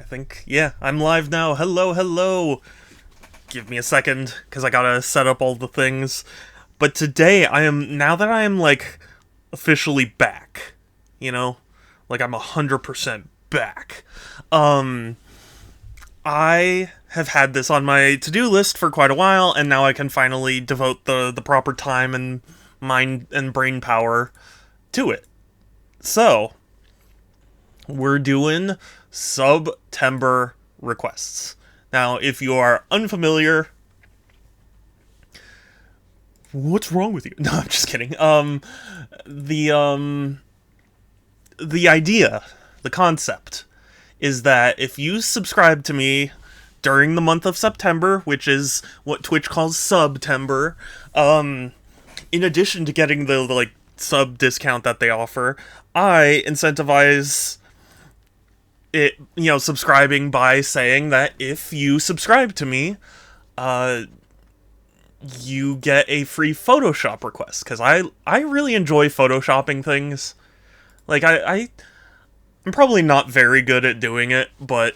think, yeah, I'm live now. Hello, hello. Give me a second, because I gotta set up all the things. But today, now that I am, like, officially back, you know? Like, I'm 100% back. Um, I have had this on my to-do list for quite a while, and now I can finally devote the proper time and mind and brain power to it. So, we're doing Subtember requests. Now, if you are unfamiliar, what's wrong with you? No, I'm just kidding. The the idea, the concept, is that if you subscribe to me during the month of September, which is what Twitch calls Subtember, in addition to getting the like sub discount that they offer, I incentivize it, subscribing by saying that if you subscribe to me, you get a free Photoshop request, because I really enjoy photoshopping things. Like, I'm probably not very good at doing it, but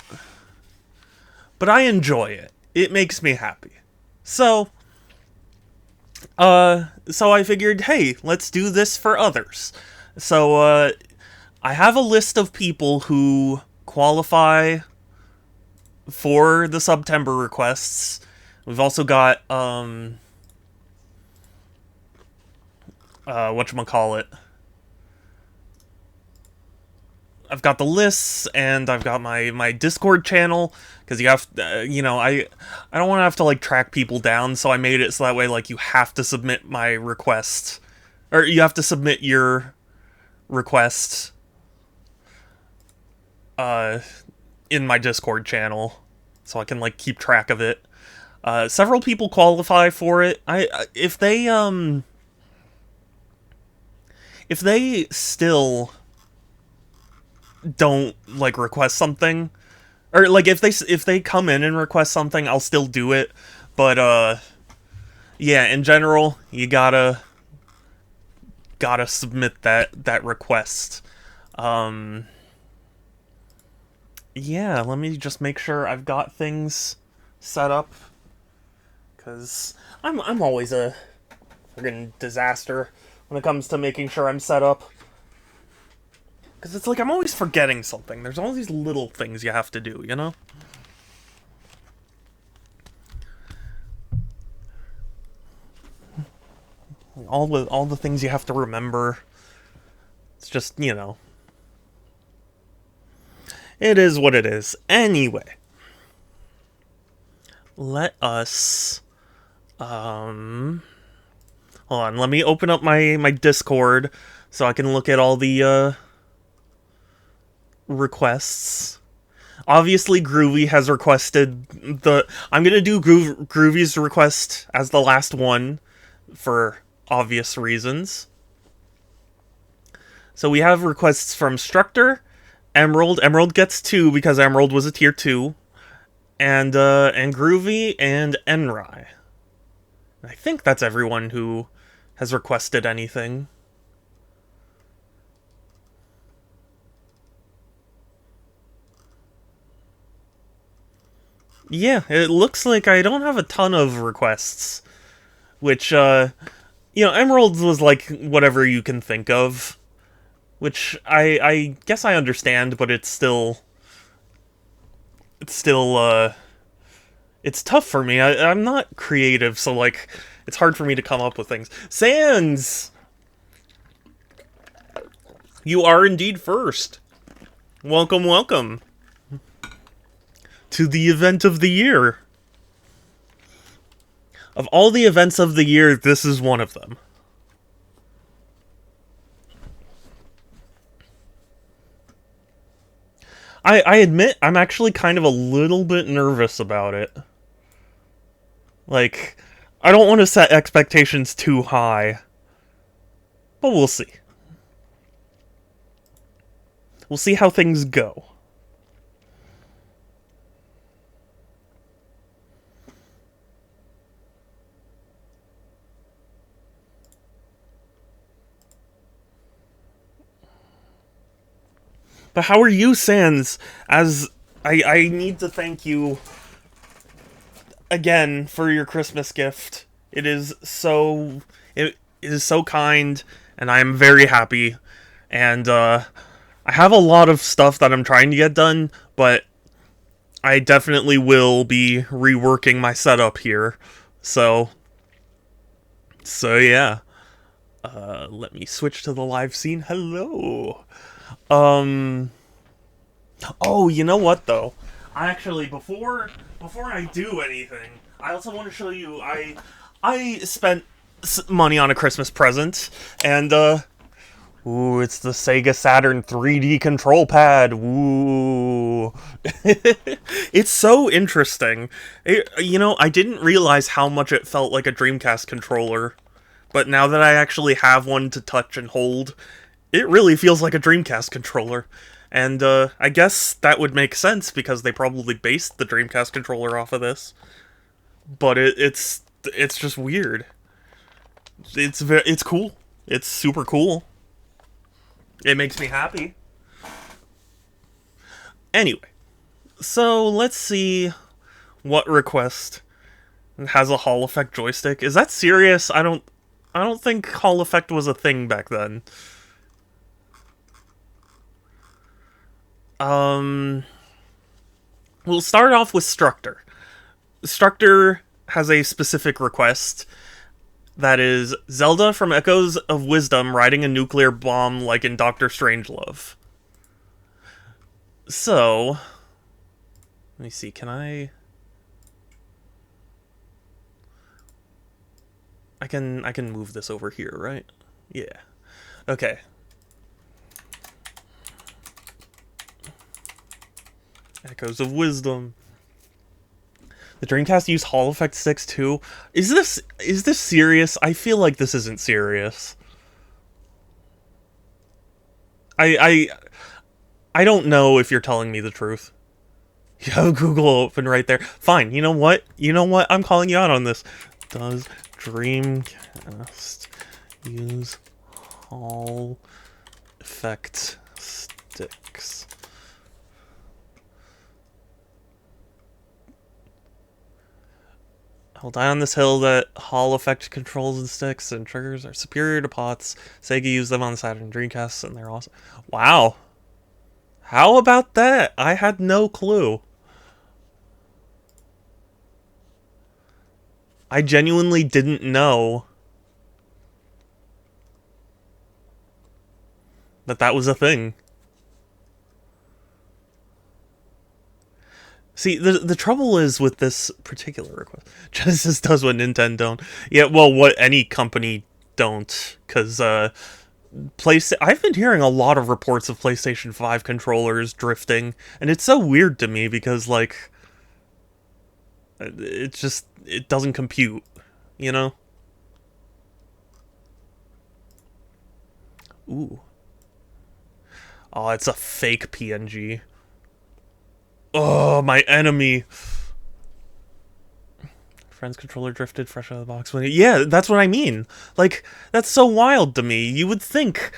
I enjoy it. It makes me happy. So, so I figured, hey, let's do this for others. So, I have a list of people who qualify for the Subtember requests. We've also got, whatchamacallit. I've got the lists, and I've got my Discord channel, because you have, I don't want to have to, like, track people down, so I made it so that way, like, you have to submit my request, or you have to submit your request, in my Discord channel, so I can, like, keep track of it. Several people qualify for it. If they still don't, like, request something, or, like, if they come in and request something, I'll still do it, but, yeah, in general, you gotta submit that request. Yeah, let me just make sure I've got things set up, because I'm always a friggin' disaster when it comes to making sure I'm set up. Because it's like I'm always forgetting something. There's all these little things you have to do, you know? All the things you have to remember. It's just, it is what it is. Anyway, let us, hold on, let me open up my Discord so I can look at all the, requests. Obviously, Groovy has requested I'm gonna do Groovy's request as the last one, for obvious reasons. So we have requests from Structor, Emerald. Emerald gets 2 because Emerald was a tier 2. And Groovy and Enrai. I think that's everyone who has requested anything. Yeah, it looks like I don't have a ton of requests. Which, Emerald was like whatever you can think of. Which I guess I understand, but it's still, it's tough for me. I'm not creative, so, like, it's hard for me to come up with things. Sans! You are indeed first. Welcome, welcome to the event of the year. Of all the events of the year, this is one of them. I admit, I'm actually kind of a little bit nervous about it. Like, I don't want to set expectations too high. But we'll see. We'll see how things go. But how are you, Sans, as I need to thank you again for your Christmas gift. It is so kind, and I am very happy. And I have a lot of stuff that I'm trying to get done, but I definitely will be reworking my setup here. So yeah. Let me switch to the live scene. Hello. Um. Oh, you know what though? I actually before I do anything, I also want to show you. I spent money on a Christmas present, and ooh, it's the Sega Saturn 3D control pad. Ooh. It's so interesting. I didn't realize how much it felt like a Dreamcast controller, but now that I actually have one to touch and hold, it really feels like a Dreamcast controller. And I guess that would make sense because they probably based the Dreamcast controller off of this. But it's just weird. It's cool. It's super cool. It makes me happy. Anyway, so let's see what request has a Hall effect joystick. Is that serious? I don't think Hall effect was a thing back then. Um we'll start off with Structor. Structor has a specific request that is Zelda from Echoes of Wisdom riding a nuclear bomb like in Doctor Strangelove. So, let me see, can I can move this over here, right? Yeah. Okay. Echoes of Wisdom. The Dreamcast used Hall effect sticks too. Is this serious? I feel like this isn't serious. I I I don't know if you're telling me the truth. You have Google open right there. Fine. You know what? You know what? I'm calling you out on this. Does Dreamcast use Hall effect sticks? I'll die on this hill that Hall effect controls and sticks and triggers are superior to pots. Sega used them on the Saturn Dreamcast and they're awesome. Wow. How about that? I had no clue. I genuinely didn't know that that was a thing. See, the trouble is with this particular request. Genesis does what Nintendo don't. Yeah, well, what any company don't, because I've been hearing a lot of reports of PlayStation 5 controllers drifting, and it's so weird to me because like it doesn't compute, you know? Ooh. Oh, it's a fake PNG. Oh, my enemy. Friend's controller drifted fresh out of the box. Yeah, that's what I mean. Like, that's so wild to me. You would think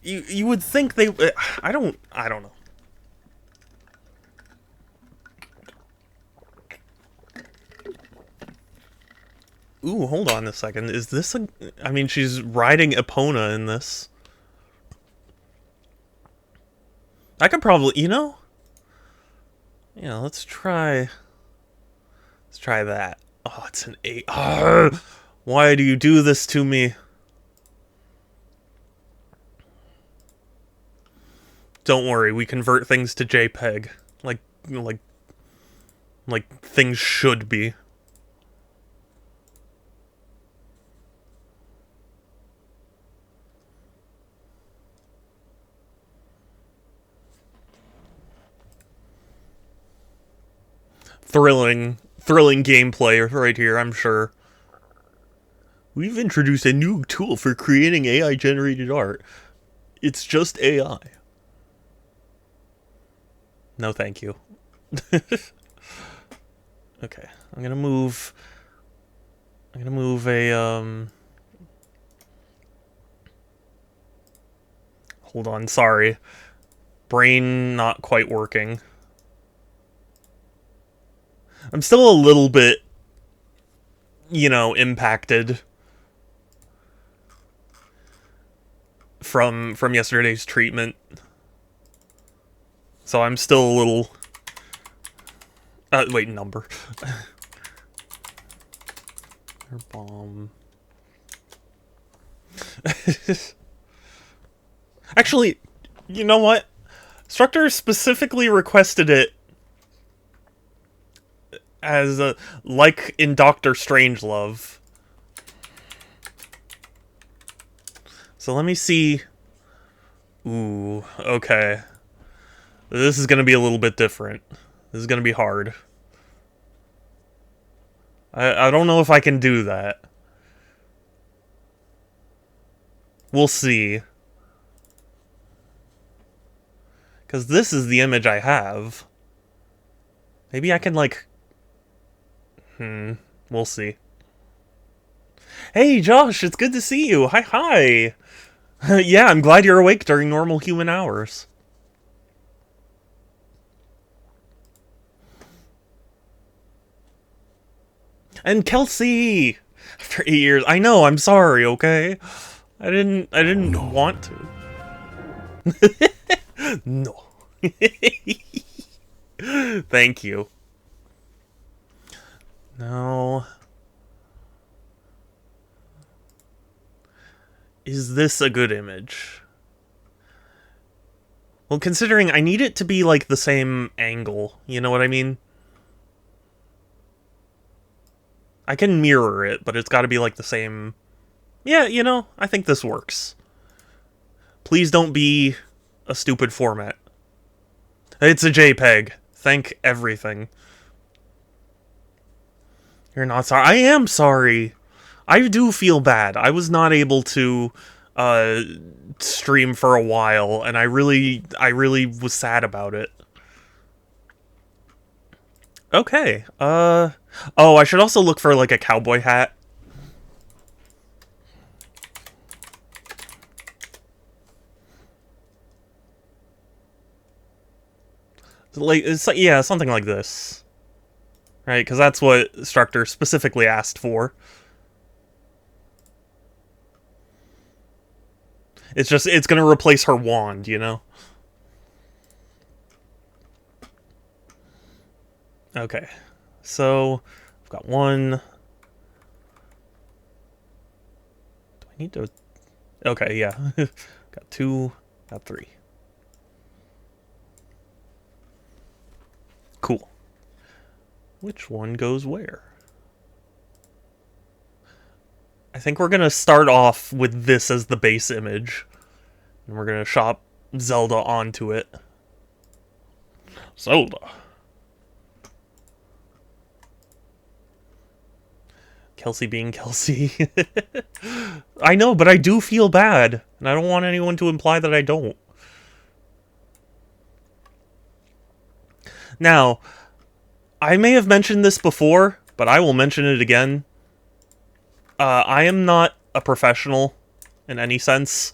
they. I don't know. Ooh, hold on a second. Is this a? I mean, she's riding Epona in this. I could probably, yeah. Let's try. Let's try that. Oh, it's an 8. Arrgh! Why do you do this to me? Don't worry, we convert things to JPEG. Like, like things should be. Thrilling gameplay right here, I'm sure. We've introduced a new tool for creating AI generated art. It's just AI. No, thank you. Okay, I'm gonna move. I'm gonna move a Hold on, sorry. Brain not quite working. I'm still a little bit, impacted from yesterday's treatment. So I'm still a little... wait, number. Bomb. Actually, you know what? Structure specifically requested it as like in Doctor Strangelove. So let me see. Ooh, okay. This is gonna be a little bit different. This is gonna be hard. I don't know if I can do that. We'll see. Because this is the image I have. Maybe I can, like... We'll see. Hey, Josh, it's good to see you. Hi. Yeah, I'm glad you're awake during normal human hours. And Kelsey! After 8 years. I know, I'm sorry, okay? I didn't want to. No. Thank you. No. Is this a good image? Well, considering I need it to be, like, the same angle. You know what I mean? I can mirror it, but it's gotta be, like, the same... Yeah, I think this works. Please don't be a stupid format. It's a JPEG. Thank everything. You're not sorry. I am sorry. I do feel bad. I was not able to stream for a while, and I really was sad about it. Okay. Oh, I should also look for, like, a cowboy hat. Like, yeah, something like this. Right, because that's what Structure specifically asked for. It's gonna replace her wand, Okay. So, I've got one. Do I need to... Okay, yeah. Got two, got three. Cool. Which one goes where? I think we're gonna start off with this as the base image. And we're gonna shop Zelda onto it. Zelda. Kelsey being Kelsey. I know, but I do feel bad. And I don't want anyone to imply that I don't. Now, I may have mentioned this before, but I will mention it again. I am not a professional in any sense.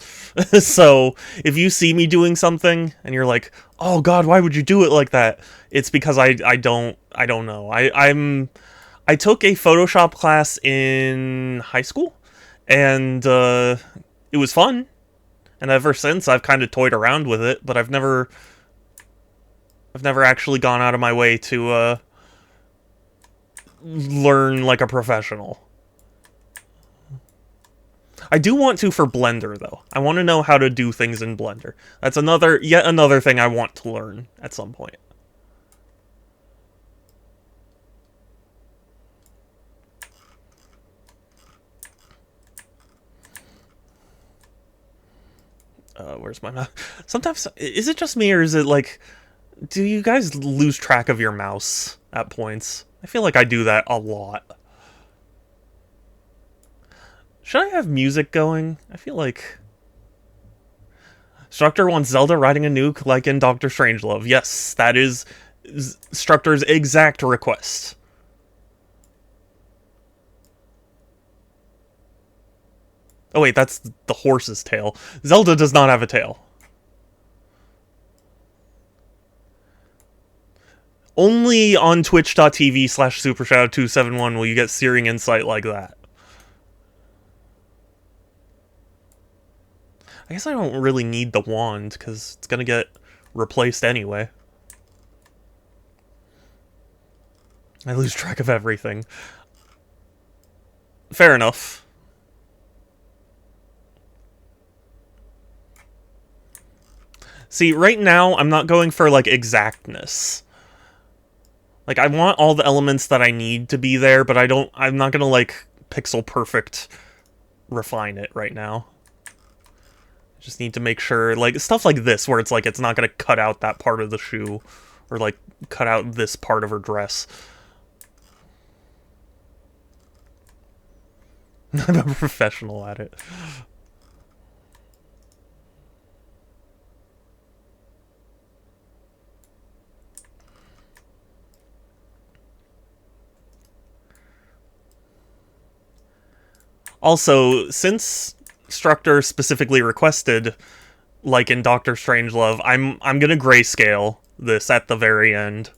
So, if you see me doing something and you're like, "Oh god, why would you do it like that?" It's because I don't know. I took a Photoshop class in high school, and it was fun. And ever since, I've kind of toyed around with it, but I've never actually gone out of my way to learn like a professional. I do want to for Blender, though. I want to know how to do things in Blender. That's yet another thing I want to learn at some point. Where's my mouse? Sometimes, is it just me, or is it like... Do you guys lose track of your mouse at points? I feel like I do that a lot. Should I have music going? I feel like... Structure wants Zelda riding a nuke like in Doctor Strangelove. Yes, that is Structure's exact request. Oh wait, that's the horse's tail. Zelda does not have a tail. Only on twitch.tv/supershadow271 will you get searing insight like that. I guess I don't really need the wand, because it's gonna get replaced anyway. I lose track of everything. Fair enough. See, right now, I'm not going for, like, exactness. Like, I want all the elements that I need to be there, but I'm not gonna, like, pixel perfect refine it right now. I just need to make sure, like, stuff like this, where it's like, it's not gonna cut out that part of the shoe, or, like, cut out this part of her dress. I'm a professional at it. Also, since Structor specifically requested, like in Doctor Strangelove, I'm gonna grayscale this at the very end,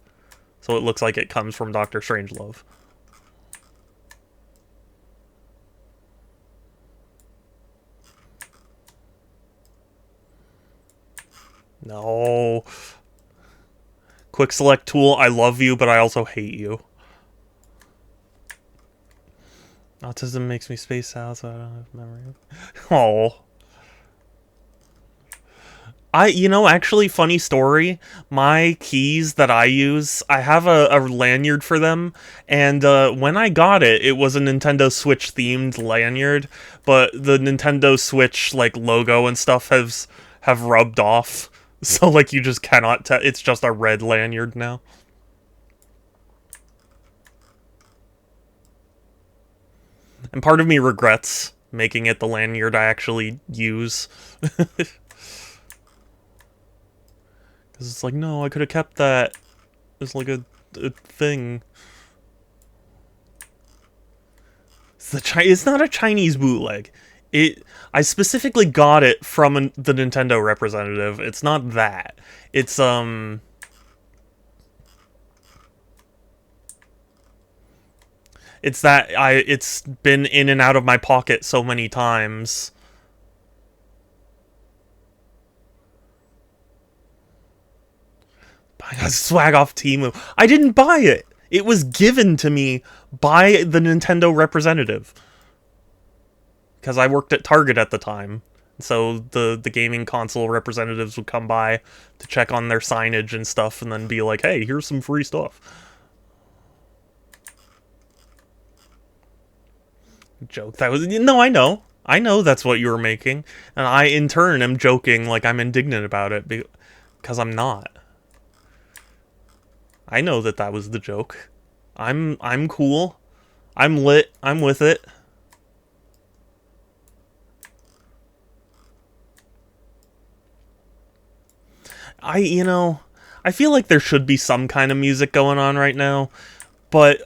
so it looks like it comes from Doctor Strangelove. No. Quick select tool, I love you, but I also hate you. Autism makes me space out, so I don't have memory. Oh. Actually, funny story. My keys that I use, I have a lanyard for them, and when I got it, it was a Nintendo Switch themed lanyard, but the Nintendo Switch like logo and stuff have rubbed off, so like you just cannot tell. It's just a red lanyard now. And part of me regrets making it the lanyard I actually use. Because it's like, no, I could have kept that. It's like a thing. It's not a Chinese bootleg. I specifically got it from the Nintendo representative. It's not that. It's It's that it's been in and out of my pocket so many times. I got swag off Temu. I didn't buy it. It was given to me by the Nintendo representative. Because I worked at Target at the time. So the gaming console representatives would come by to check on their signage and stuff and then be like, hey, here's some free stuff. Joke. That was... No, I know. I know that's what you were making. And I, in turn, am joking like I'm indignant about it. Because I'm not. I know that was the joke. I'm cool. I'm lit. I'm with it. I feel like there should be some kind of music going on right now, but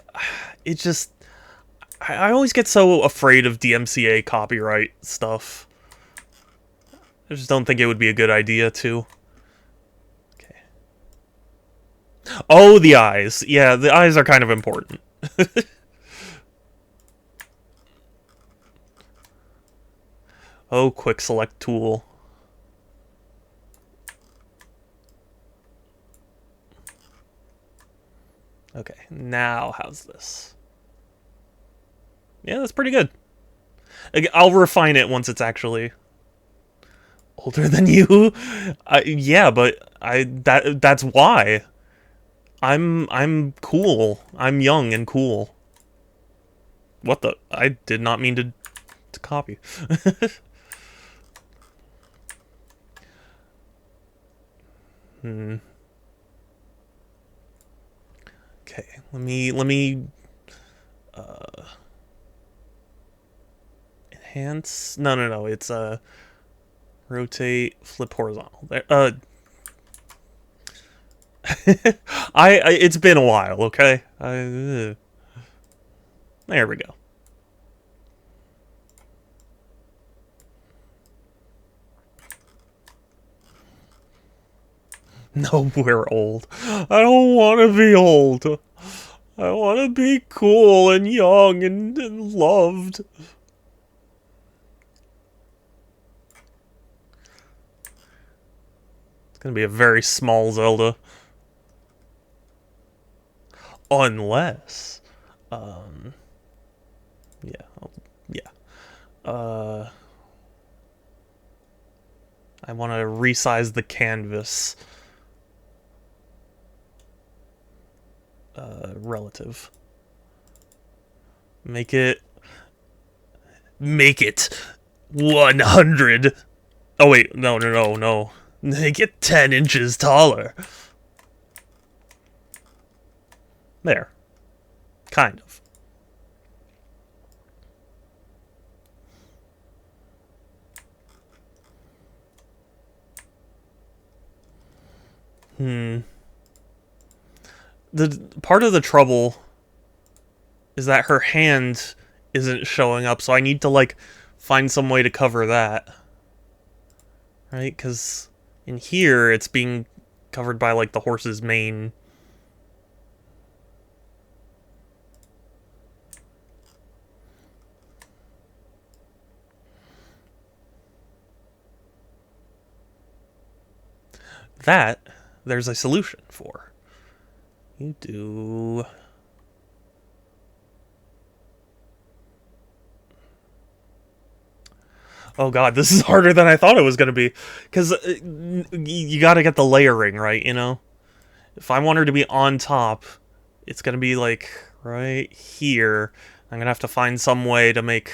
it just... I always get so afraid of DMCA copyright stuff. I just don't think it would be a good idea to. Okay. Oh, the eyes. Yeah, the eyes are kind of important. Oh, quick select tool. Okay, now how's this? Yeah, that's pretty good. I'll refine it once it's actually older than you. Yeah, but that's why. I'm cool. I'm young and cool. What the? I did not mean to copy. Okay, let me enhance. No. It's rotate, flip horizontal. There. It's been a while. Okay. There we go. No, we're old. I don't want to be old. I want to be cool and young and loved. It's gonna be a very small Zelda. Unless, um, yeah, yeah. I want to resize the canvas. Relative. Make it 100. Oh wait, no. Make it 10 inches taller. There. Kind of. The part of the trouble is that her hand isn't showing up, so I need to like find some way to cover that. Right? Cuz in here it's being covered by like the horse's mane. That there's a solution for. You do. Oh god, this is harder than I thought it was going to be. Because you got to get the layering, right, you know? If I want her to be on top, it's going to be like right here. I'm going to have to find some way to make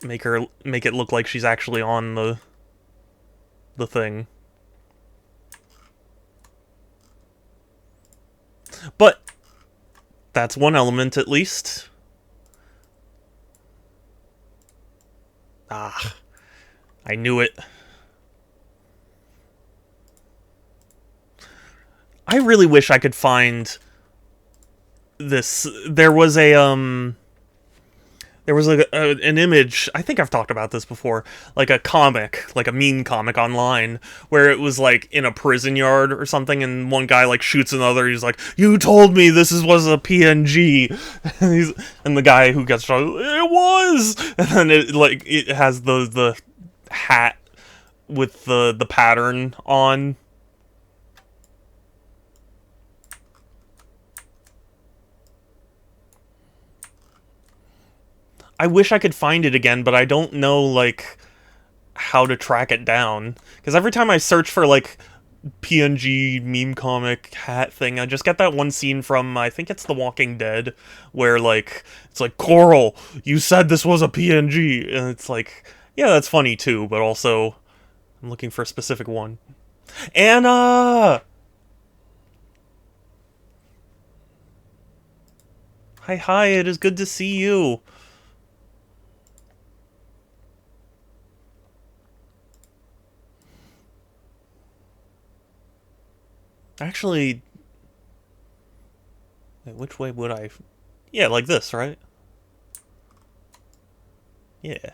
it look like she's actually on the thing. But that's one element at least. Ah, I knew it. I really wish I could find this. There was like an image, I think I've talked about this before, like a comic, like a meme comic online, where it was like in a prison yard or something, and one guy like shoots another, he's like, "You told me was a PNG." And the guy who gets shot, "It was!" And then it has the hat with the pattern on. I wish I could find it again, but I don't know, like, how to track it down. Because every time I search for, like, PNG meme comic hat thing, I just get that one scene from, I think it's The Walking Dead, where, like, it's like, "Coral, you said this was a PNG." And it's like, yeah, that's funny too, but also, I'm looking for a specific one. Anna! Hi, it is good to see you. Actually, wait, which way would I... Yeah, like this, right? Yeah.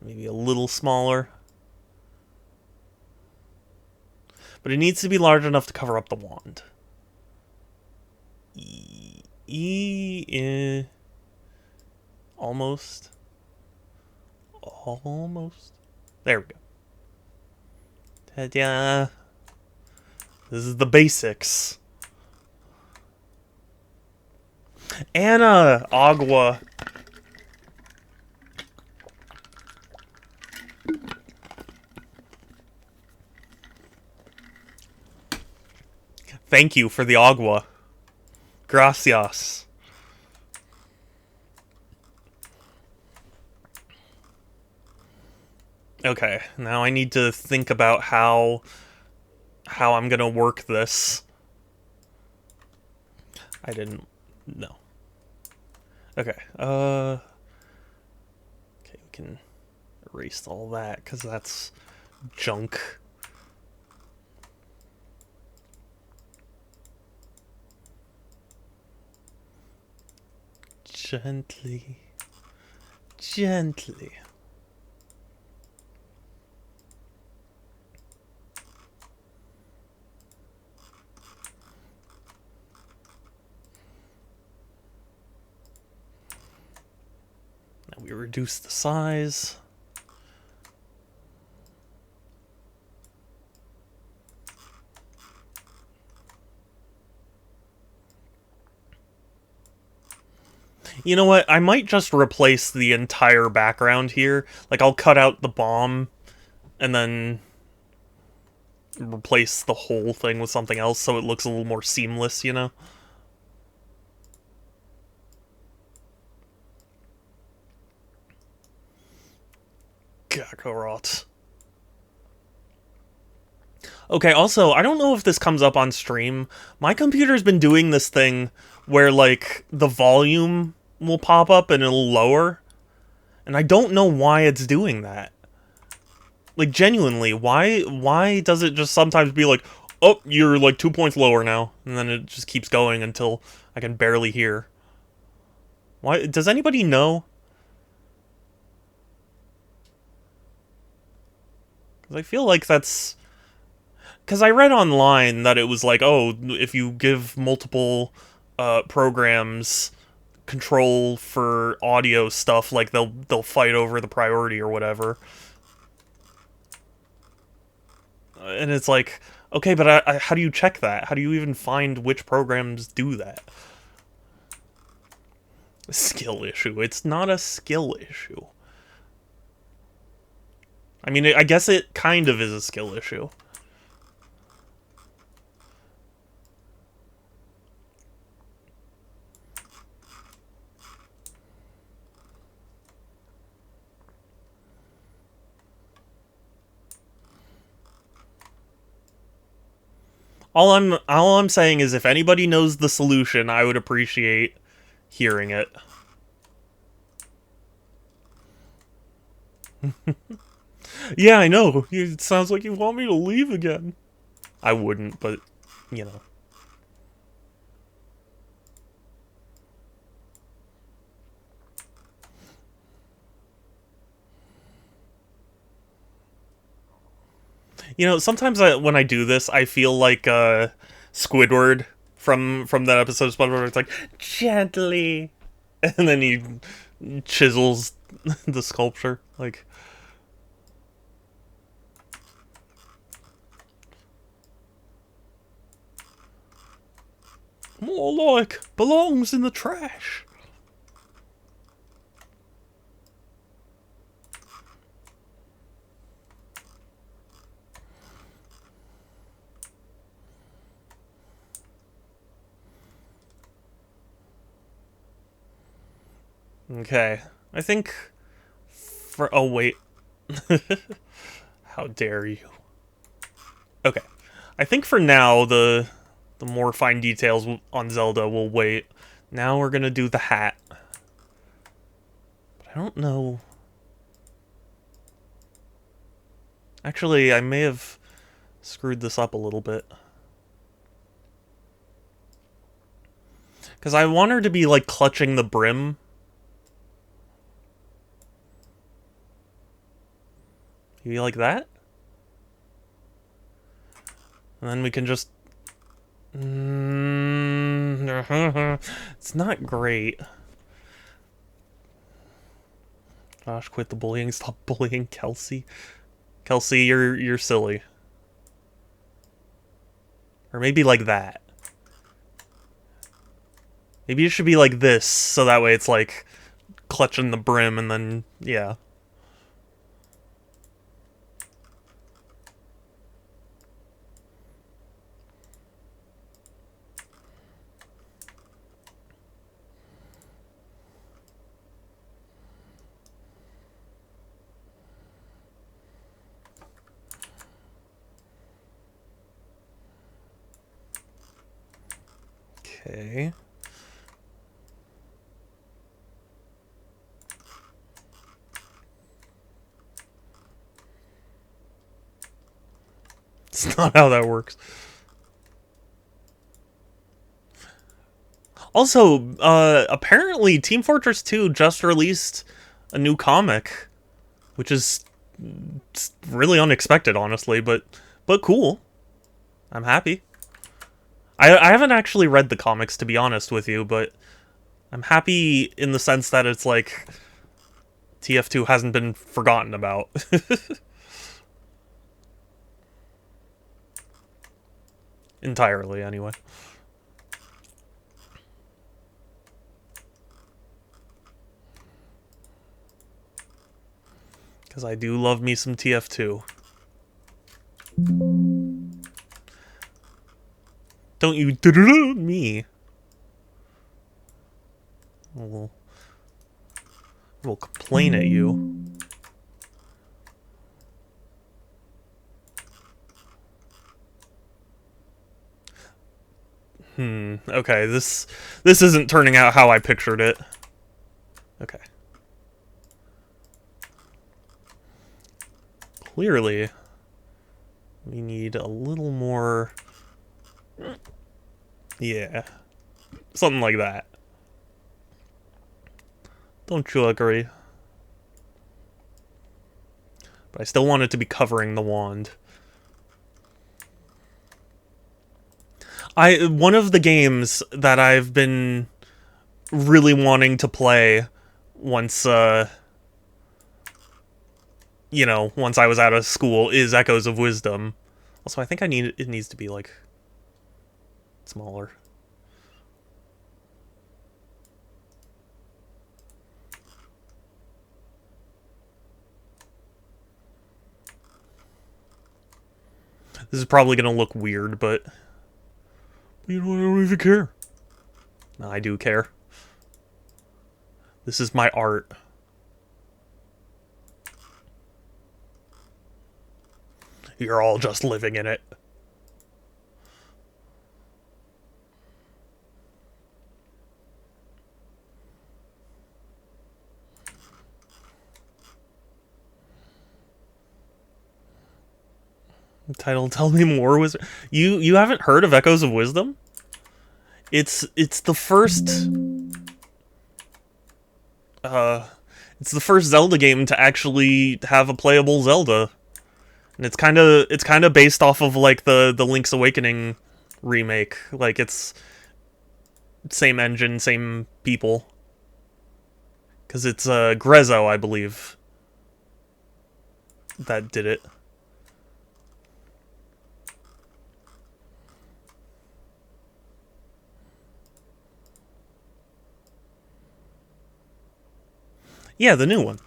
Maybe a little smaller. But it needs to be large enough to cover up the wand. Almost. Almost. There we go. Ta-da! This is the basics. Anna! Agua. Thank you for the agua. Gracias. Okay, now I need to think about how I'm gonna work this. I didn't... No. Okay, okay, we can erase all that, because that's junk. Gently. Gently. we reduce the size? You know what? I might just replace the entire background here. Like, I'll cut out the bomb and then replace the whole thing with something else so it looks a little more seamless, you know? Kakarot. Okay, also, I don't know if this comes up on stream. My computer's been doing this thing where, like, the volume will pop up and it'll lower. And I don't know why it's doing that. Like, genuinely, why does it just sometimes be like, oh, you're like 2 points lower now, and then it just keeps going until I can barely hear. Why? Does anybody know? Because I feel like that's... Because I read online that it was like, oh, if you give multiple programs control for audio stuff, like they'll fight over the priority or whatever. And it's like, okay, but how do you check that? How do you even find which programs do that? A skill issue. It's not a skill issue. I mean, I guess it kind of is a skill issue. All I'm saying is if anybody knows the solution, I would appreciate hearing it. Yeah, I know. It sounds like you want me to leave again. I wouldn't, but, you know. You know, sometimes when I do this, I feel like Squidward from that episode of SpongeBob. It's like, gently. And then he chisels the sculpture. Like... More like belongs in the trash. Okay. I think for... Oh, wait. How dare you. Okay. I think for now, the more fine details on Zelda will wait. Now we're gonna do the hat. But I don't know... Actually, I may have screwed this up a little bit. Because I want her to be, like, clutching the brim. Maybe like that? And then we can just... It's not great. Gosh, quit the bullying. Stop bullying Kelsey. Kelsey, you're silly. Or maybe like that. Maybe it should be like this, so that way it's like clutching the brim and then, yeah. Okay. It's not how that works. Also, apparently Team Fortress 2 just released a new comic, which is really unexpected, honestly, but cool. I'm happy. I haven't actually read the comics, to be honest with you, but I'm happy in the sense that it's like TF2 hasn't been forgotten about. Entirely, anyway. Because I do love me some TF2. Don't you me. We'll complain at you. Okay, this isn't turning out how I pictured it. Okay. Clearly, we need a little more... Yeah. Something like that. Don't you agree? But I still want it to be covering the wand. One of the games that I've been really wanting to play once, you know, once I was out of school is Echoes of Wisdom. Also, I think it needs to be, like, smaller. This is probably gonna look weird, but... You know, I don't even care. No, I do care. This is my art. You're all just living in it. Title, tell me more, Wizard. You haven't heard of Echoes of Wisdom? It's the first it's the first Zelda game to actually have a playable Zelda. And it's kind of based off of like the Link's Awakening remake. Like it's same engine, same people. Cuz it's Grezzo, I believe, that did it. Yeah, the new one.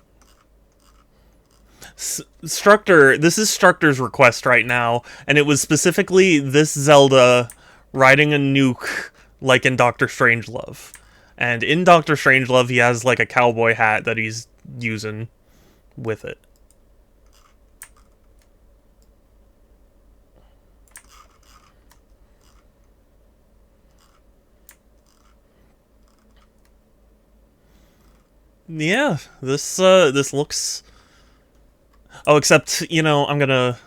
Structor, this is Structor's request right now, and it was specifically this Zelda riding a nuke like in Doctor Strangelove. And in Doctor Strangelove, he has like a cowboy hat that he's using with it. Yeah, this looks... Oh, except, you know, I'm gonna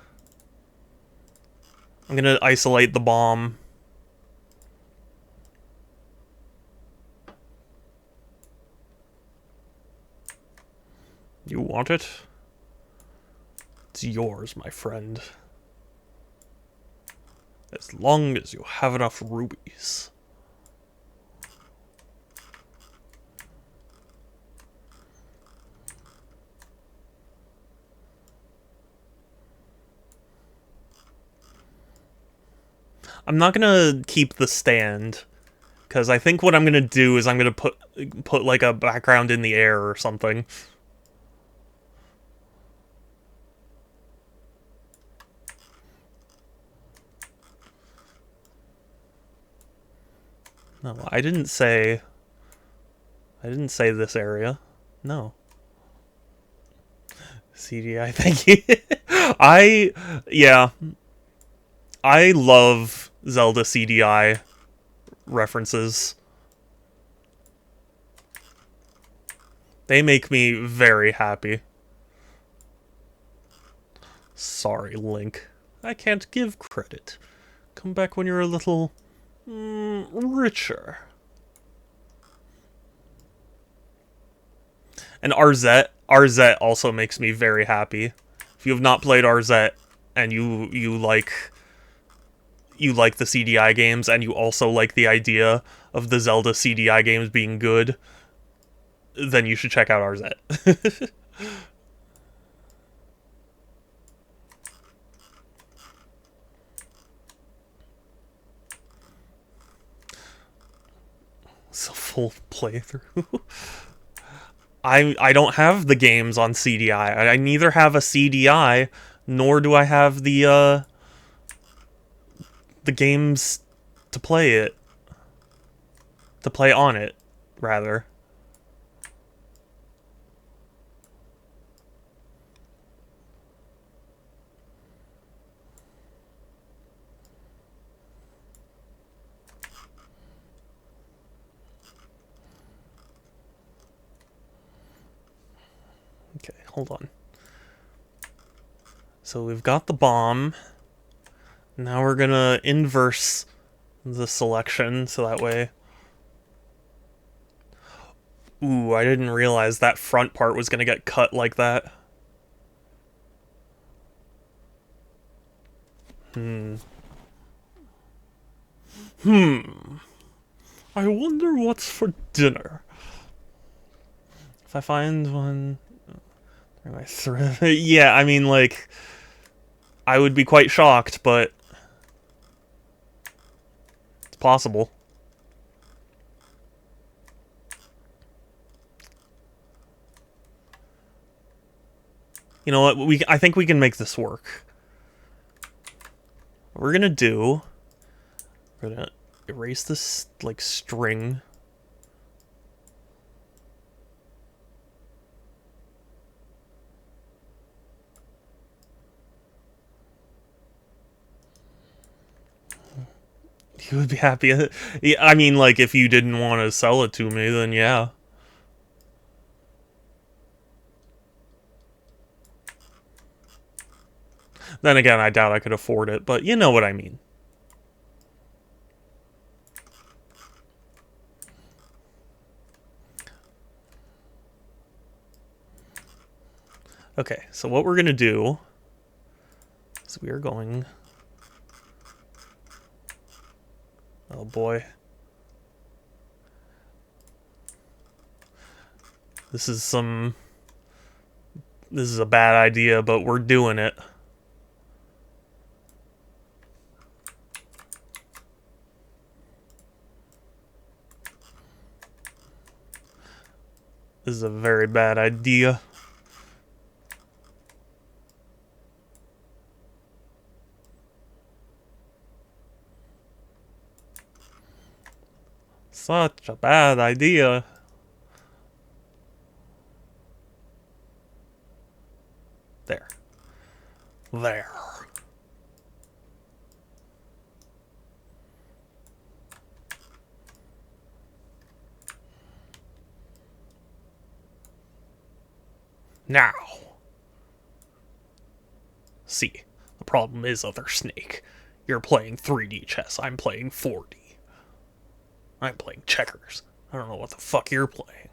isolate the bomb. You want it? It's yours, my friend. As long as you have enough rubies. I'm not gonna keep the stand, because I think what I'm gonna do is I'm gonna put like a background in the air or something. No, I didn't say this area. No. CDI, thank you. Yeah. I love Zelda CDI references. They make me very happy. Sorry, Link. I can't give credit. Come back when you're a little... richer. And Arzette also makes me very happy. If you have not played Arzette and you like the CDI games and you also like the idea of the Zelda CDI games being good, then you should check out Arzette. It's a full playthrough. I don't have the games on CDI. I neither have a CDI nor do I have the games to play it. To play on it, rather. Okay, hold on. So we've got the bomb. Now we're gonna inverse the selection so that way. Ooh, I didn't realize that front part was gonna get cut like that. I wonder what's for dinner. If I find one... yeah, I mean, like... I would be quite shocked, but... it's possible. You know what? I think we can make this work. What we're gonna do... we're gonna erase this, like, string... You would be happy. I mean, like, if you didn't want to sell it to me, then yeah. Then again, I doubt I could afford it, but you know what I mean. Okay, so what we're going to do is we are going... oh boy. This is a bad idea, but we're doing it. This is a very bad idea. Such a bad idea. There. There. Now. See, the problem is, Other Snake. You're playing 3D chess. I'm playing 4D. I'm playing checkers. I don't know what the fuck you're playing.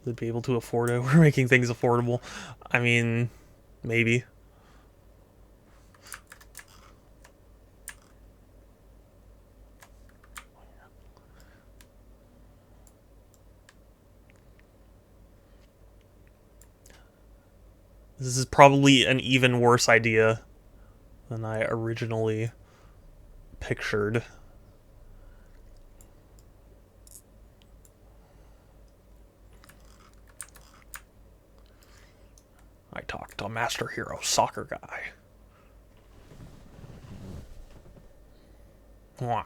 Would be able to afford it. We're making things affordable. I mean, maybe. This is probably an even worse idea than I originally pictured. I talked to Master Hero Soccer Guy. Wow.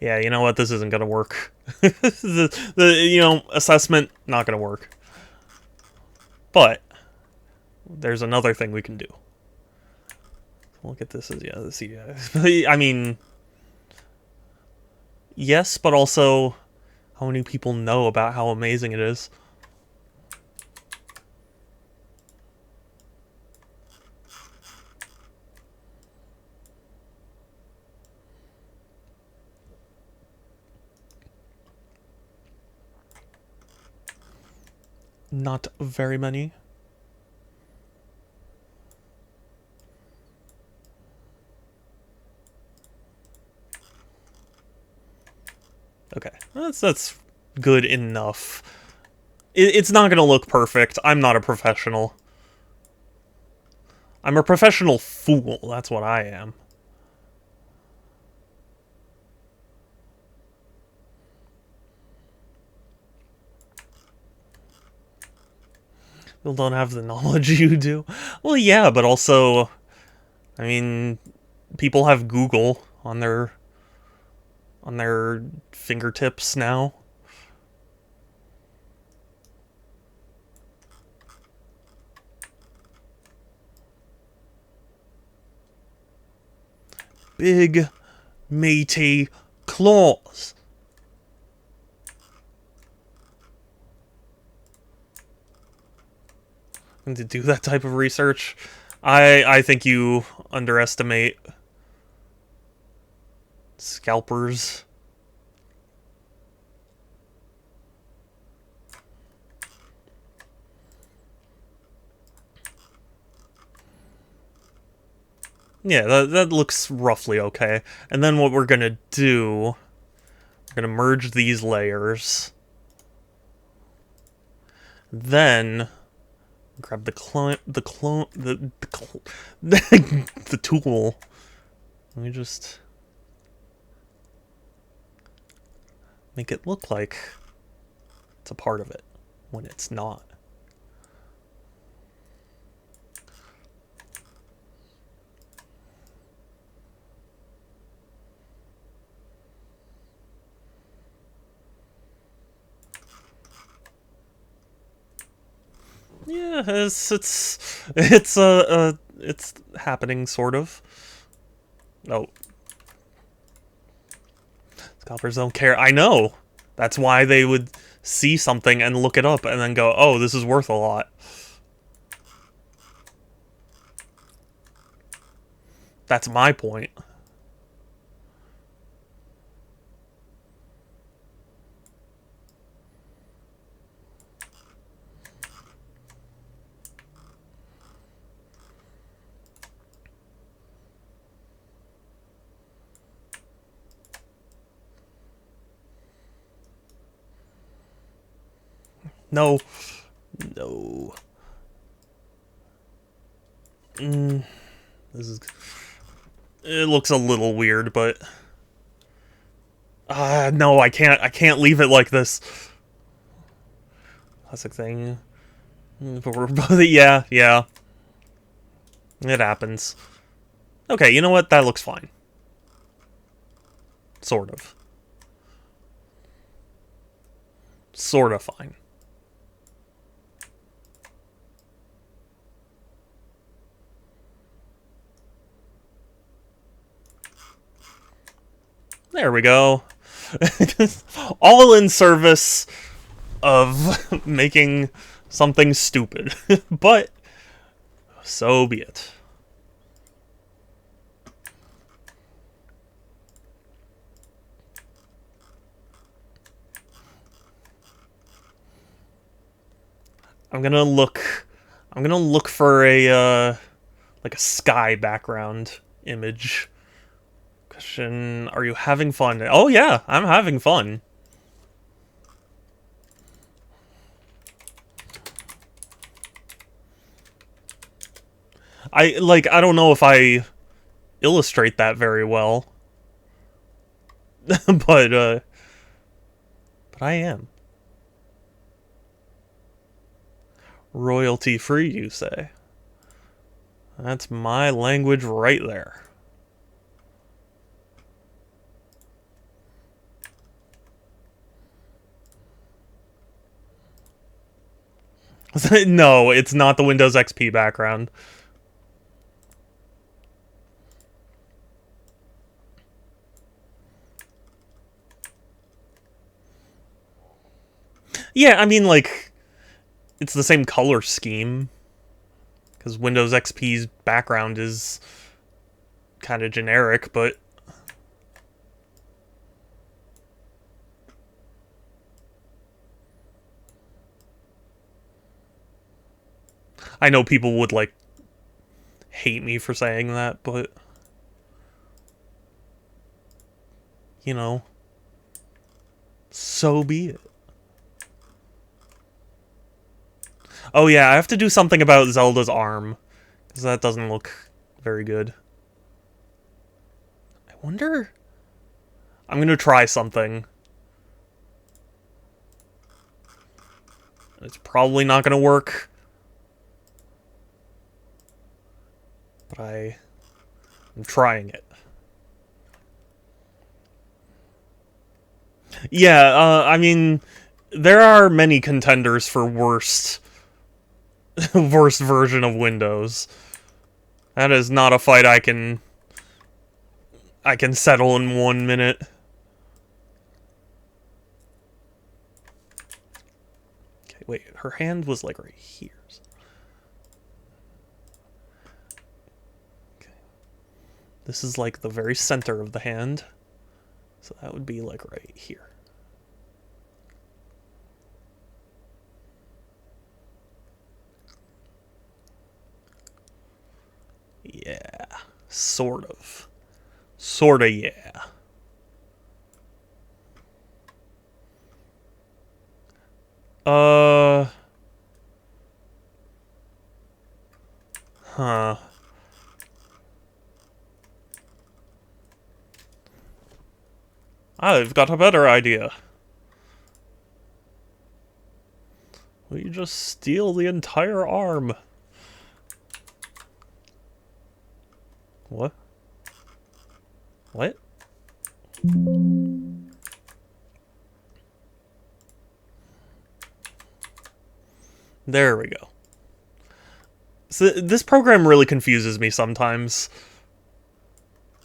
Yeah, you know what? This isn't gonna work. the assessment, not gonna work. But there's another thing we can do. Look at this as I mean, yes, but also how many people know about how amazing it is. Not very many. Okay, that's good enough. It's not gonna look perfect. I'm not a professional. I'm a professional fool. That's what I am. People don't have the knowledge you do. Well, yeah, but also, I mean, people have Google on their fingertips now. Big, meaty claws. And to do that type of research, I think you underestimate scalpers. Yeah, that looks roughly okay. And then what we're gonna do, we're gonna merge these layers. Then grab the the tool. Let me just make it look like it's a part of it when it's not. Yeah, it's happening sort of. Oh, scalpers don't care. I know. That's why they would see something and look it up and then go, "Oh, this is worth a lot." That's my point. No. No. This is... It looks a little weird, but... no, I can't leave it like this. Classic thing. Yeah, yeah. It happens. Okay, you know what? That looks fine. Sort of. Sort of fine. There we go. All in service of making something stupid. But so be it. I'm gonna look for a like a sky background image. Question, are you having fun? Oh yeah, I'm having fun. I don't know if I illustrate that very well. But I am. Royalty free, you say? That's my language right there. No, it's not the Windows XP background. Yeah, I mean, like, it's the same color scheme. Because Windows XP's background is kind of generic, but... I know people would, like, hate me for saying that, but... You know... So be it. Oh yeah, I have to do something about Zelda's arm. Because that doesn't look very good. I wonder... I'm gonna try something. It's probably not gonna work. But I'm trying it. Yeah, I mean, there are many contenders for worst... worst version of Windows. That is not a fight I can settle in 1 minute. Okay, wait, her hand was like right here. Okay. This is like the very center of the hand. So that would be like right here. Yeah, sort of. Sorta, yeah. Huh. I've got a better idea. We just steal the entire arm. What? What? There we go. So this program really confuses me sometimes.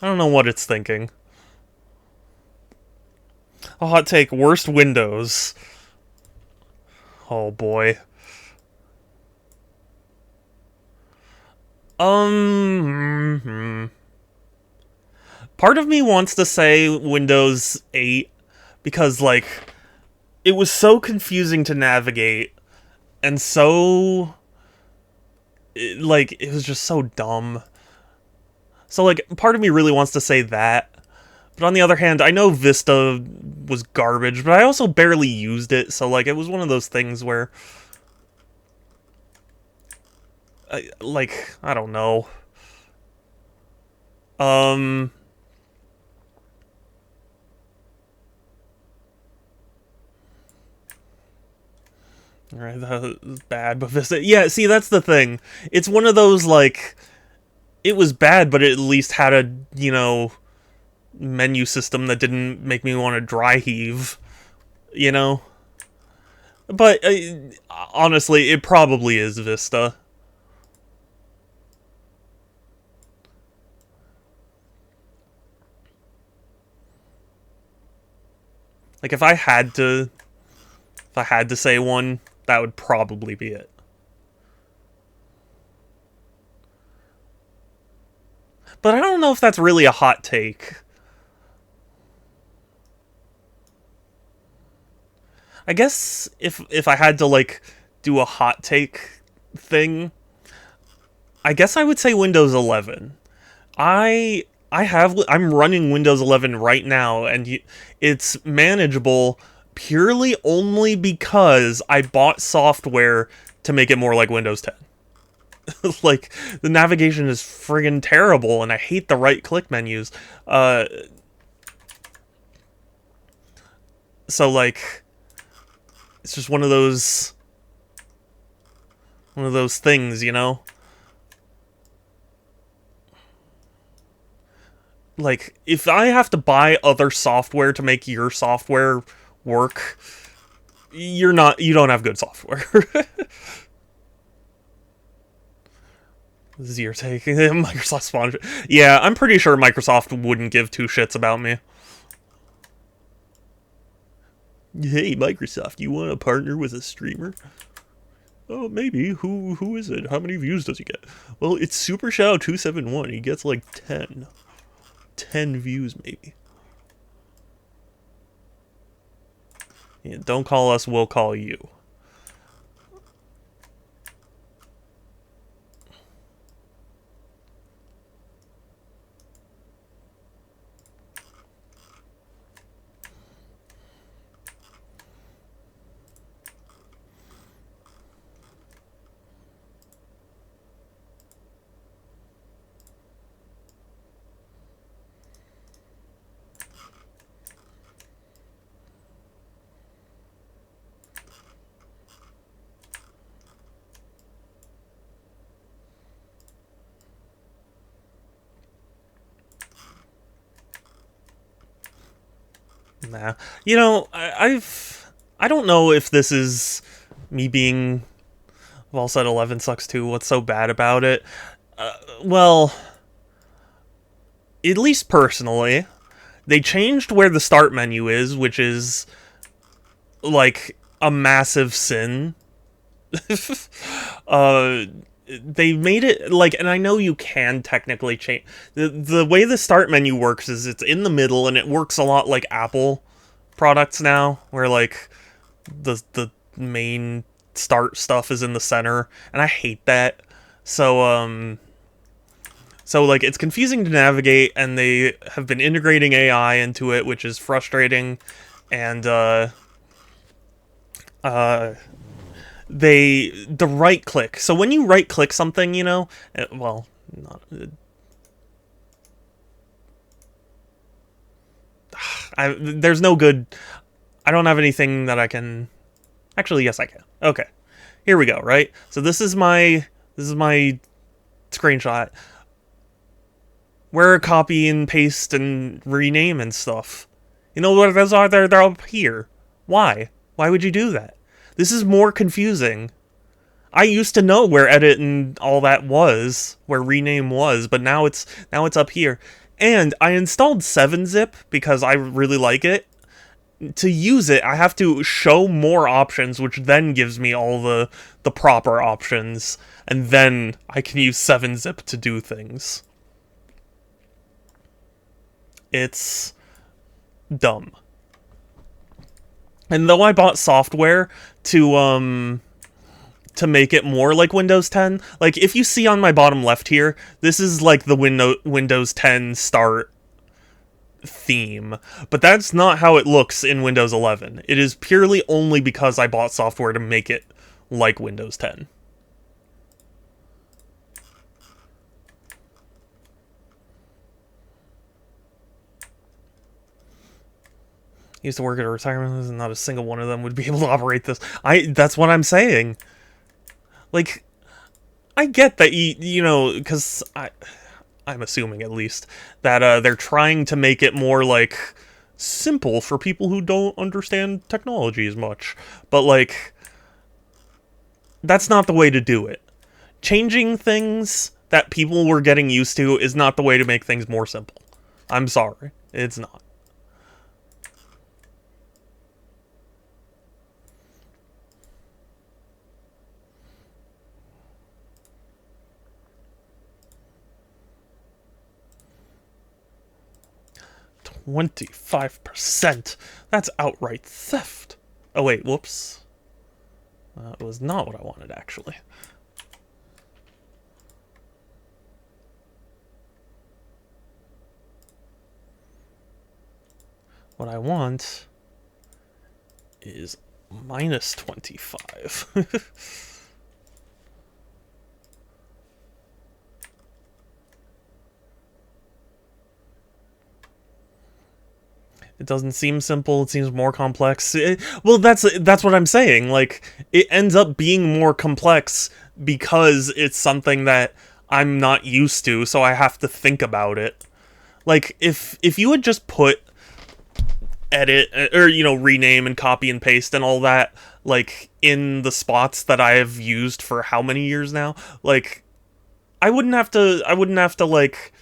I don't know what it's thinking. A hot take, worst Windows. Oh boy. Part of me wants to say Windows 8 because, like, it was so confusing to navigate and so, it was just so dumb. So, like, part of me really wants to say that. But on the other hand, I know Vista was garbage, but I also barely used it, so, like, it was one of those things where... I don't know. Alright, that was bad, but Vista... Yeah, see, that's the thing. It's one of those, like... It was bad, but it at least had a, you know... menu system that didn't make me want to dry heave, you know? But, honestly, it probably is Vista. Like, if I had to say one, that would probably be it. But I don't know if that's really a hot take. I guess if I had to, like, do a hot take thing, I guess I would say Windows 11. I'm running Windows 11 right now, and it's manageable purely only because I bought software to make it more like Windows 10. Like, the navigation is friggin' terrible, and I hate the right-click menus. So, like, it's just one of those things, you know? Like, if I have to buy other software to make your software work, you don't have good software. This is your take. Microsoft sponsor. Yeah, I'm pretty sure Microsoft wouldn't give two shits about me. Hey, Microsoft, you want to partner with a streamer? Oh, maybe. Who is it? How many views does he get? Well, it's Super Shadow 271. He gets like 10. 10 views, maybe. Yeah, don't call us, we'll call you. Nah. You know, I don't know if this is me being... Well said 11 sucks too. What's so bad about it? Well, at least personally, they changed where the start menu is, which is like a massive sin. uh they made it like, and I know you can technically change the way the start menu works is it's in the middle, and it works a lot like Apple products now, where like the main start stuff is in the center, and I hate that. So like it's confusing to navigate, and they have been integrating AI into it, which is frustrating. And the right click. So when you right click something, you know, well, not, there's no good. I don't have anything that I can. Actually, yes, I can. Okay, here we go. Right. So this is my screenshot. Where copy and paste and rename and stuff. You know what those are? They're up here. Why? Why would you do that? This is more confusing. I used to know where edit and all that was, where rename was, but now it's up here. And I installed 7-zip because I really like it. To use it, I have to show more options, which then gives me all the proper options, and then I can use 7-zip to do things. It's dumb. And though I bought software to make it more like Windows 10, like if you see on my bottom left here, this is like the Windows 10 start theme, but that's not how it looks in Windows 11. It is purely only because I bought software to make it like Windows 10. Used to work at a retirement, and not a single one of them would be able to operate this. That's what I'm saying. Like, I get that you know, because I'm assuming at least that they're trying to make it more like simple for people who don't understand technology as much. But like, that's not the way to do it. Changing things that people were getting used to is not the way to make things more simple. I'm sorry, it's not. 25%. That's outright theft. Oh wait, whoops. That was not what I wanted, actually. What I want is minus 25. It doesn't seem simple. It seems more complex. Well, that's what I'm saying. Like, it ends up being more complex because it's something that I'm not used to, so I have to think about it. Like, if you had just put edit, or, you know, rename and copy and paste and all that, like, in the spots that I have used for how many years now, like, I wouldn't have to, like,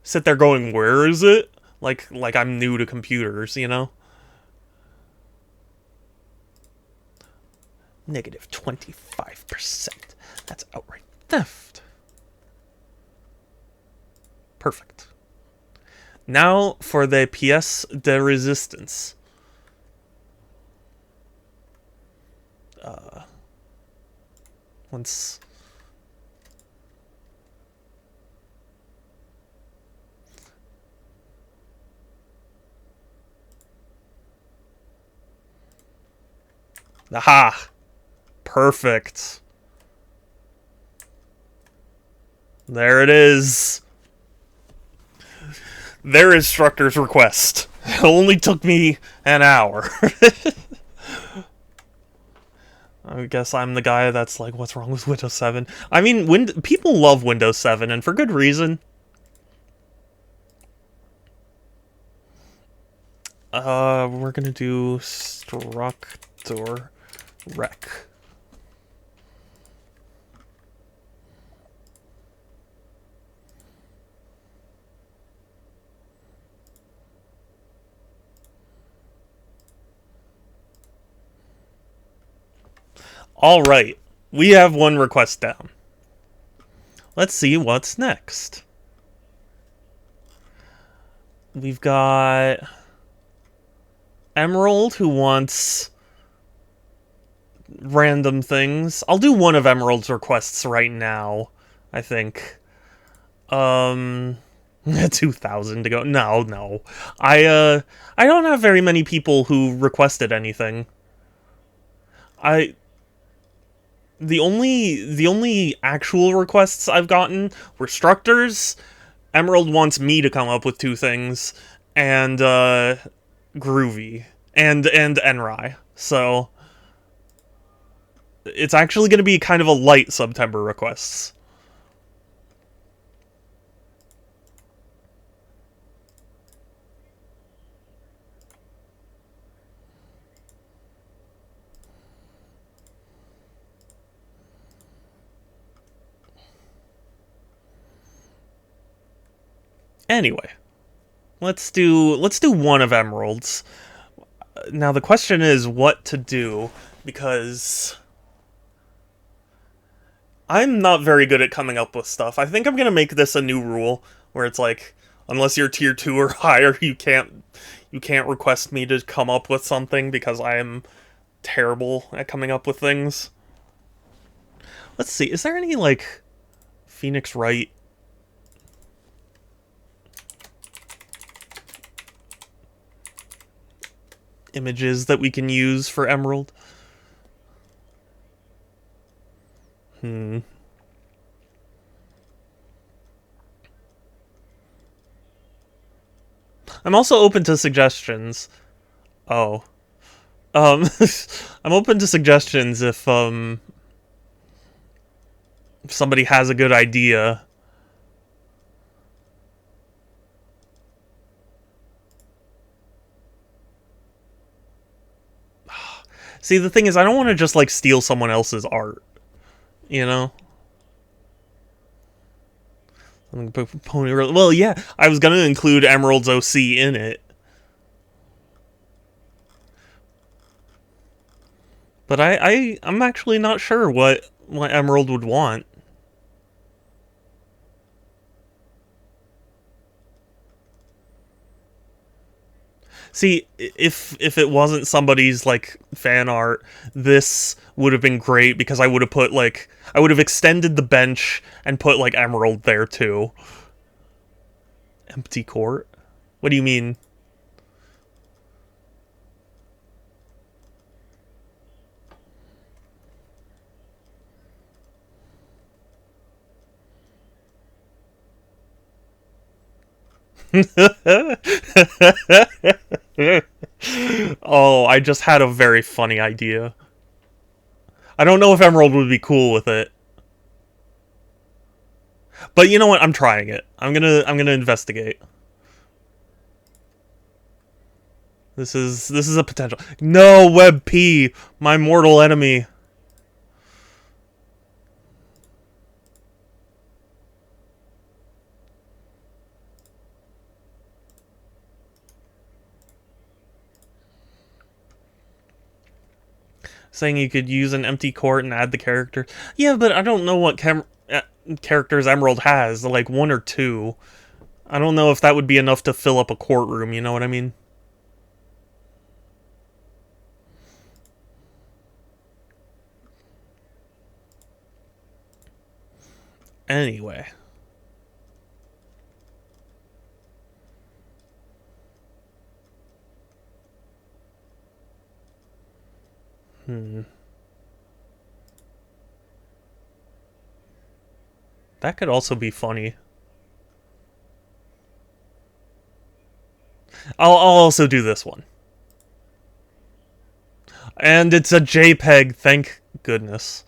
sit there going, where is it? Like I'm new to computers, you know? Negative 25%. That's outright theft. Perfect. Now for the pièce de résistance. Once... Aha! Perfect. There it is. Their instructor's request. It only took me an hour. I guess I'm the guy that's like, what's wrong with Windows 7? I mean, people love Windows 7, and for good reason. We're gonna do structor rec. Alright, we have one request down. Let's see what's next. We've got Emerald, who wants random things. I'll do one of Emerald's requests right now, I think. 2,000 to go. No. I don't have very many people who requested anything. I the only actual requests I've gotten were Structors. Emerald wants me to come up with two things, and Groovy and Enrai. So it's actually going to be kind of a light Subtember requests. Anyway, let's do one of Emerald's. Now the question is what to do, because I'm not very good at coming up with stuff. I think I'm gonna make this a new rule where it's like, unless you're tier 2 or higher, you can't request me to come up with something, because I am terrible at coming up with things. Let's see, is there any like Phoenix Wright images that we can use for Emerald? I'm also open to suggestions. Oh. I'm open to suggestions if somebody has a good idea. See, the thing is, I don't want to just, like, steal someone else's art. You know? Well, yeah, I was gonna include Emerald's OC in it. But I'm actually not sure what Emerald would want. See, if it wasn't somebody's like fan art, this would have been great, because I would have put like I would have extended the bench and put like Emerald there too. Empty court? What do you mean? Oh, I just had a very funny idea. I don't know if Emerald would be cool with it. But you know what? I'm trying it. I'm gonna investigate. This is a potential. No, Web P, my mortal enemy. Saying you could use an empty court and add the character. Yeah, but I don't know what characters Emerald has. Like one or two. I don't know if that would be enough to fill up a courtroom. You know what I mean? Anyway. That could also be funny. I'll also do this one. And it's a JPEG, thank goodness.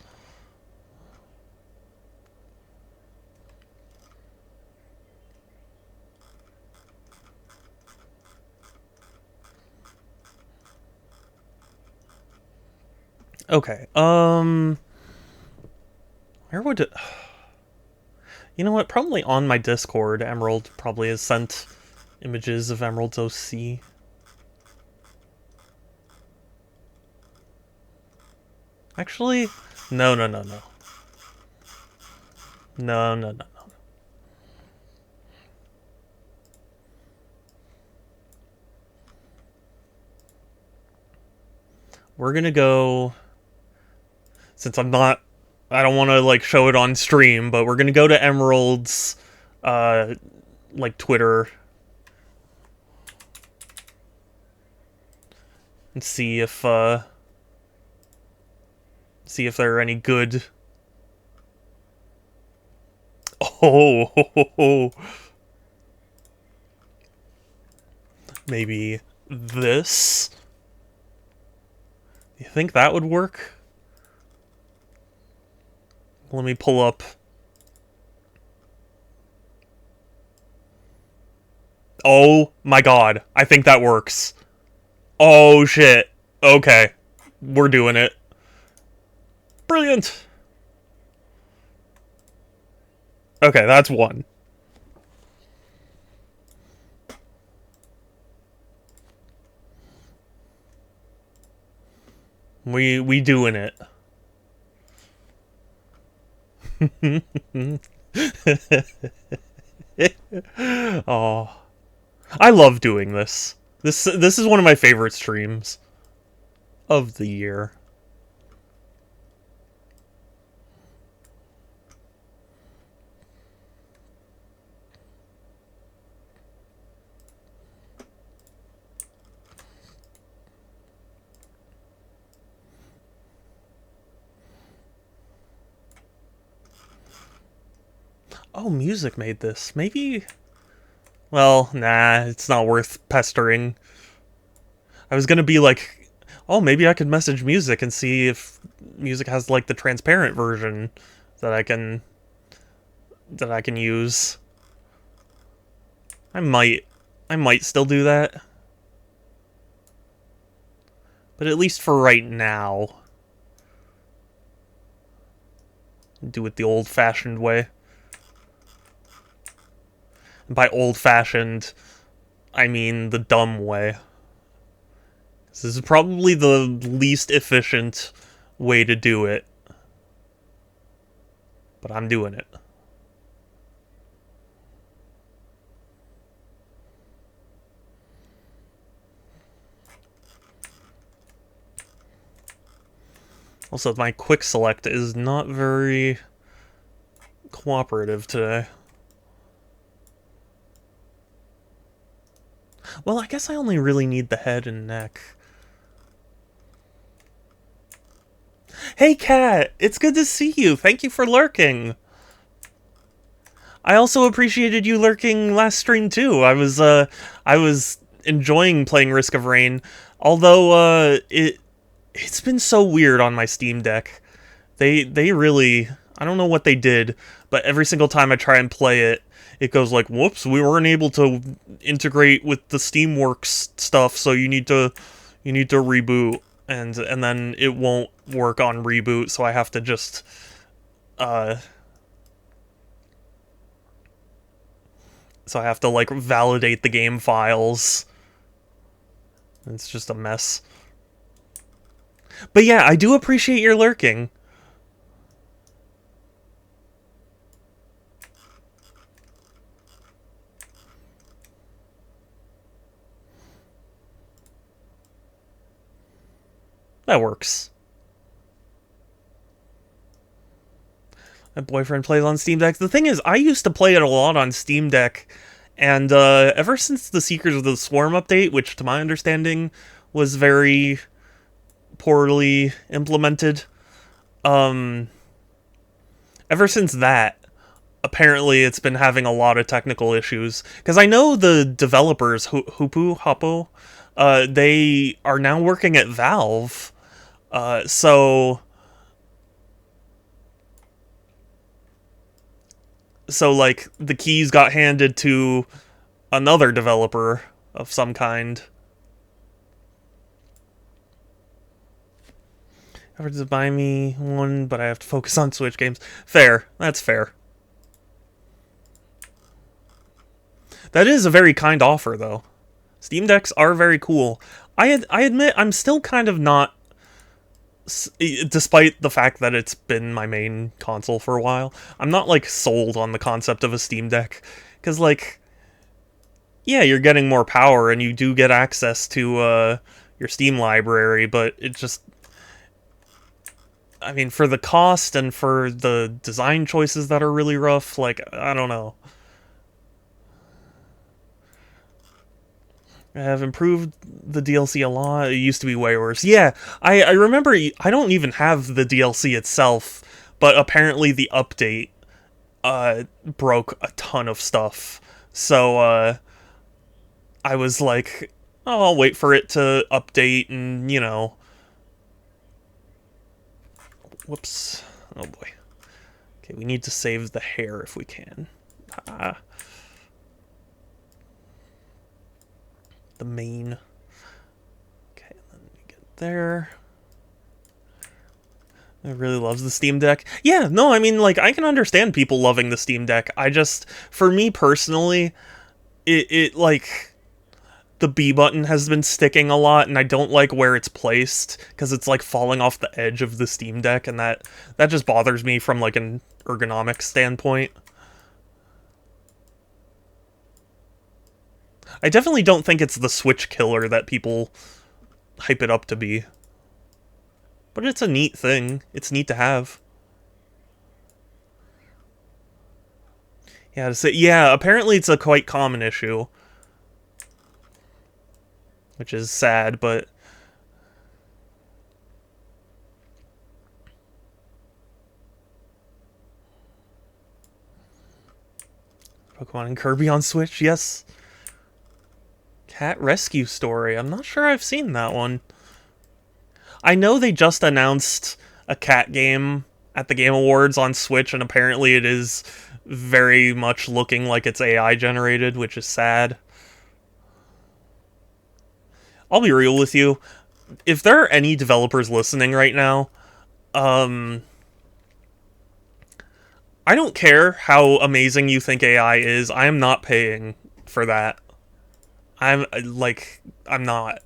Okay. Where would it... You know what? Probably on my Discord, Emerald probably has sent images of Emerald's OC. Actually, no. No. We're gonna go... Since I don't want to, like, show it on stream, but we're gonna go to Emerald's, like, Twitter. And see if there are any good... Oh, maybe this? You think that would work? Let me pull up. Oh my god, I think that works. Oh shit. Okay, we're doing it. Brilliant. Okay, that's one. We doing it. Oh, I love doing this. This is one of my favorite streams of the year. Oh, music made this. Maybe... Well, nah, it's not worth pestering. I was gonna be like, oh, maybe I could message music and see if music has, like, the transparent version that I can use. I might still do that. But at least for right now, do it the old-fashioned way. And by old-fashioned, I mean the dumb way. This is probably the least efficient way to do it. But I'm doing it. Also, my quick select is not very cooperative today. Well, I guess I only really need the head and neck. Hey, Cat! It's good to see you! Thank you for lurking! I also appreciated you lurking last stream, too. I was enjoying playing Risk of Rain, although, it's been so weird on my Steam Deck. They really... I don't know what they did, but every single time I try and play it, it goes like, whoops, we weren't able to integrate with the Steamworks stuff, so you need to reboot, and then it won't work on reboot, so I have to just like validate the game files. It's just a mess. But yeah, I do appreciate your lurking. That works. My boyfriend plays on Steam Deck. The thing is, I used to play it a lot on Steam Deck, and ever since the Seekers of the Swarm update, which to my understanding was very poorly implemented, ever since that, apparently it's been having a lot of technical issues. Because I know the developers, Hoppo, they are now working at Valve. So like the keys got handed to another developer of some kind. Offered to buy me one, but I have to focus on Switch games. Fair. That's fair. That is a very kind offer, though. Steam Decks are very cool. I admit I'm still kind of not, despite the fact that it's been my main console for a while, I'm not, like, sold on the concept of a Steam Deck. Because, like, yeah, you're getting more power and you do get access to your Steam library, but it just... I mean, for the cost and for the design choices that are really rough, like, I don't know. I have improved the DLC a lot. It used to be way worse. Yeah, I remember, I don't even have the DLC itself, but apparently the update broke a ton of stuff. So I was like, oh, I'll wait for it to update and, you know. Whoops. Oh boy. Okay, we need to save the hair if we can. The main. Okay, then we get there. I really loves the Steam Deck. Yeah, no, I mean, like, I can understand people loving the Steam Deck. I just, for me personally, it like, the B button has been sticking a lot, and I don't like where it's placed, because it's, like, falling off the edge of the Steam Deck, and that just bothers me from, like, an ergonomic standpoint. I definitely don't think it's the Switch killer that people hype it up to be. But it's a neat thing. It's neat to have. Yeah, to say, yeah, apparently it's a quite common issue. Which is sad, but... Pokemon and Kirby on Switch, yes. Cat Rescue Story. I'm not sure I've seen that one. I know they just announced a cat game at the Game Awards on Switch, and apparently it is very much looking like it's AI generated, which is sad. I'll be real with you. If there are any developers listening right now, I don't care how amazing you think AI is. I am not paying for that. I'm not.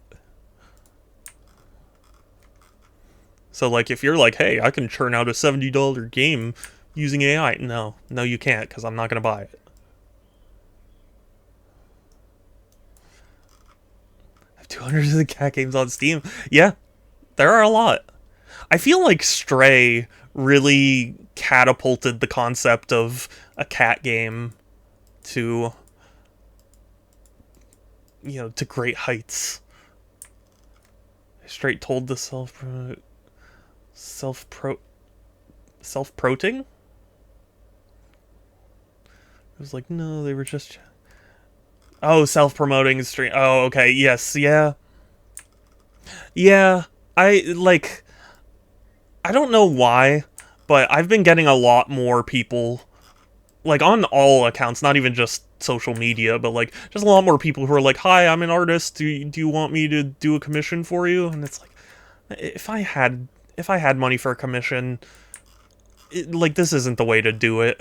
So, like, if you're like, hey, I can churn out a $70 game using AI, no, you can't, because I'm not going to buy it. I have 200 of the cat games on Steam. Yeah, there are a lot. I feel like Stray really catapulted the concept of a cat game to, you know, to great heights. I straight told the self-proting? It was like, no, they were just... Oh, self-promoting stream. Oh, okay, yes, yeah. Yeah, I don't know why, but I've been getting a lot more people, like, on all accounts, not even just social media, but, like, just a lot more people who are like, hi, I'm an artist, do you want me to do a commission for you? And it's like, if I had money for a commission, like, this isn't the way to do it.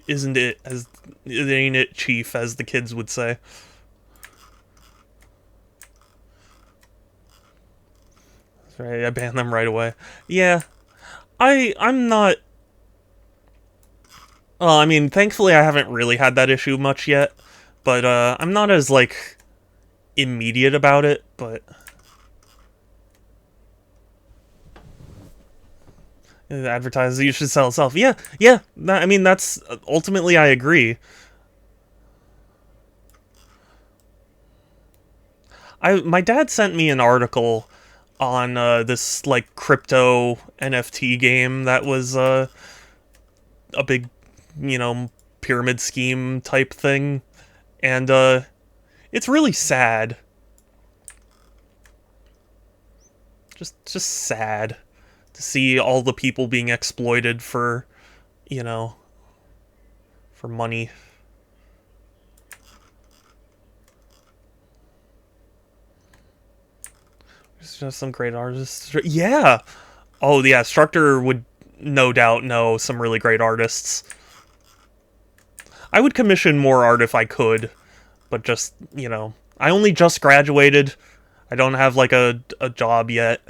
Isn't it, as it ain't it, chief, as the kids would say. Right, I banned them right away. Yeah, I'm not... Well, I mean, thankfully I haven't really had that issue much yet, but I'm not as, like, immediate about it, but... Advertise, you should sell itself. Yeah, I mean, that's... Ultimately, I agree. My dad sent me an article on this, like, crypto NFT game that was a big, you know, pyramid scheme type thing, and it's really sad. Just sad to see all the people being exploited for, you know, for money. There's just some great artists. Yeah. Oh yeah, Structor would no doubt know some really great artists. I would commission more art if I could, but just, I only just graduated. I don't have like a job yet.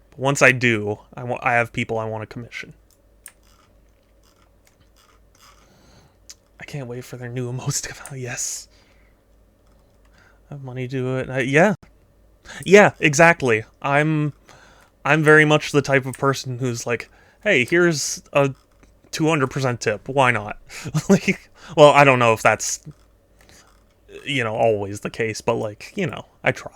But once I do, I have people I want to commission. I can't wait for their new emotes to come out. Yes. I have money to do it. Yeah. Yeah, exactly. I'm very much the type of person who's like, hey, here's a 200% tip. Why not? Like, well, I don't know if that's, always the case, but like, I try.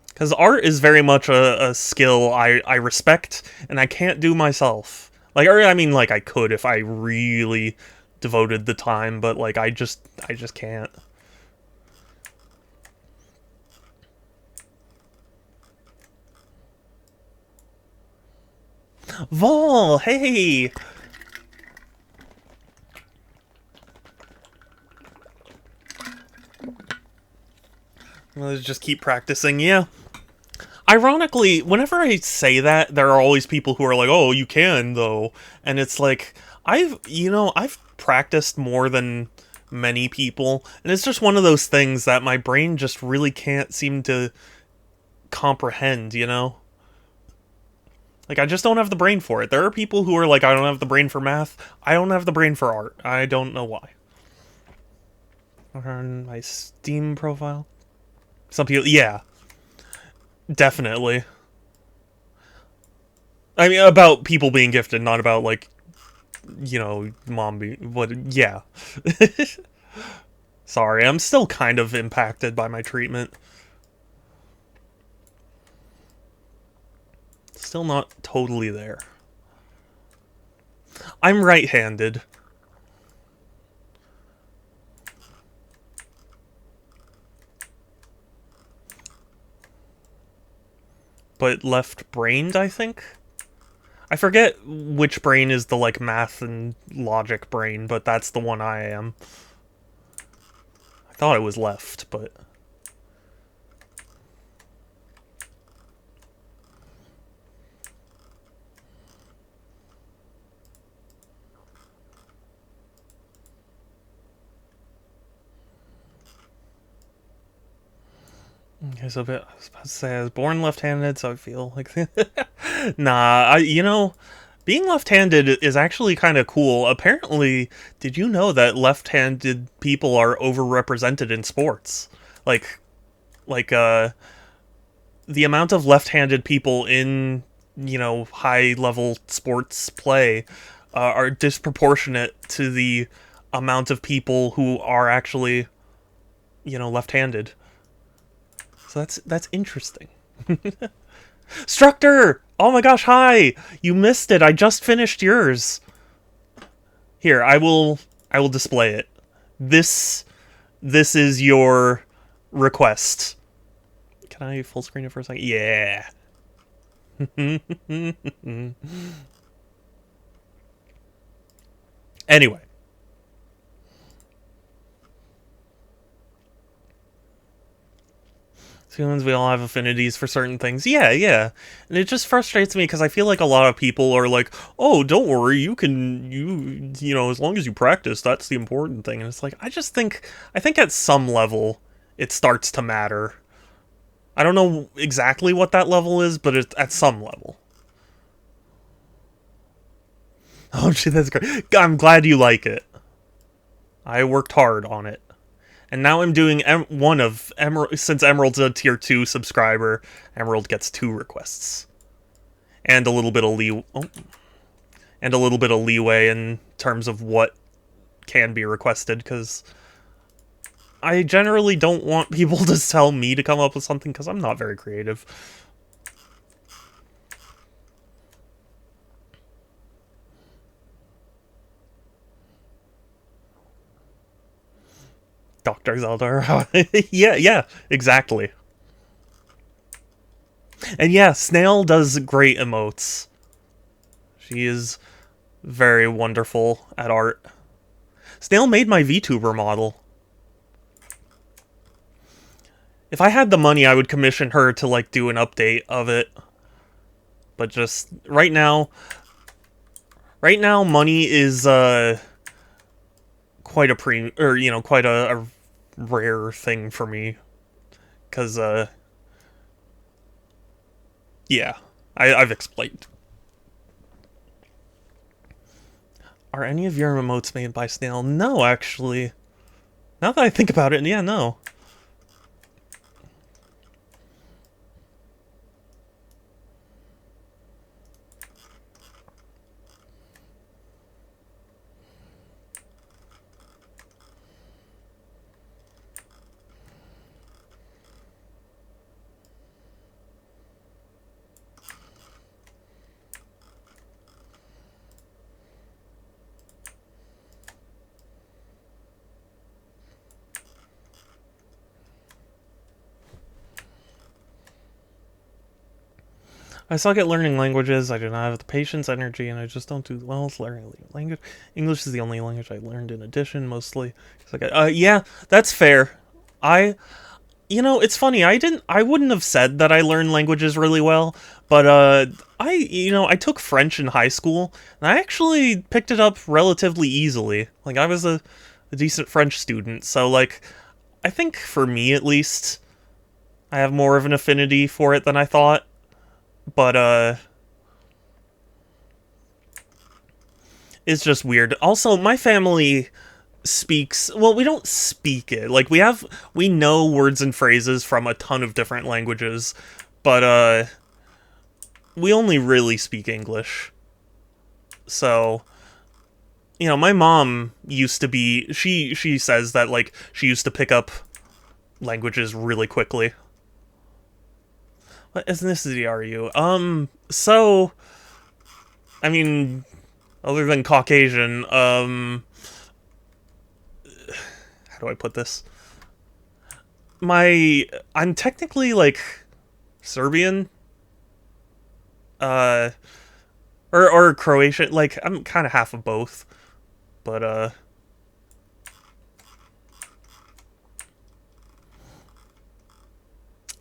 Because art is very much a skill I respect and I can't do myself. Like, or I mean, like I could if I really devoted the time, but like I just can't. Vol, hey. Let's just keep practicing. Yeah. Ironically, whenever I say that, there are always people who are like, "Oh, you can though," and it's like I've practiced more than many people, and it's just one of those things that my brain just really can't seem to comprehend. Like I just don't have the brain for it. There are people who are like, "I don't have the brain for math." I don't have the brain for art. I don't know why. On my Steam profile, some people, yeah, definitely. I mean, about people being gifted, not about like mom being what. Yeah. Sorry, I'm still kind of impacted by my treatment. Still not totally there. I'm right-handed. But left-brained, I think? I forget which brain is the, like, math and logic brain, but that's the one I am. I thought it was left, but... Okay, so I was about to say I was born left-handed, so I feel like... Nah, being left-handed is actually kind of cool. Apparently, did you know that left-handed people are overrepresented in sports? Like, like, the amount of left-handed people in, high-level sports play are disproportionate to the amount of people who are actually, left-handed. So that's interesting. Structor! Oh my gosh, hi! You missed it. I just finished yours. Here, I will display it. This is your request. Can I full screen it for a second? Yeah. Anyway. Humans, we all have affinities for certain things. Yeah, yeah. And it just frustrates me because I feel like a lot of people are like, oh, don't worry, as long as you practice, that's the important thing. And it's like, I think at some level, it starts to matter. I don't know exactly what that level is, but it's at some level. Oh, gee, that's great. I'm glad you like it. I worked hard on it. And now I'm doing one of Emerald. Since Emerald's a tier 2 subscriber, Emerald gets 2 requests. And a little bit of leeway in terms of what can be requested, because I generally don't want people to tell me to come up with something, because I'm not very creative. Dr. Zelda. Yeah, exactly. And yeah, Snail does great emotes. She is very wonderful at art. Snail made my VTuber model. If I had the money, I would commission her to, like, do an update of it. But just, right now, money is, quite a quite a rare thing for me. Because, yeah, I've explained. Are any of your emotes made by Snail? No, actually. Now that I think about it, yeah, no. I suck at learning languages. I do not have the patience, energy, and I just don't do well with learning language. English is the only language I learned in addition, mostly. Yeah, that's fair. I, it's funny. I wouldn't have said that I learned languages really well, but I took French in high school, and I actually picked it up relatively easily. Like, I was a decent French student, so like, I think for me at least, I have more of an affinity for it than I thought. But it's just weird. Also, my family speaks, well, we don't speak it. Like, we know words and phrases from a ton of different languages, but we only really speak English. So, my mom used to be, she says that, like, she used to pick up languages really quickly. What ethnicity are you? So, I mean, other than Caucasian, how do I put this? I'm technically, like, Serbian, uh, or Croatian. Like, I'm kind of half of both, but,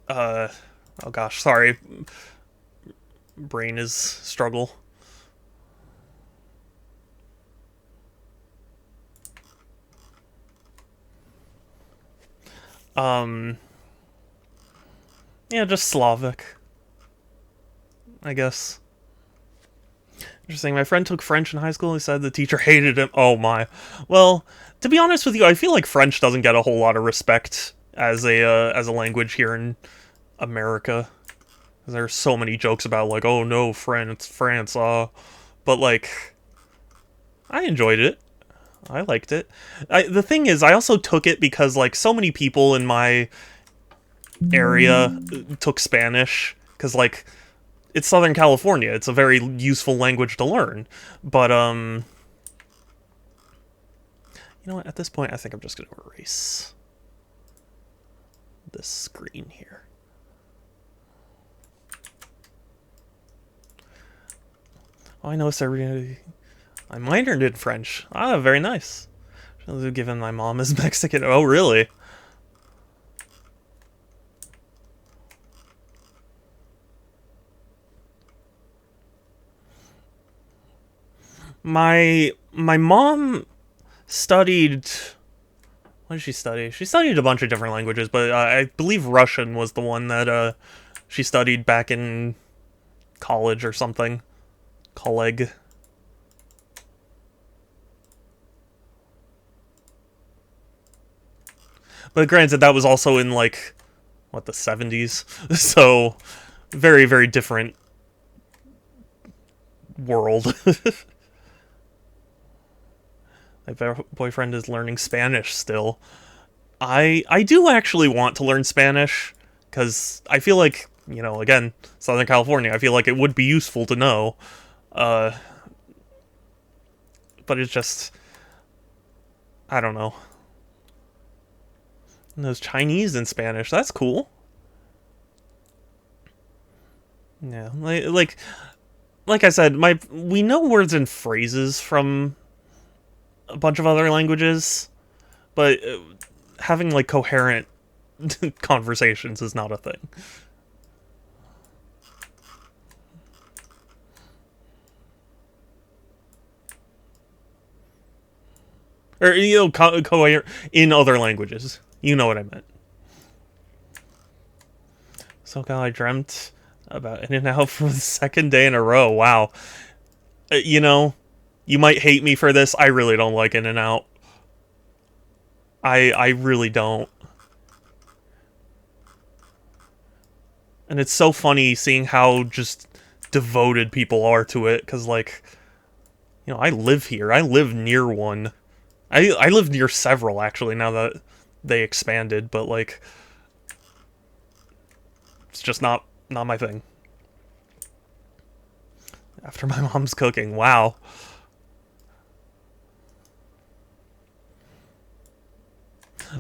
uh, oh gosh, sorry. Brain is struggle. Um, yeah, just Slavic, I guess. Interesting. My friend took French in high school. He said the teacher hated him. Oh my. Well, to be honest with you, I feel like French doesn't get a whole lot of respect as a language here in America. There's so many jokes about, like, oh no, France, but like, I enjoyed it. I liked it. The thing is, I also took it because, like, so many people in my area took Spanish because, like, it's Southern California. It's a very useful language to learn. But you know what? At this point, I think I'm just gonna erase this screen here. Oh, I know Serbian. I minored in French. Ah, very nice. Given my mom is Mexican. Oh, really? My mom studied. What did she study? She studied a bunch of different languages, but I believe Russian was the one that she studied back in college or something. Colleague. But granted, that was also in, like, what, the 70s? So, very, very different world. My boyfriend is learning Spanish still. I do actually want to learn Spanish, because I feel like, again, Southern California, I feel like it would be useful to know. Uh, but it's just, I don't know. And there's Chinese and Spanish, that's cool. Yeah, like I said, my we know words and phrases from a bunch of other languages, but having like coherent conversations is not a thing. Or coherent in other languages. You know what I meant. Somehow I dreamt about In and Out for the second day in a row. Wow. You know, you might hate me for this. I really don't like In and Out. I really don't. And it's so funny seeing how just devoted people are to it, because, like, I live here. I live near one. I live near several, actually, now that they expanded, but, like, it's just not my thing. After my mom's cooking, wow.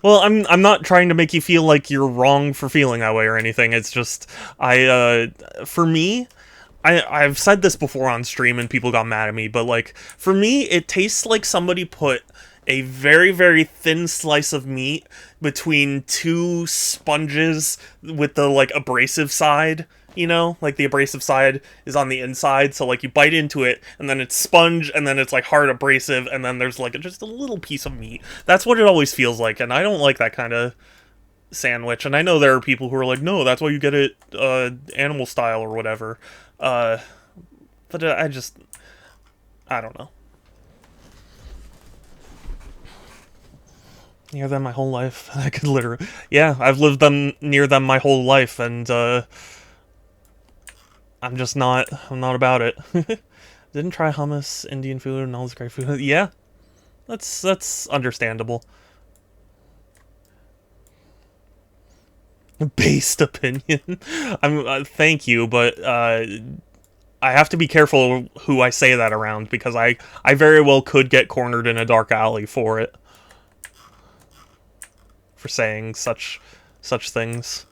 Well, I'm not trying to make you feel like you're wrong for feeling that way or anything. It's just for me, I've said this before on stream and people got mad at me, but like for me it tastes like somebody put a very very thin slice of meat between two sponges with the like abrasive side. Like the abrasive side is on the inside, so like you bite into it, and then it's sponge, and then it's like hard abrasive, and then there's like just a little piece of meat. That's what it always feels like, and I don't like that kind of sandwich. And I know there are people who are like, no, that's why you get it animal style or whatever. Uh, but I don't know. Near them my whole life. I could literally, yeah, I've lived them near them my whole life, and I'm not about it. Didn't try hummus, Indian food, and all this great food. Yeah, that's understandable. Based opinion. Thank you, but I have to be careful who I say that around, because I very well could get cornered in a dark alley for it, for saying such things.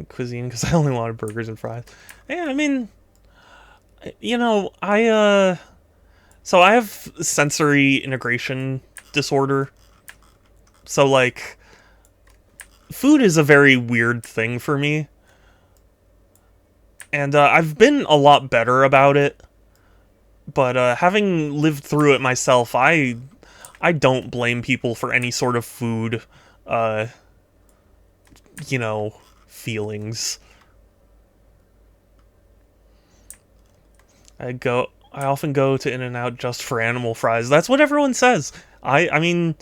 Cuisine, because I only wanted burgers and fries. Yeah, I mean, so I have sensory integration disorder. So like food is a very weird thing for me. And I've been a lot better about it. But having lived through it myself, I don't blame people for any sort of food uh you know, feelings. I often go to In and Out just for animal fries. That's what everyone says. I mean,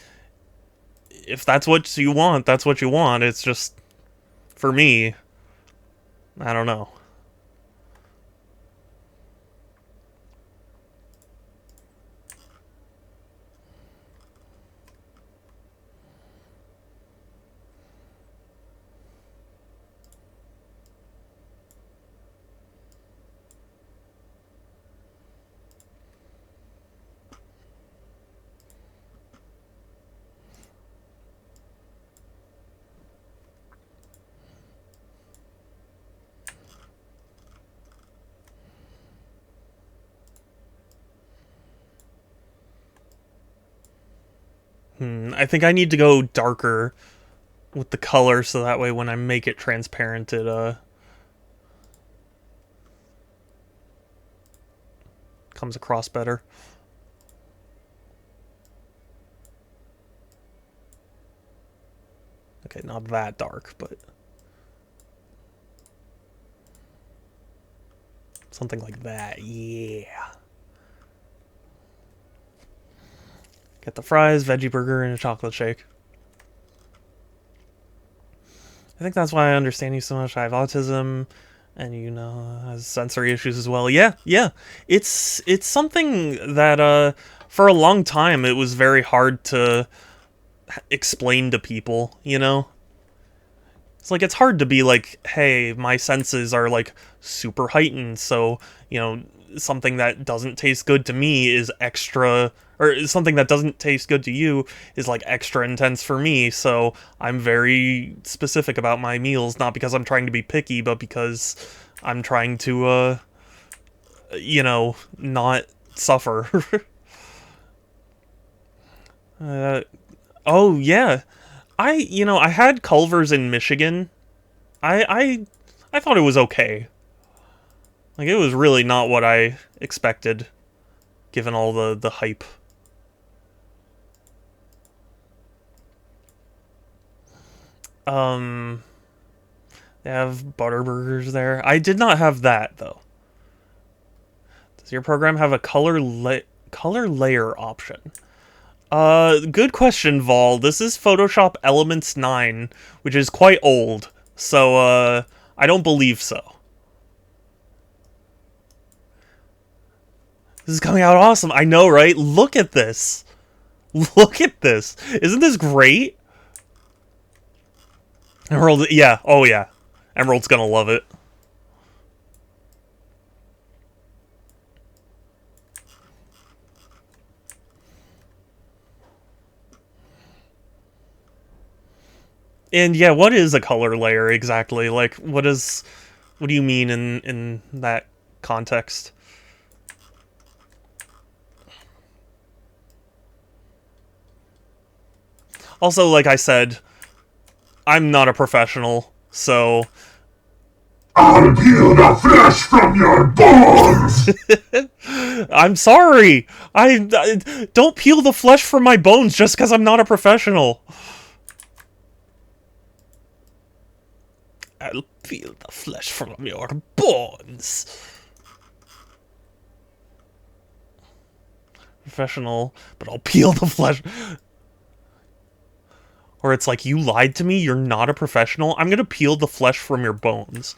if that's what you want, that's what you want. It's just for me, I don't know. I think I need to go darker with the color, so that way when I make it transparent, it comes across better. Okay, not that dark, but something like that. Yeah. Get the fries, veggie burger, and a chocolate shake. I think that's why I understand you so much. I have autism, and has sensory issues as well. Yeah, yeah. It's something that for a long time it was very hard to explain to people. It's like it's hard to be like, hey, my senses are like super heightened, so something that doesn't taste good to me is extra, or something that doesn't taste good to you is like extra intense for me. So I'm very specific about my meals, not because I'm trying to be picky, but because I'm trying to, not suffer. uh, oh yeah, I had Culver's in Michigan. I thought it was okay. Like, it was really not what I expected, given all the hype. Um, they have Butterburgers there. I did not have that, though. Does your program have a color layer option? Good question, Vol. This is Photoshop Elements 9, which is quite old. So, I don't believe so. This is coming out awesome. I know, right? Look at this. Look at this. Isn't this great? Emerald, yeah. Oh, yeah. Emerald's gonna love it. And yeah, what is a color layer exactly? Like, what do you mean in that context? Also, like I said, I'm not a professional, so I'll peel the flesh from your bones! I'm sorry. I don't peel the flesh from my bones just because I'm not a professional. I'll peel the flesh from your bones. Professional, but I'll peel the flesh. Or it's like, you lied to me, you're not a professional, I'm gonna peel the flesh from your bones.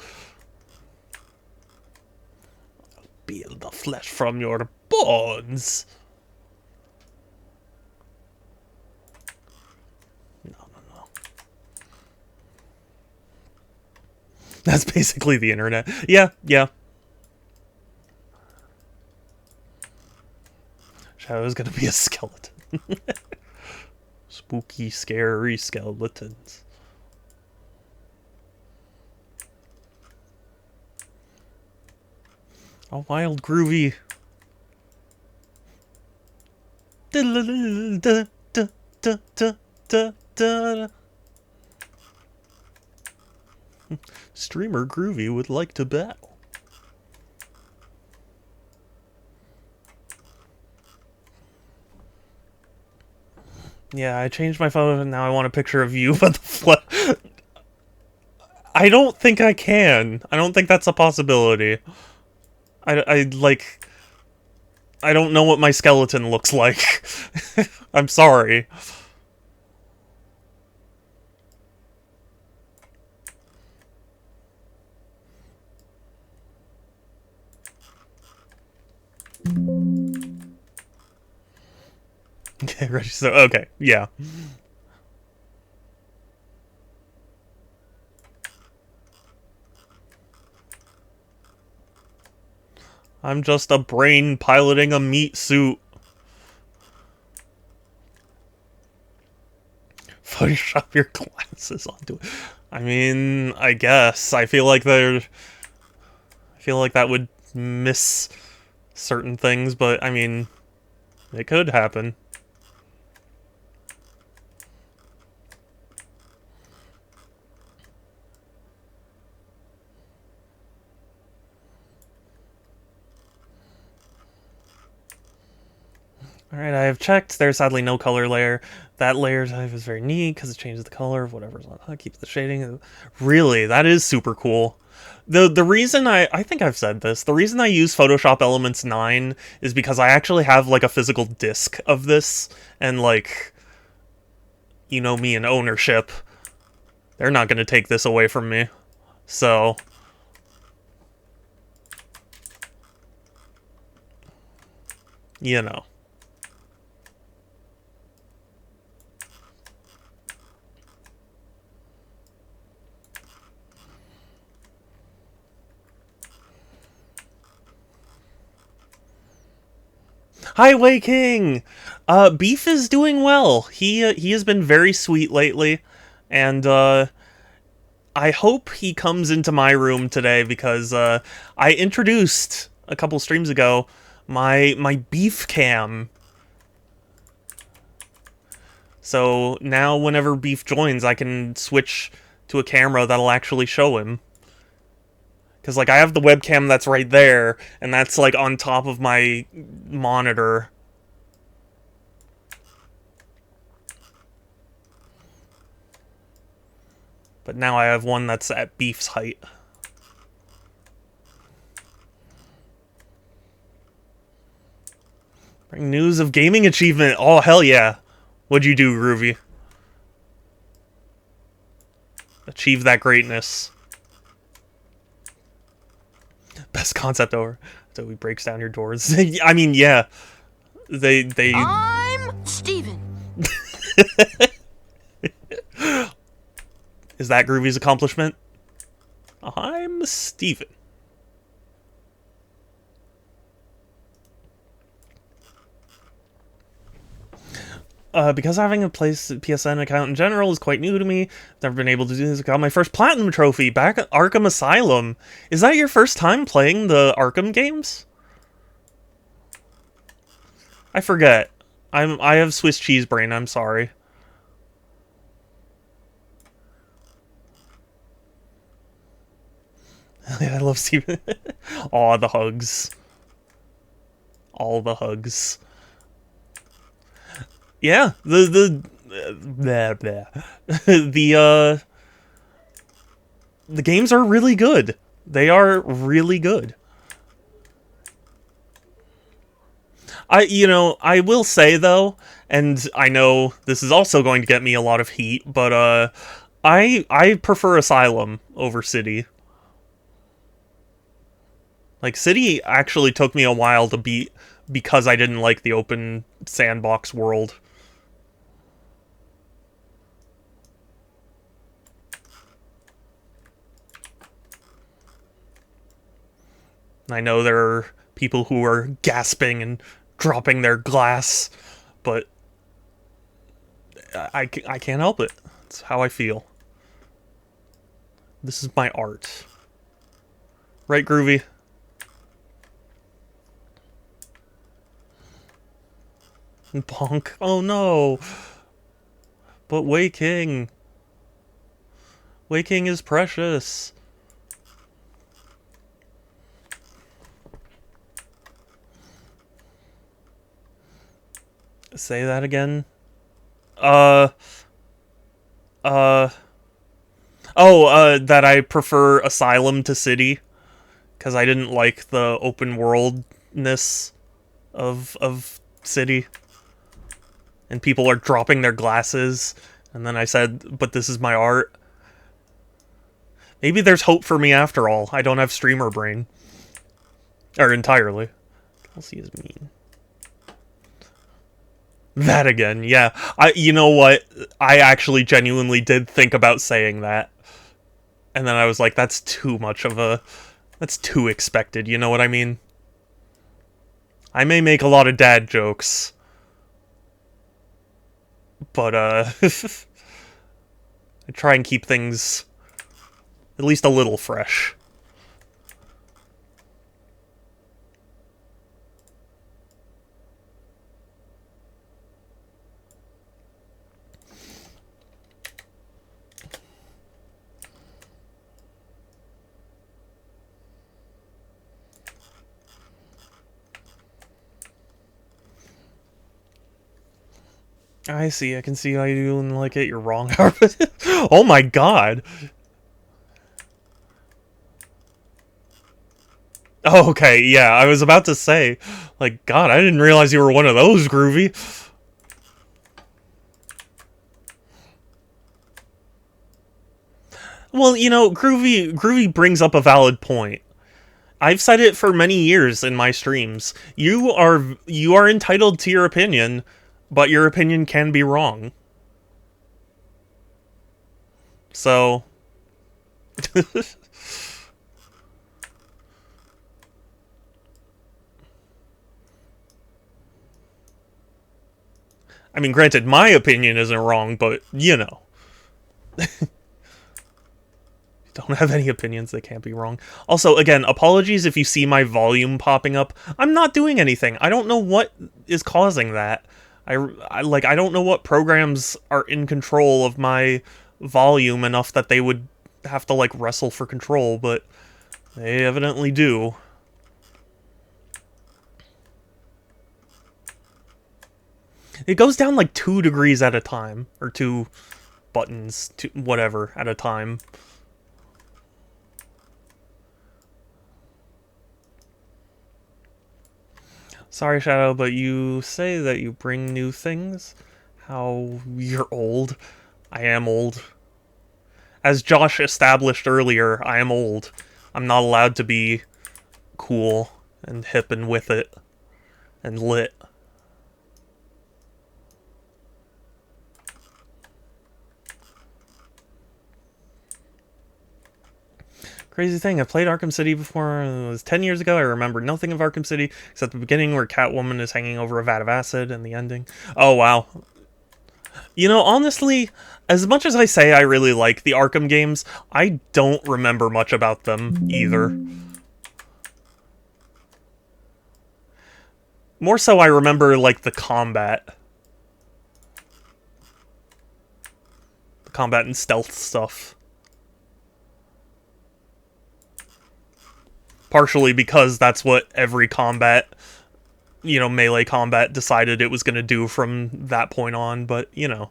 I'll peel the flesh from your bones. No. That's basically the internet. Yeah. Shadow's gonna be a skeleton. Spooky, scary skeletons. Oh, wild, groovy. Streamer Groovy would like to battle. Yeah, I changed my phone and now I want a picture of you, but I don't think I can. I don't think that's a possibility. I don't know what my skeleton looks like. I'm sorry. Okay, ready, so, okay, yeah. I'm just a brain piloting a meat suit. Photoshop your glasses onto it. I mean, I guess. I feel like that would miss certain things, but I mean, it could happen. Alright, I have checked. There's sadly no color layer. That layer type is very neat because it changes the color of whatever's on it. Keeps the shading. Really, that is super cool. The reason I think I've said this, the reason I use Photoshop Elements 9 is because I actually have like a physical disc of this, and like, you know me and ownership. They're not going to take this away from me. So, you know. Hi, Wei King. Beef is doing well. He has been very sweet lately, and I hope he comes into my room today because I introduced a couple streams ago my beef cam. So now whenever Beef joins, I can switch to a camera that'll actually show him. Because, like, I have the webcam that's right there, and that's, like, on top of my monitor. But now I have one that's at Beef's height. Bring news of gaming achievement. Oh, hell yeah. What'd you do, Groovy? Achieve that greatness. Best concept over. So he breaks down your doors. I mean, yeah. They I'm Steven. Is that Groovy's accomplishment? I'm Steven. Because having a PSN account in general is quite new to me, I've never been able to do this. I got my first Platinum Trophy back at Arkham Asylum. Is that your first time playing the Arkham games? I forget. I have Swiss cheese brain, I'm sorry. I love Steven. Aw, the hugs. All the hugs. Yeah, blah, blah. The games are really good. They are really good. I will say though, and I know this is also going to get me a lot of heat, but I prefer Asylum over City. Like, City actually took me a while to beat because I didn't like the open sandbox world. I know there are people who are gasping and dropping their glass, but I can't help it. It's how I feel. This is my art. Right, Groovy? Bonk. Oh no! But Wei King. Wei King is precious. Say that again. That I prefer Asylum to City. Because I didn't like the open worldness of City. And people are dropping their glasses. And then I said, but this is my art. Maybe there's hope for me after all. I don't have streamer brain. Or entirely. Kelsey is mean. That again, yeah. You know what? I actually genuinely did think about saying that. And then I was like, that's too much of a... That's too expected, you know what I mean? I may make a lot of dad jokes. But, I try and keep things at least a little fresh. I see, I can see how you don't like it. You're wrong, Harvard. Oh my god. Oh, okay, yeah, I was about to say, like, God, I didn't realize you were one of those, Groovy. Well, you know, Groovy brings up a valid point. I've said it for many years in my streams. You are entitled to your opinion, but your opinion can be wrong. So I mean, granted, my opinion isn't wrong, but, you know. Don't have any opinions that can't be wrong. Also, again, apologies if you see my volume popping up. I'm not doing anything. I don't know what is causing that. I don't know what programs are in control of my volume enough that they would have to, like, wrestle for control, but they evidently do. It goes down, like, 2 degrees at a time. Or 2 buttons, whatever, at a time. Sorry, Shadow, but you say that you bring new things? How you're old. I am old. As Josh established earlier, I am old. I'm not allowed to be cool and hip and with it. And lit. Crazy thing, I played Arkham City before. It was 10 years ago. I remember nothing of Arkham City except the beginning where Catwoman is hanging over a vat of acid and the ending. Oh, wow. You know, honestly, as much as I say I really like the Arkham games, I don't remember much about them either. More so I remember, like, the combat. The combat and stealth stuff. Partially because that's what every combat, you know, melee combat decided it was going to do from that point on, but, you know.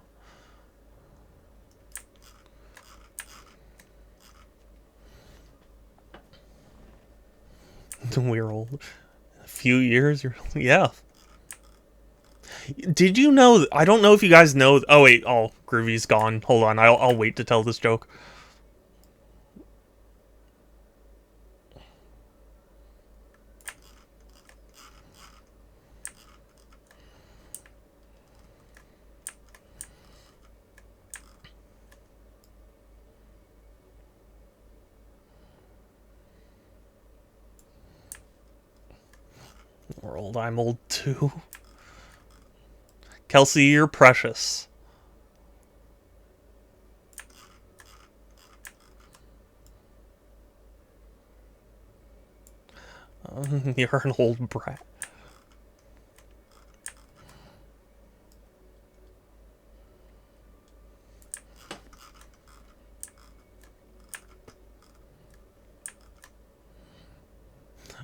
We're old. A few years? Yeah. Did you know, I don't know if you guys know, oh wait, oh, Groovy's gone. Hold on, I'll wait to tell this joke. We're old, I'm old too. Kelsey, you're precious. You're an old brat.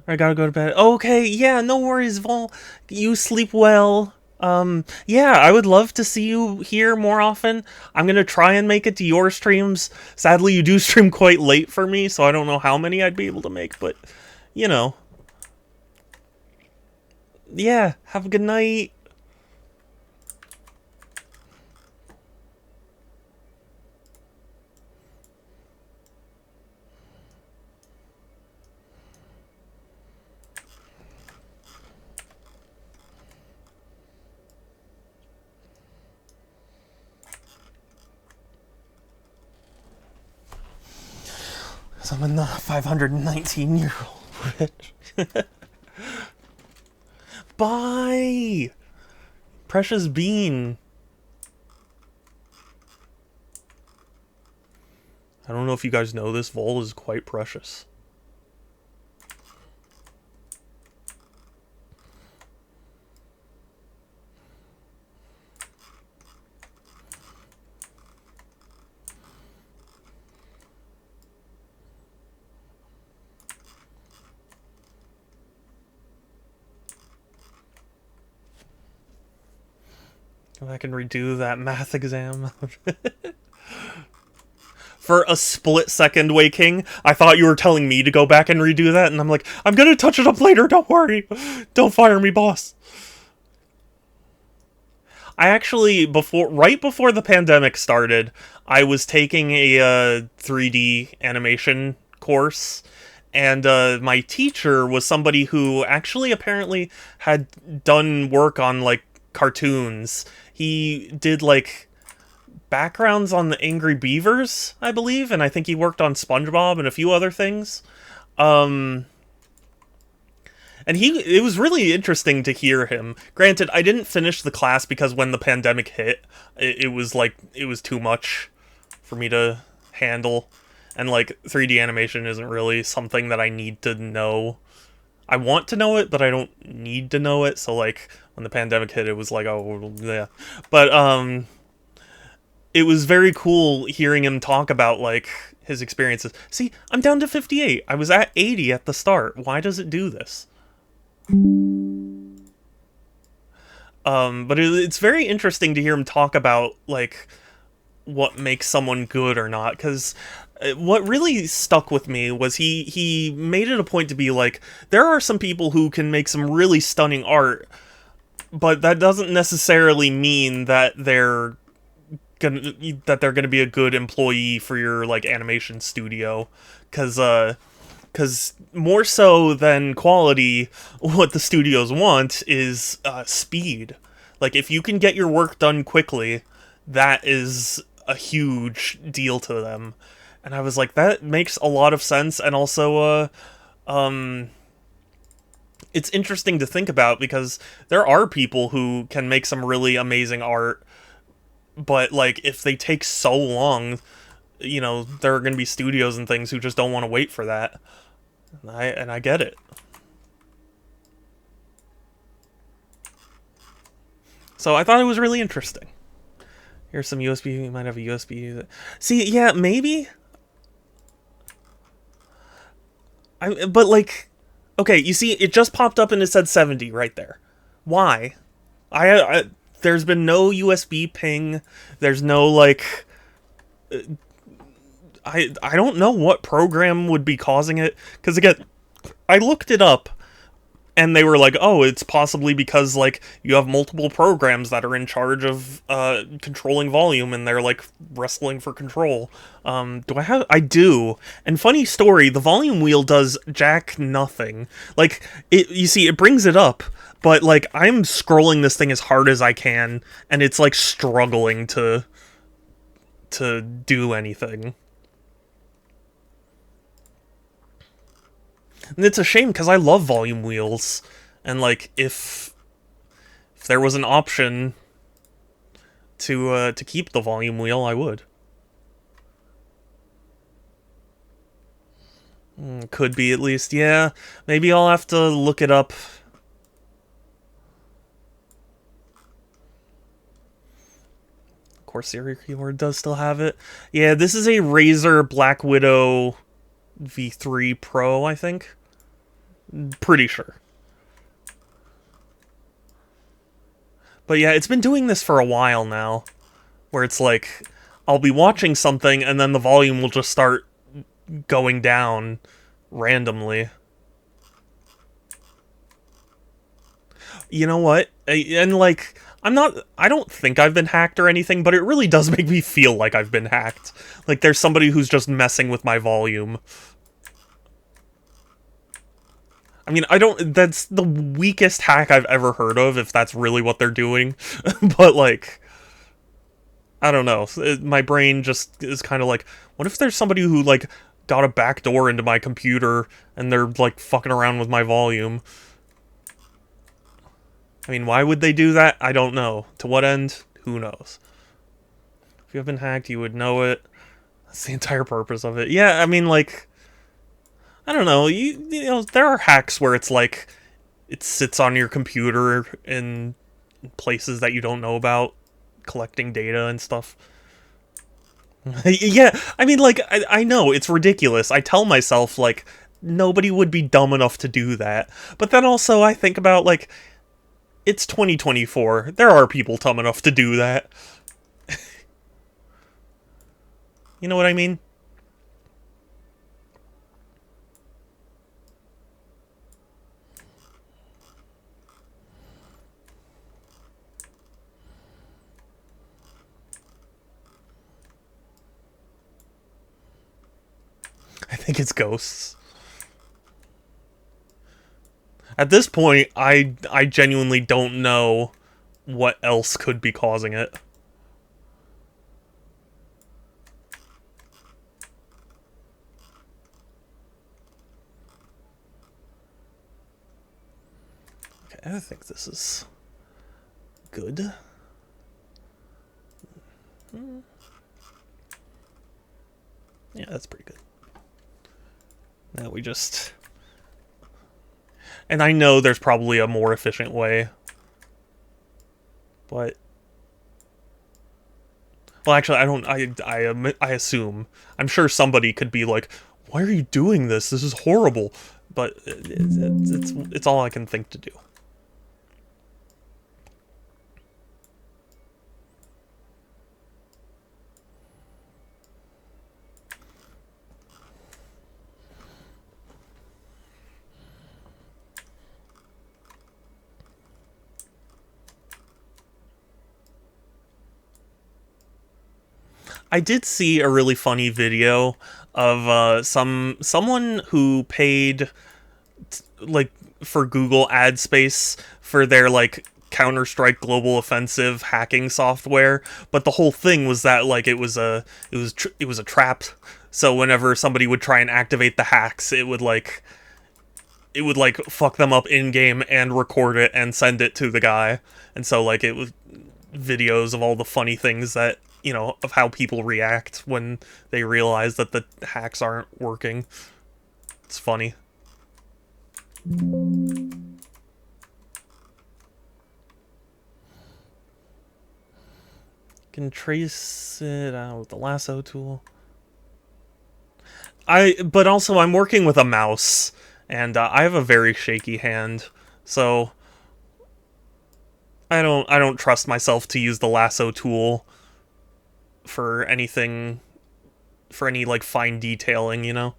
I gotta go to bed. Okay, yeah, no worries, Vol. You sleep well. Yeah, I would love to see you here more often. I'm gonna try and make it to your streams. Sadly, you do stream quite late for me, so I don't know how many I'd be able to make, but, you know. Yeah, have a good night. I'm a 519-year-old rich. Bye! Precious Bean. I don't know if you guys know this, Vol is quite precious. Go back and redo that math exam. For a split second, Waking, I thought you were telling me to go back and redo that, and I'm like, I'm gonna touch it up later, don't worry. Don't fire me, boss. I actually, right before the pandemic started, I was taking a 3D animation course, and my teacher was somebody who actually apparently had done work on, like, cartoons. He did, like, backgrounds on the Angry Beavers, I believe, and I think he worked on SpongeBob and a few other things. And it was really interesting to hear him. Granted, I didn't finish the class because when the pandemic hit, it was like, it was too much for me to handle. And like 3D animation isn't really something that I need to know. I want to know it, but I don't need to know it. So like when the pandemic hit, it was like, oh yeah. But it was very cool hearing him talk about like his experiences. See, I'm down to 58. I was at 80 at the start. Why does it do this? But it's very interesting to hear him talk about like what makes someone good or not, because what really stuck with me was he made it a point to be like, there are some people who can make some really stunning art, but that doesn't necessarily mean that they're gonna be a good employee for your like animation studio, because more so than quality, what the studios want is speed. Like, if you can get your work done quickly, that is a huge deal to them. And I was like, that makes a lot of sense, and also, it's interesting to think about, because there are people who can make some really amazing art, but, like, if they take so long, you know, there are going to be studios and things who just don't want to wait for that. And I get it. So I thought it was really interesting. Here's some USB. You might have a USB. See, yeah, maybe. But like, okay, you see, it just popped up and it said 70 right there. Why? There's been no USB ping. There's no like. I don't know what program would be causing it, because again, I looked it up, and they were like, oh, it's possibly because, like, you have multiple programs that are in charge of controlling volume, and they're, like, wrestling for control. Do I have... I do. And funny story, the volume wheel does jack nothing. Like, you see, it brings it up, but, like, I'm scrolling this thing as hard as I can, and it's, like, struggling to do anything. And it's a shame, because I love volume wheels. And, like, if there was an option to keep the volume wheel, I would. Could be, at least, yeah. Maybe I'll have to look it up. Corsair keyboard does still have it. Yeah, this is a Razer Black Widow V3 Pro, I think. Pretty sure. But yeah, it's been doing this for a while now, where it's like, I'll be watching something and then the volume will just start going down randomly. You know what? And like, I don't think I've been hacked or anything, but it really does make me feel like I've been hacked. Like, there's somebody who's just messing with my volume. I mean, that's the weakest hack I've ever heard of, if that's really what they're doing. But, like, I don't know. My brain just is kind of like, what if there's somebody who, like, got a backdoor into my computer, and they're, like, fucking around with my volume? I mean, why would they do that? I don't know. To what end? Who knows? If you have been hacked, you would know it. That's the entire purpose of it. Yeah, I mean, like, I don't know. You know, there are hacks where it's like, it sits on your computer in places that you don't know about, collecting data and stuff. Yeah, I mean, like, I know, it's ridiculous. I tell myself, like, nobody would be dumb enough to do that. But then also, I think about, like, it's 2024. There are people dumb enough to do that. You know what I mean? I think it's ghosts. At this point, I genuinely don't know what else could be causing it. I think this is good. Yeah, that's pretty good. Now we just... And I know there's probably a more efficient way. But... Well, actually, I don't... I assume. I'm sure somebody could be like, why are you doing this? This is horrible. But it's all I can think to do. I did see a really funny video of someone who paid like for Google ad space for their like Counter-Strike Global Offensive hacking software, but the whole thing was that like it was a trap. So whenever somebody would try and activate the hacks, it would like fuck them up in game and record it and send it to the guy. And so like it was videos of all the funny things that, you know, of how people react when they realize that the hacks aren't working. It's funny. Can trace it out with the lasso tool. But also I'm working with a mouse, and I have a very shaky hand, so I don't trust myself to use the lasso tool for anything, for any like fine detailing, you know?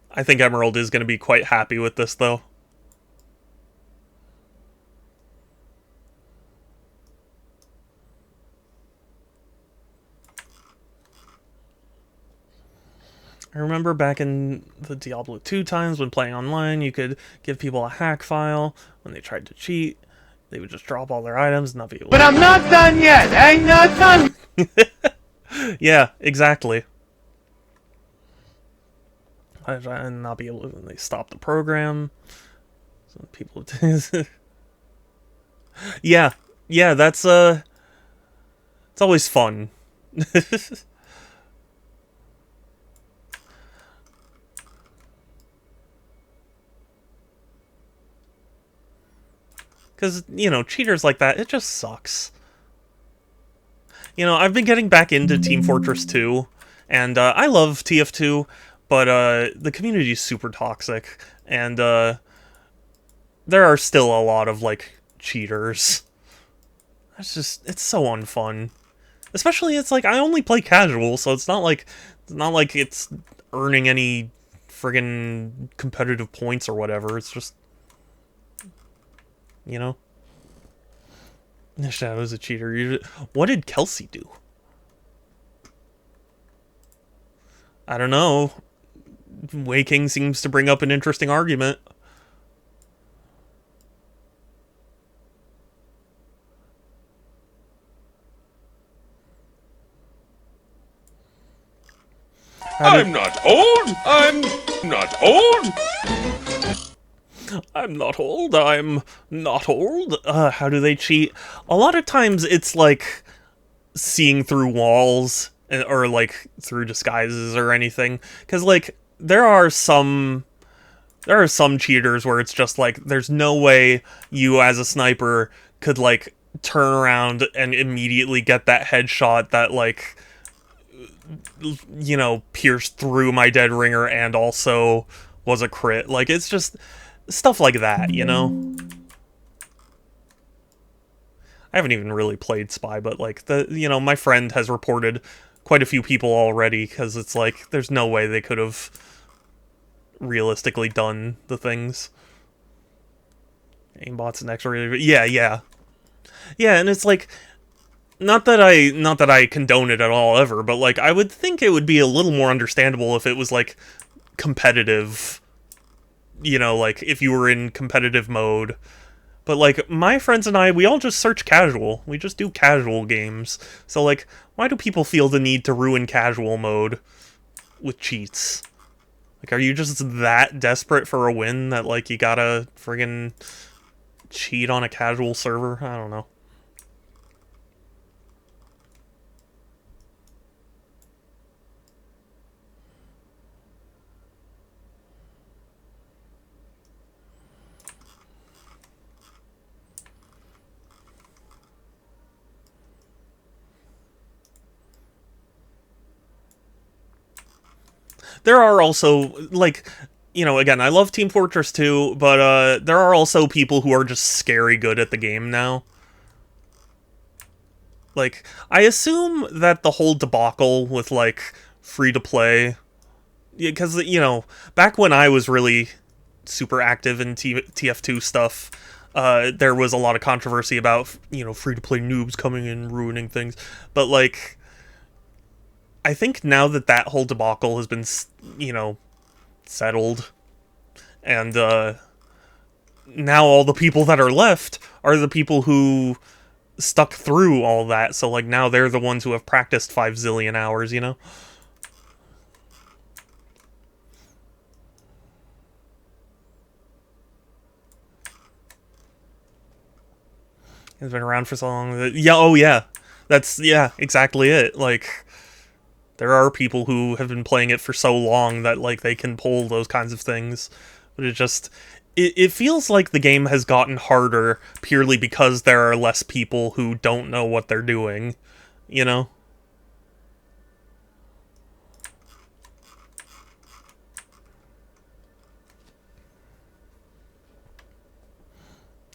I think Emerald is going to be quite happy with this, though. I remember back in the Diablo 2 times when playing online, you could give people a hack file. When they tried to cheat, they would just drop all their items and not be able to... But I'm not done yet! I'm not done! Yeah, exactly. And not be able to... They stop the program. Some people... Yeah, that's, it's always fun. Because, you know, cheaters like that, it just sucks. You know, I've been getting back into Team Fortress 2, and I love TF2, but the community is super toxic, and there are still a lot of, like, cheaters. It's so unfun. Especially, it's like, I only play casual, so it's not like it's earning any friggin' competitive points or whatever. It's just... You know? Shadow's a cheater. What did Kelsey do? I don't know. Wei King seems to bring up an interesting argument. I'm not old! I'm not old! I'm not old, I'm not old. How do they cheat? A lot of times it's like seeing through walls or like through disguises or anything. Because like there are some cheaters where it's just like there's no way you as a sniper could like turn around and immediately get that headshot that like, you know, pierced through my dead ringer and also was a crit. Like it's just stuff like that, you know? I haven't even really played Spy, but like you know, my friend has reported quite a few people already because it's like there's no way they could have realistically done the things. Aimbot's an X-ray. Yeah, and it's like not that I condone it at all ever, but like I would think it would be a little more understandable if it was like competitive you know, like if you were in competitive mode. But like my friends and I, we all just search casual. We just do casual games. So like, why do people feel the need to ruin casual mode with cheats? Like, are you just that desperate for a win that like you gotta friggin' cheat on a casual server? I don't know. There are also, like, you know, again, I love Team Fortress 2, but there are also people who are just scary good at the game now. Like, I assume that the whole debacle with, like, free to play, because, you know, back when I was really super active in TF2 stuff, there was a lot of controversy about, you know, free to play noobs coming in ruining things. But, like, I think now that that whole debacle has been, you know, settled, and now all the people that are left are the people who stuck through all that. So like now they're the ones who have practiced 5 zillion hours, you know. It's been around for so long that, yeah, oh yeah, that's, yeah, exactly it. Like, there are people who have been playing it for so long that like they can pull those kinds of things, but it just, it feels like the game has gotten harder purely because there are less people who don't know what they're doing, you know.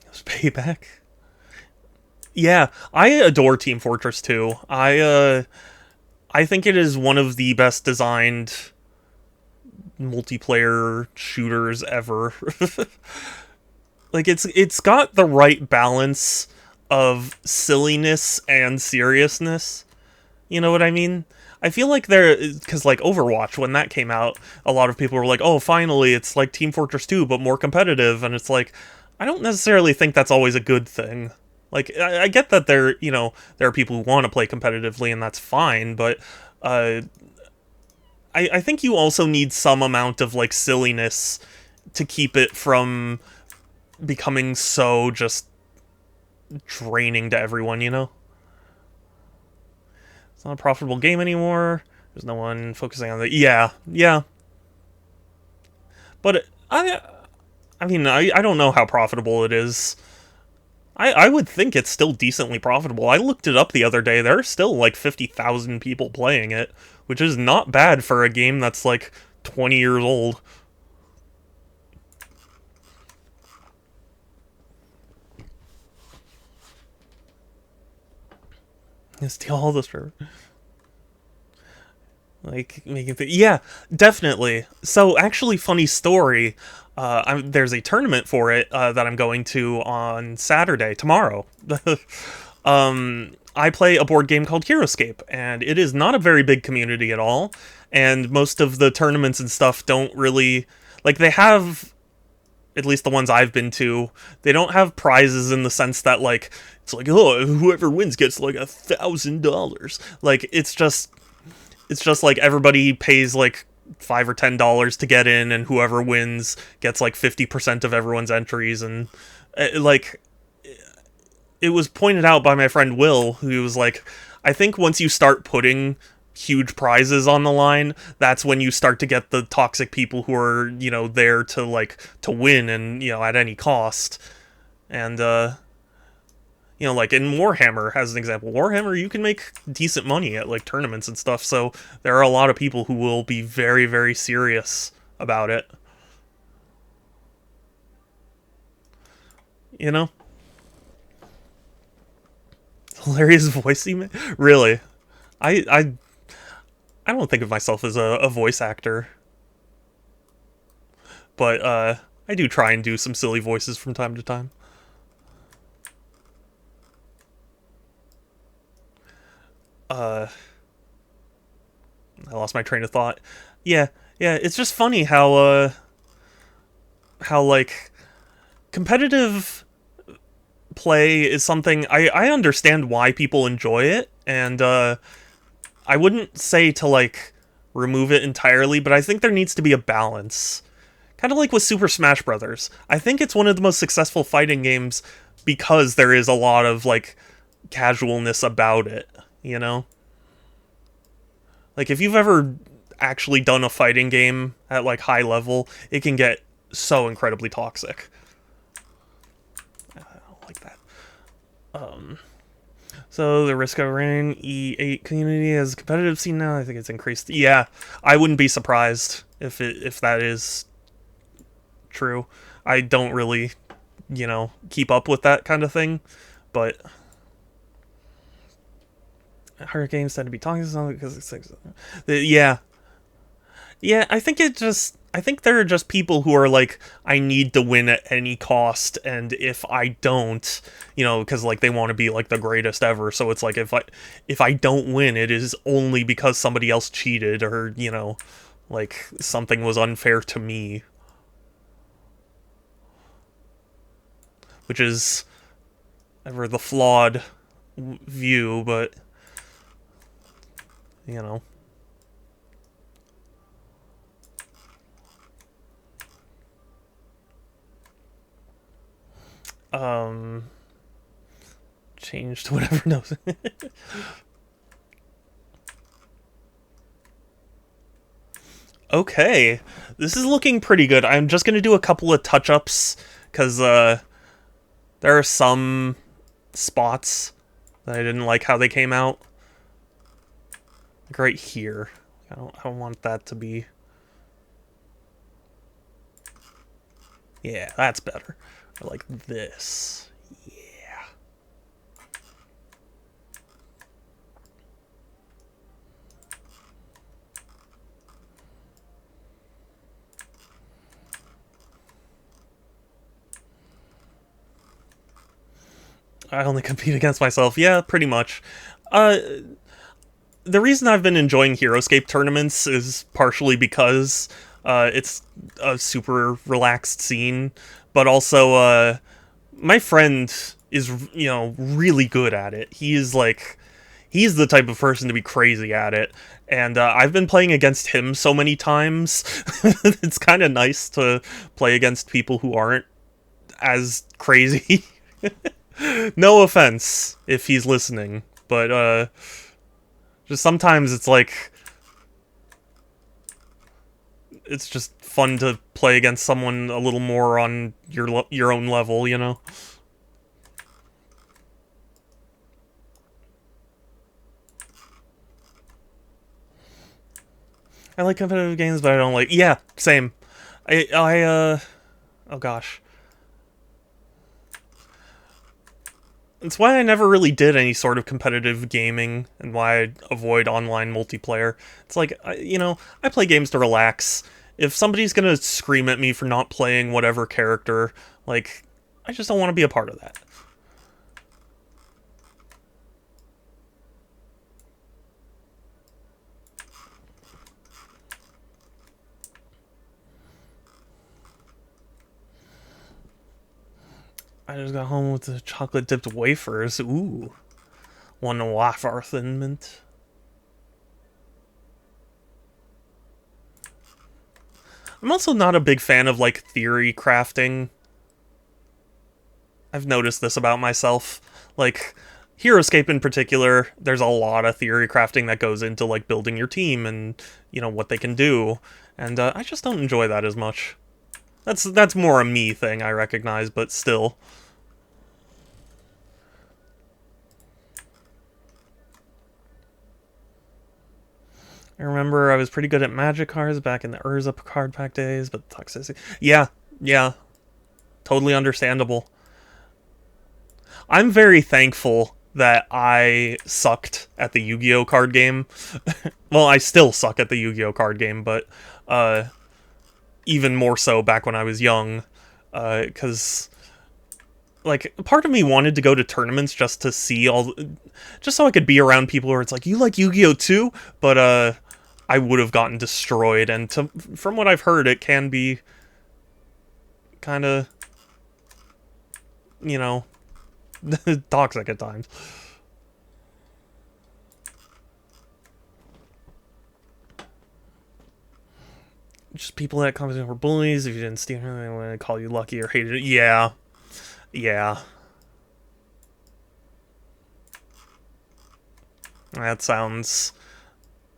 It's payback. Yeah, I adore Team Fortress 2. I think it is one of the best designed multiplayer shooters ever. Like it's got the right balance of silliness and seriousness. You know what I mean? I feel like there, because like Overwatch, when that came out, a lot of people were like, "Oh, finally, it's like Team Fortress 2, but more competitive." And it's like, I don't necessarily think that's always a good thing. Like, I get that there, you know, there are people who want to play competitively, and that's fine. But I think you also need some amount of like silliness to keep it from becoming so just draining to everyone. You know, it's not a profitable game anymore. There's no one focusing on the, yeah, yeah. But I mean, I don't know how profitable it is. I would think it's still decently profitable. I looked it up the other day. There are still like 50,000 people playing it, which is not bad for a game that's like 20 years old. Steal all this for, like, making yeah, definitely. So actually, funny story. There's a tournament for it that I'm going to on Saturday, tomorrow. I play a board game called Heroescape, and it is not a very big community at all. And most of the tournaments and stuff don't really, like, they have, at least the ones I've been to, they don't have prizes in the sense that like it's like, oh, whoever wins gets like $1,000. Like it's just like everybody pays like $5 or $10 to get in, and whoever wins gets like 50% of everyone's entries, and like it was pointed out by my friend Will, who was like, I think once you start putting huge prizes on the line, that's when you start to get the toxic people who are, you know, there to like to win, and, you know, at any cost. And you know, like in Warhammer, as an example, Warhammer, you can make decent money at like tournaments and stuff, so there are a lot of people who will be very, very serious about it. You know? Hilarious voice email? Really? I I I don't think of myself as a voice actor, but I do try and do some silly voices from time to time. Uh, I lost my train of thought. Yeah, yeah, it's just funny how, like, competitive play is something I understand why people enjoy it, and I wouldn't say to, like, remove it entirely, but I think there needs to be a balance. Kind of like with Super Smash Brothers. I think it's one of the most successful fighting games because there is a lot of, like, casualness about it, you know? Like, if you've ever actually done a fighting game at, like, high level, it can get so incredibly toxic. I don't like that. So the Risk of Rain E8 community has a competitive scene now. I think it's increased. Yeah, I wouldn't be surprised if that is true. I don't really, keep up with that kind of thing, but her games tend to be talking to something because it's like, yeah, yeah. I think there are just people who are like, I need to win at any cost, and if I don't, because like they want to be like the greatest ever. So it's like if I don't win, it is only because somebody else cheated or like something was unfair to me, which is ever the flawed view, but you know. Change to whatever knows. Okay, this is looking pretty good. I'm just gonna do a couple of touch-ups because there are some spots that I didn't like how they came out. Like right here, I don't want that to be. Yeah, that's better. Or like this. Yeah. I only compete against myself. Yeah, pretty much. The reason I've been enjoying HeroScape tournaments is partially because it's a super relaxed scene, but also my friend is really good at it. He's the type of person to be crazy at it, and I've been playing against him so many times. It's kind of nice to play against people who aren't as crazy. No offense if he's listening, but just sometimes it's like it's just fun to play against someone a little more on your own level, I like competitive games, but I don't like. Yeah, same. Oh gosh. It's why I never really did any sort of competitive gaming, and why I avoid online multiplayer. It's like, I play games to relax. If somebody's gonna scream at me for not playing whatever character, like, I just don't want to be a part of that. I just got home with the chocolate-dipped wafers. Ooh. One wafer thin mint. I'm also not a big fan of, like, theory crafting. I've noticed this about myself. Like, HeroScape in particular, there's a lot of theory crafting that goes into, like, building your team and, what they can do. And I just don't enjoy that as much. That's more a me thing, I recognize, but still. I remember I was pretty good at magic cards back in the Urza card pack days, but toxicity... Yeah, totally understandable. I'm very thankful that I sucked at the Yu-Gi-Oh card game. Well, I still suck at the Yu-Gi-Oh card game, but even more so back when I was young, because like part of me wanted to go to tournaments just to see just so I could be around people where it's like, you like Yu-Gi-Oh too, but I would have gotten destroyed. And from what I've heard, it can be kind of, you know, toxic at times. Just people that come in were bullies. If you didn't steal, they want to call you lucky or hated it. Yeah. Yeah. That sounds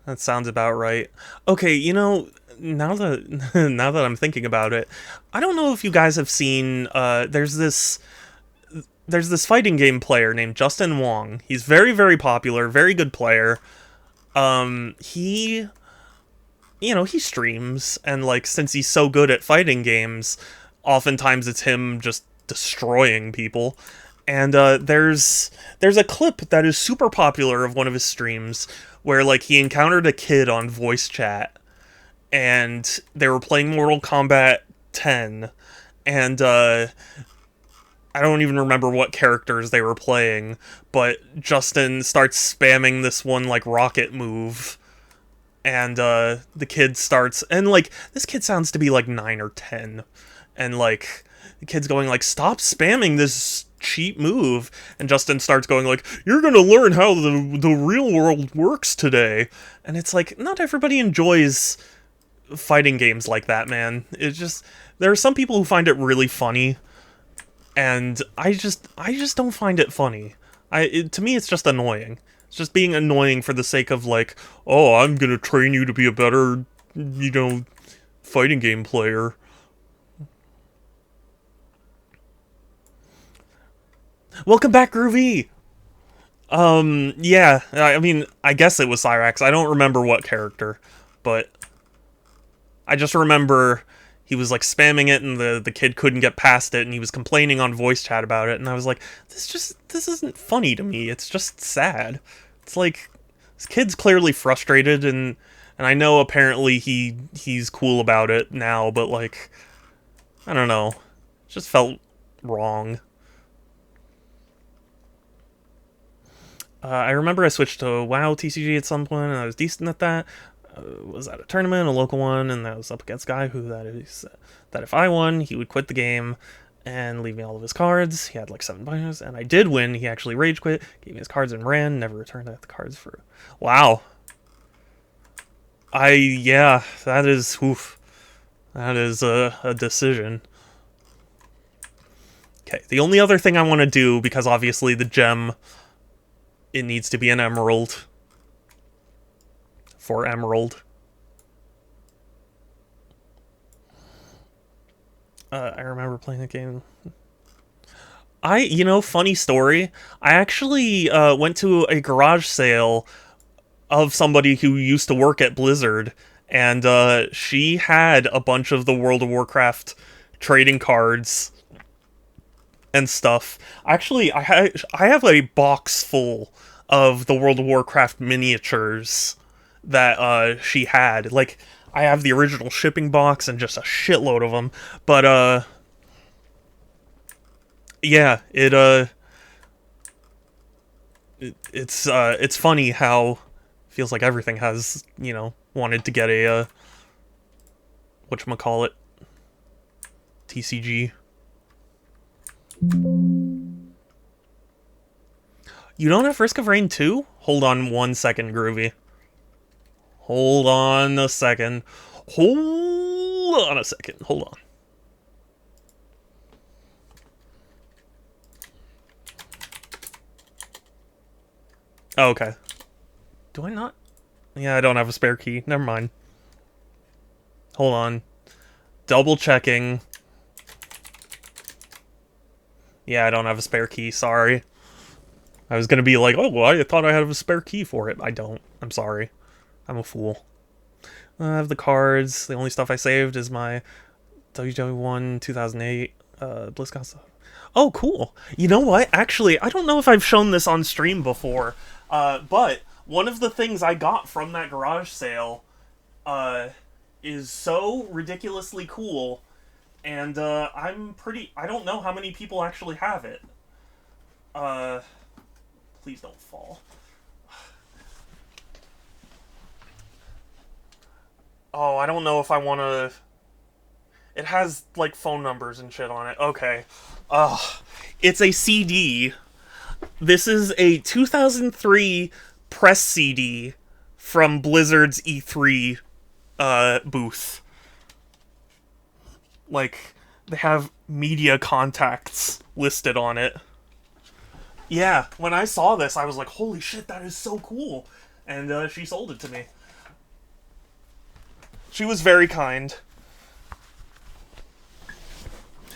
about right. Okay, you know, now that now that I'm thinking about it, I don't know if you guys have seen there's this fighting game player named Justin Wong. He's very, very popular, very good player. He he streams, and like since he's so good at fighting games, oftentimes it's him just destroying people. And there's a clip that is super popular of one of his streams where like he encountered a kid on voice chat, and they were playing Mortal Kombat 10, and I don't even remember what characters they were playing, but Justin starts spamming this one like rocket move, and the kid starts, and like this kid sounds to be like 9 or 10, and like the kid's going like, stop spamming this cheap move, and Justin starts going like, you're gonna learn how the real world works today. And it's like, not everybody enjoys fighting games like that, man. It's just, there are some people who find it really funny, and I just don't find it funny. To me it's just annoying. It's just being annoying for the sake of like, oh, I'm gonna train you to be a better, fighting game player. Welcome back, Groovy! Yeah, I mean, I guess it was Cyrax. I don't remember what character, but I just remember he was like spamming it, and the kid couldn't get past it, and he was complaining on voice chat about it, and I was like, this isn't funny to me. It's just sad. It's like, this kid's clearly frustrated, and I know apparently he's cool about it now, but like, I don't know. It just felt wrong. I remember I switched to WoW TCG at some point, and I was decent at that. Was at a tournament, a local one, and that was up against a guy who that if I won, he would quit the game and leave me all of his cards. He had like 7 binders, and I did win. He actually rage quit, gave me his cards and ran, never returned the cards for... Wow. Yeah, that is, oof. That is a decision. Okay, the only other thing I want to do, because obviously the gem, it needs to be an emerald. For emerald. I remember playing the game. Funny story. I actually went to a garage sale of somebody who used to work at Blizzard, and she had a bunch of the World of Warcraft trading cards and stuff. Actually, I have a box full of the World of Warcraft miniatures that she had. Like, I have the original shipping box and just a shitload of them. But yeah, it's funny how it feels like everything has, wanted to get a whatchamacallit, TCG. You don't have Risk of Rain 2? Hold on 1 second, Groovy. Hold on a second. Hold on a second. Hold on. Oh, okay. Do I not? Yeah, I don't have a spare key. Never mind. Hold on. Double checking. Yeah, I don't have a spare key. Sorry. I was gonna be like, oh, well, I thought I had a spare key for it. I don't. I'm sorry. I'm a fool. I have the cards. The only stuff I saved is my WW1 2008 BlizzCon stuff. Oh, cool. You know what? Actually, I don't know if I've shown this on stream before, but one of the things I got from that garage sale is so ridiculously cool, and I don't know how many people actually have it. Please don't fall. Oh, I don't know if I want to... It has, like, phone numbers and shit on it. Okay. Ugh. It's a CD. This is a 2003 press CD from Blizzard's E3 booth. Like, they have media contacts listed on it. Yeah, when I saw this, I was like, holy shit, that is so cool. And she sold it to me. She was very kind.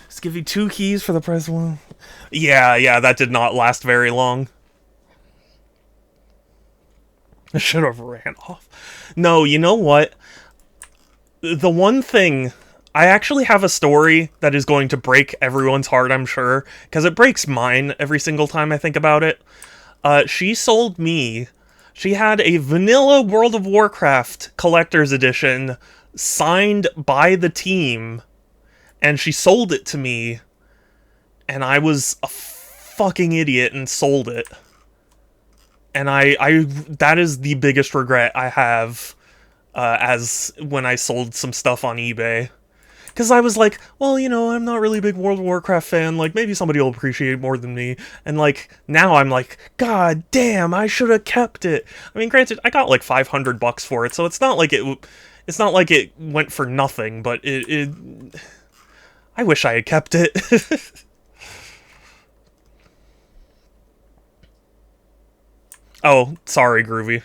Let's give you 2 keys for the price of 1. Yeah, that did not last very long. I should have ran off. No, you know what? The one thing... I actually have a story that is going to break everyone's heart, I'm sure, because it breaks mine every single time I think about it. She sold me... She had a vanilla World of Warcraft collector's edition signed by the team, and she sold it to me, and I was a fucking idiot and sold it. And I that is the biggest regret I have, as when I sold some stuff on eBay. Because I was like, well, you know, I'm not really a big World of Warcraft fan, like, maybe somebody will appreciate it more than me. And, like, now I'm like, god damn, I should have kept it. I mean, granted, I got, like, $500 for it, so it's not like it went for nothing, but I wish I had kept it. Oh, sorry, Groovy.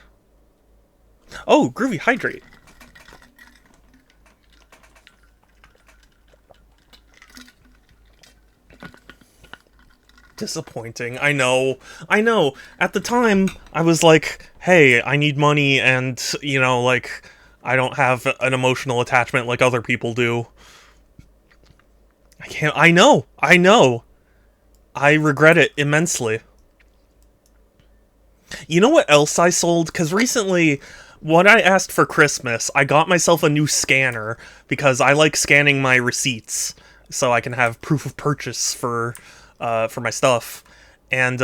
Oh, Groovy, hydrate. Disappointing. I know. At the time, I was like, hey, I need money, and, you know, like, I don't have an emotional attachment like other people do. I know. I regret it immensely. You know what else I sold? Because recently, what I asked for Christmas, I got myself a new scanner, because I like scanning my receipts, so I can have proof of purchase for my stuff. And,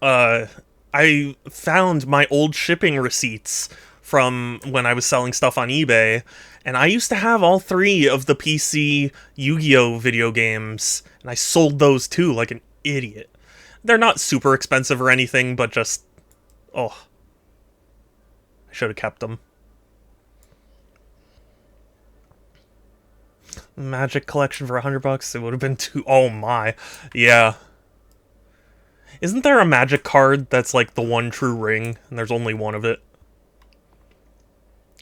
I found my old shipping receipts from when I was selling stuff on eBay, and I used to have all 3 of the PC Yu-Gi-Oh! Video games, and I sold those too, like an idiot. They're not super expensive or anything, but just... oh. I should have kept them. Magic collection for $100, it would have been too... oh my. Yeah. Isn't there a Magic card that's like the one true ring, and there's only one of it?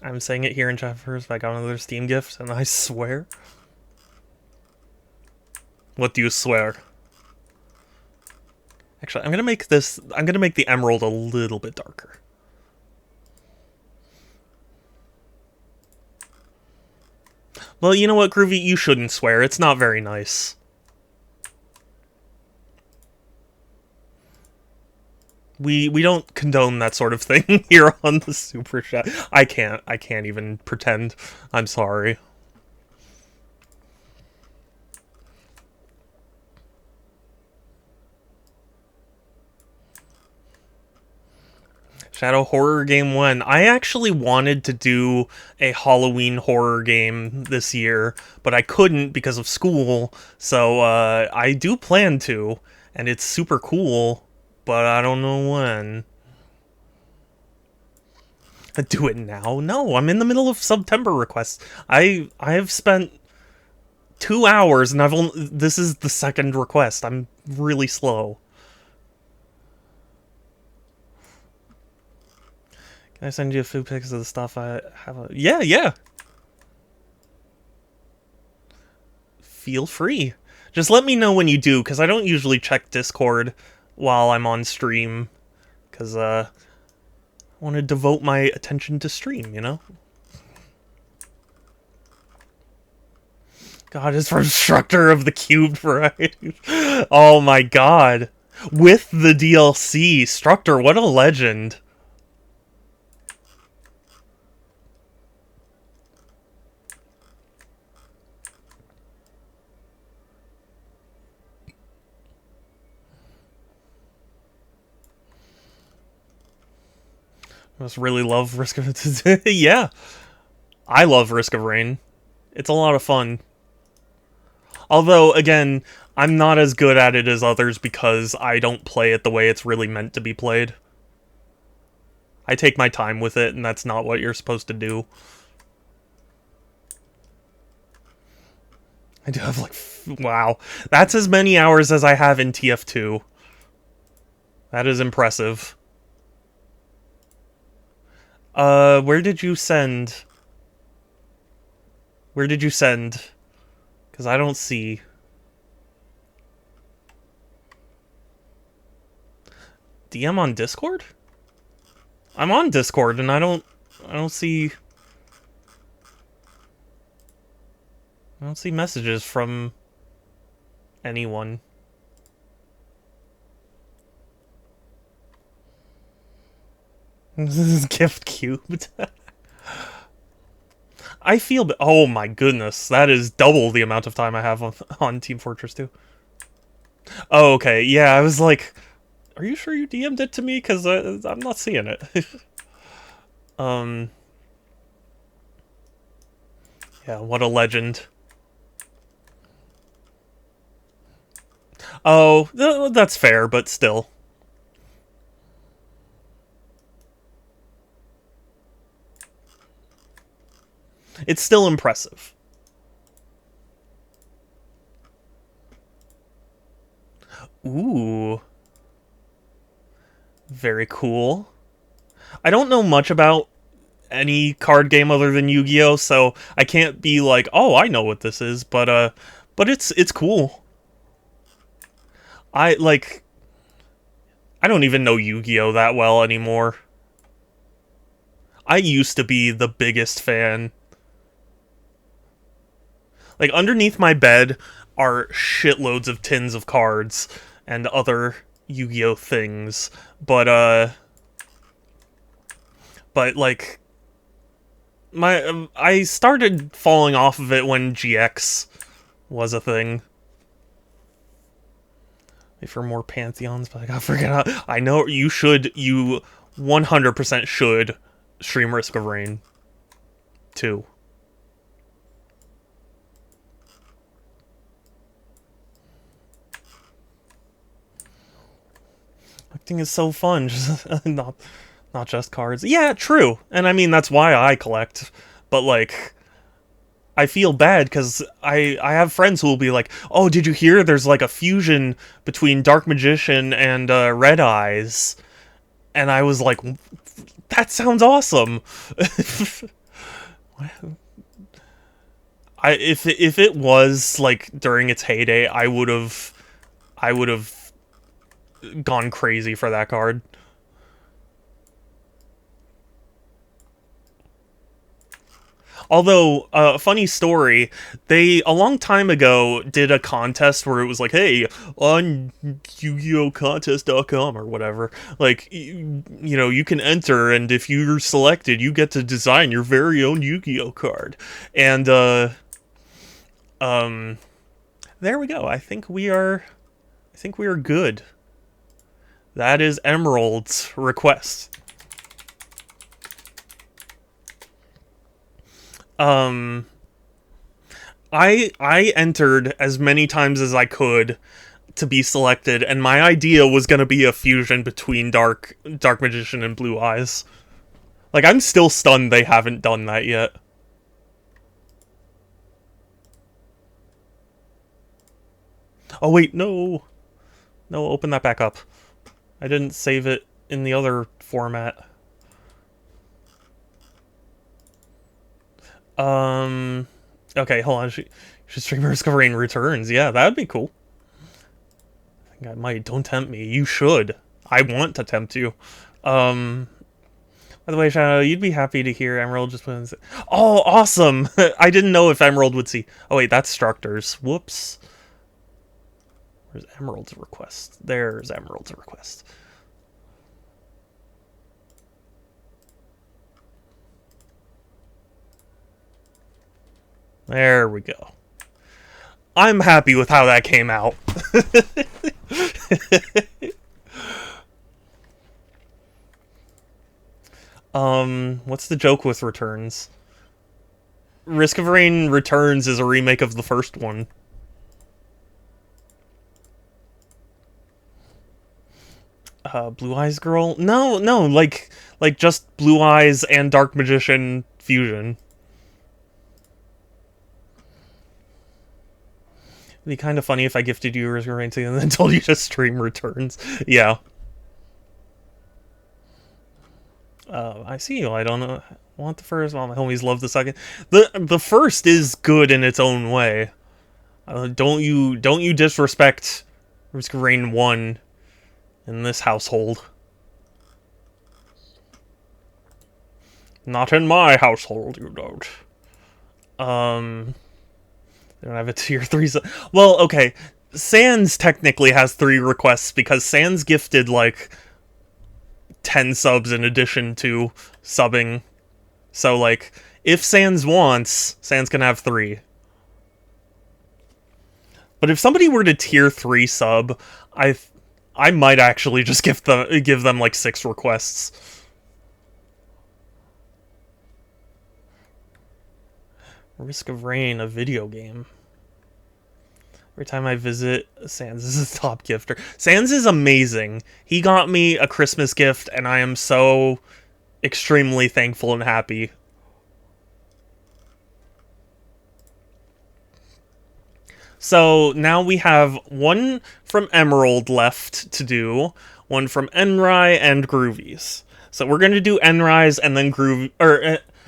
I'm saying it here in chat first, but I got another Steam gift, and I swear... What do you swear? Actually, I'm gonna make the emerald a little bit darker. Well, you know what, Groovy? You shouldn't swear. It's not very nice. We don't condone that sort of thing here on the Super Chat. I can't even pretend. I'm sorry. Shadow Horror Game 1. I actually wanted to do a Halloween horror game this year, but I couldn't because of school, so I do plan to, and it's super cool, but I don't know when. Do it now? No, I'm in the middle of Subtember requests. I have spent 2 hours, and this is the second request. I'm really slow. Can I send you a few pics of the stuff I have? Yeah. Feel free. Just let me know when you do, because I don't usually check Discord while I'm on stream. Because, I want to devote my attention to stream, you know? God, it's from Structure of the Cubed variety. Oh my god. With the DLC. Structure, what a legend. I must really love Risk of... yeah. I love Risk of Rain. It's a lot of fun. Although, again, I'm not as good at it as others because I don't play it the way it's really meant to be played. I take my time with it, and that's not what you're supposed to do. I do have, like, wow. That's as many hours as I have in TF2. That is impressive. Where did you send? Where did you send? Because I don't see. DM on Discord? I'm on Discord and I don't see messages from anyone. This is gift cubed. I feel oh my goodness, that is double the amount of time I have on Team Fortress 2. Oh, okay. Yeah, I was like, are you sure you DM'd it to me? Because I'm not seeing it. Yeah, what a legend. Oh, that's fair, but still. It's still impressive. Ooh. Very cool. I don't know much about any card game other than Yu-Gi-Oh, so I can't be like, oh, I know what this is, but it's cool. I don't even know Yu-Gi-Oh that well anymore. I used to be the biggest fan. Like, underneath my bed are shitloads of tins of cards and other Yu-Gi-Oh things, but like, I started falling off of it when GX was a thing. Wait for more Pantheons, but I gotta figure out. I know you 100% should stream Risk of Rain 2. Collecting is so fun, just not just cards. Yeah, true. And I mean, that's why I collect. But, like, I feel bad because I have friends who will be like, oh, did you hear there's, like, a fusion between Dark Magician and Red Eyes? And I was like, that sounds awesome. If it was, like, during its heyday, I would have gone crazy for that card. Although, funny story, they, a long time ago, did a contest where it was like, hey, on Yu-Gi-Oh! Contest.com or whatever, like, you know, you can enter, and if you're selected, you get to design your very own Yu-Gi-Oh! Card. And, there we go. I think we are good. That is Emerald's request. I entered as many times as I could to be selected, and my idea was gonna be a fusion between Dark Magician and Blue Eyes. Like, I'm still stunned they haven't done that yet. Oh wait, no. No, open that back up. I didn't save it in the other format. Okay, hold on. Should stream Risk of Rain returns. Yeah, that would be cool. I think I might. Don't tempt me. You should. I want to tempt you. By the way, Shadow, you'd be happy to hear Emerald just put in... Oh, awesome! I didn't know if Emerald would see... Oh, wait, that's Structors. Whoops. Where's Emerald's request? There's Emerald's request. There we go. I'm happy with how that came out. What's the joke with returns? Risk of Rain Returns is a remake of the first one. Blue Eyes Girl? No, like just Blue Eyes and Dark Magician fusion. It'd be kind of funny if I gifted you Risk of Rain 2 and then told you to stream Returns. Yeah. I see you. I don't know. Want the first? Well, my homies love the second. The first is good in its own way. Don't you disrespect Risk of Rain 1 in this household. Not in my household, you don't. They don't have a tier 3 well, okay. Sans technically has 3 requests because Sans gifted like 10 subs in addition to subbing. So like if Sans wants, Sans can have 3. But if somebody were to tier 3 sub, I might actually just give them like 6 requests. Risk of Rain, a video game. Every time I visit, Sans is a top gifter. Sans is amazing. He got me a Christmas gift, and I am so extremely thankful and happy. So now we have one from Emerald left to do, one from Enrai and Groovies. So we're going to do Enrai's and then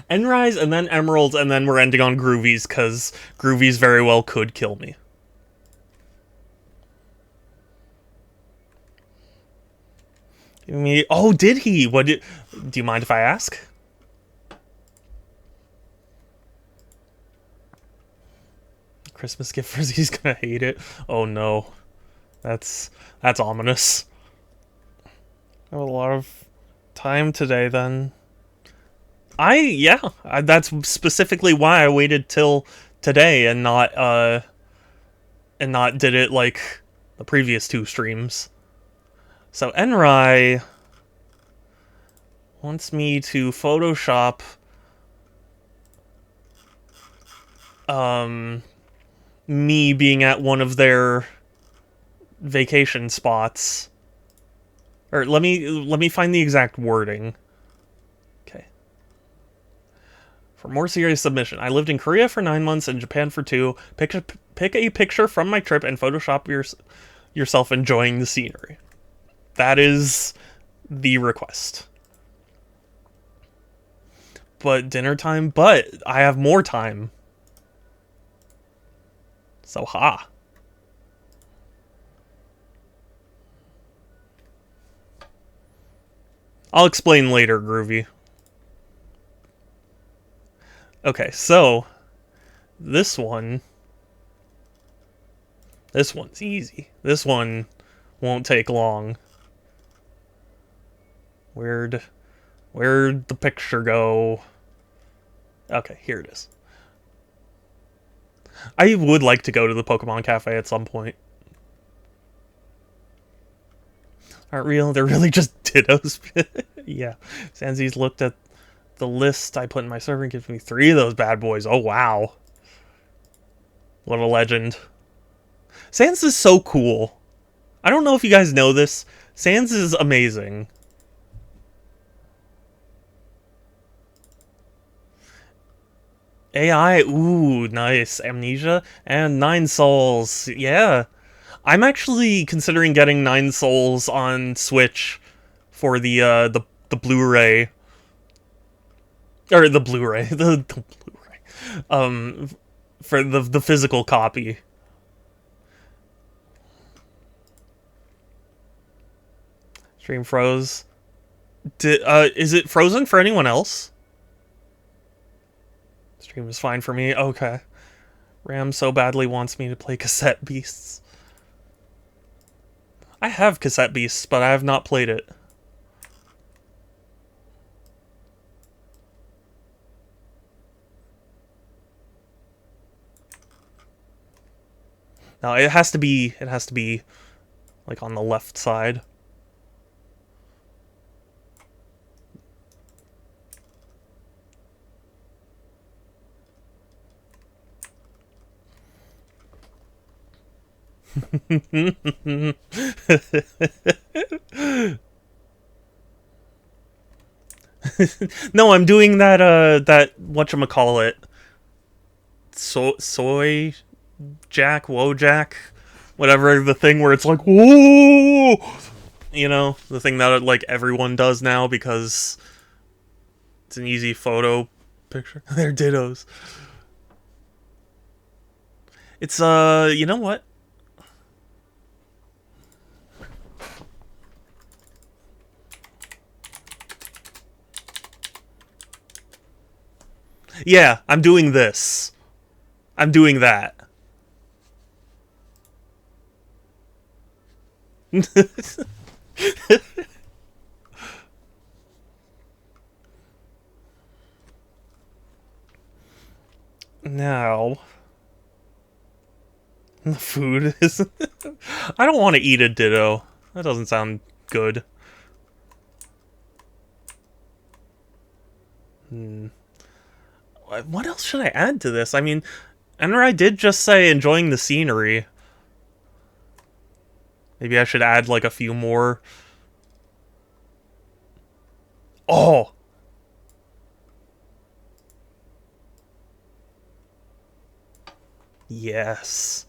Enrai's and then Emerald's, and then we're ending on Groovies, because Groovies very well could kill me. Oh, did he? Do you mind if I ask? Christmas gift for he's gonna hate it. Oh no. That's ominous. I have a lot of time today then. That's specifically why I waited till today and not did it like the previous 2 streams. So Enrai wants me to Photoshop me being at one of their vacation spots. Or let me find the exact wording. Okay. For more serious submission, I lived in Korea for 9 months and Japan for 2. Pick a picture from my trip and Photoshop yourself enjoying the scenery. That is the request. But dinner time, but I have more time. So ha. I'll explain later, Groovy. Okay, so this one's easy. This one won't take long. Where'd the picture go? Okay, here it is. I would like to go to the Pokemon Cafe at some point. Aren't real? They're really just dittos. Yeah. Sanzi's looked at the list I put in my server and gives me 3 of those bad boys. Oh, wow. What a legend. Sans is so cool. I don't know if you guys know this. Sans is amazing. AI, ooh, nice. Amnesia and 9 Souls. Yeah. I'm actually considering getting 9 Souls on Switch for the Blu-ray. Or the Blu-ray. The Blu-ray. For the physical copy. Stream froze. Is it frozen for anyone else? Stream is fine for me. Okay. Ram so badly wants me to play Cassette Beasts. I have Cassette Beasts, but I have not played it. No, it has to be like on the left side. No, I'm doing that whatchamacallit. Soy Jack, Wojak, whatever the thing where it's like, whoa! You know, the thing that like everyone does now because it's an easy photo picture. They're dittos. It's you know what? Yeah, I'm doing this. I'm doing that. Now, the food is... I don't want to eat a ditto. That doesn't sound good. What else should I add to this? I mean, Enrai did just say enjoying the scenery. Maybe I should add like a few more. Oh! Yes.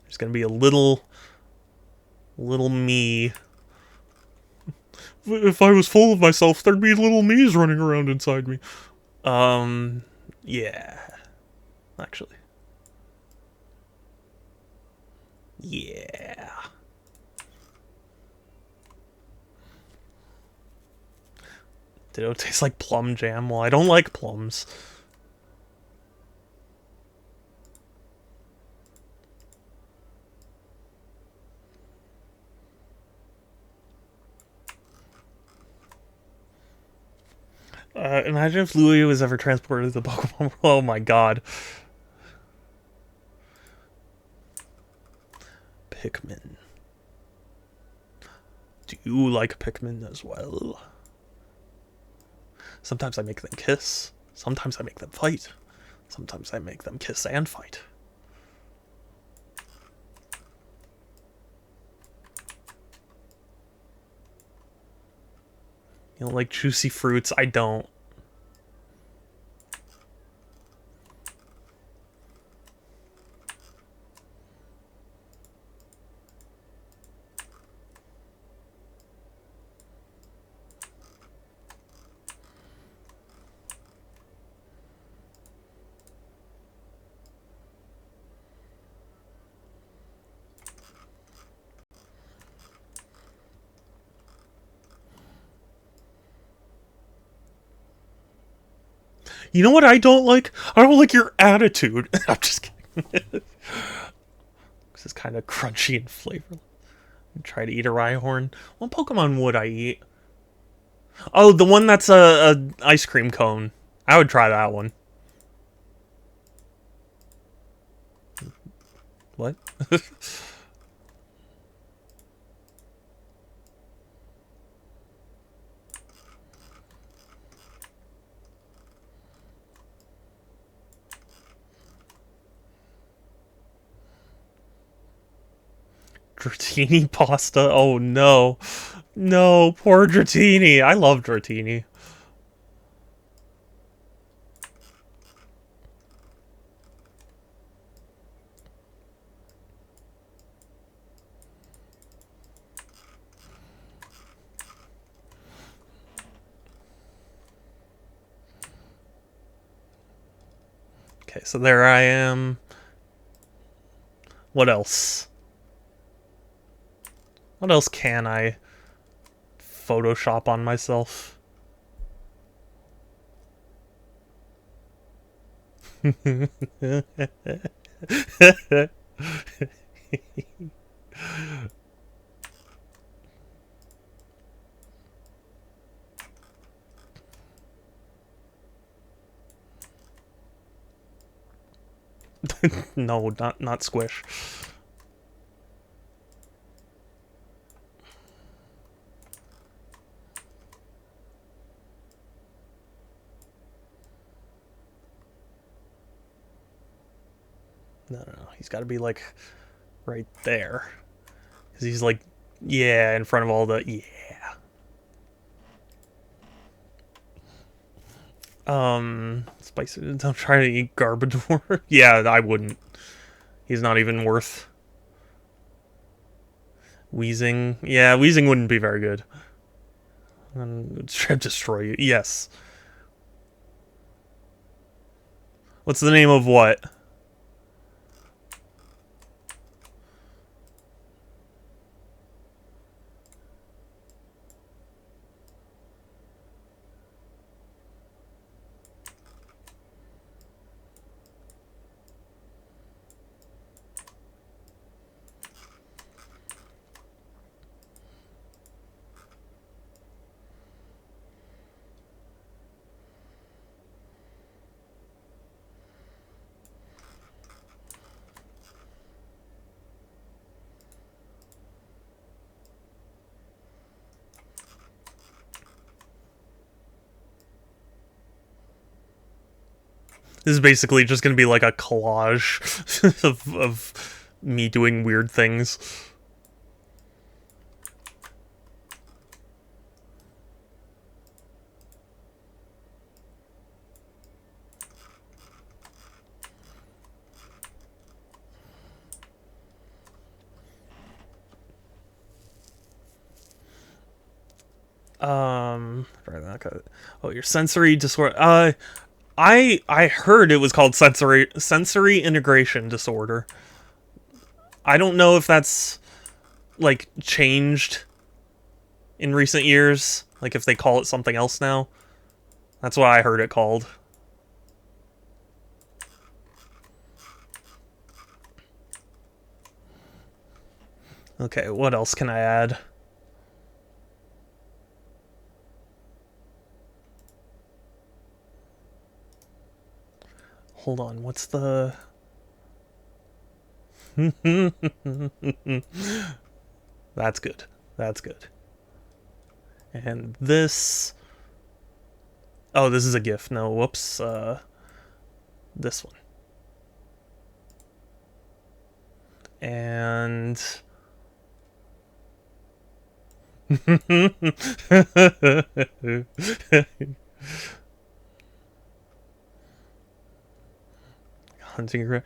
There's gonna be a little me. If I was full of myself, there'd be little me's running around inside me. Yeah. Actually. Yeah. Ditto tastes like plum jam. Well, I don't like plums. Imagine if Louis was ever transported to the Pokemon World. Oh my god. Pikmin. Do you like Pikmin as well? Sometimes I make them kiss. Sometimes I make them fight. Sometimes I make them kiss and fight. You don't like juicy fruits? I don't. You know what I don't like? I don't like your attitude. I'm just kidding. This is kind of crunchy and flavorless. Try to eat a Rhyhorn. What Pokemon would I eat? Oh, the one that's a ice cream cone. I would try that one. What? Dratini pasta? Oh no. No, poor Dratini. I love Dratini. Okay, so there I am. What else? What else can I Photoshop on myself? No, not squish. No. He's got to be, like, right there. Because he's, like, yeah, in front of all the... Yeah. Spicy... Don't try to eat Garbodor. Yeah, I wouldn't. He's not even worth... Wheezing. Yeah, Wheezing wouldn't be very good. Try to destroy you. Yes. What's the name of what? This is basically just going to be like a collage of me doing weird things. Oh, your sensory disorder. I heard it was called sensory integration disorder. I don't know if that's like changed in recent years, like if they call it something else now. That's what I heard it called. Okay, what else can I add? Hold on, what's the... That's good. That's good. And this... Oh, this is a GIF. No, whoops. This one. And... Hunting...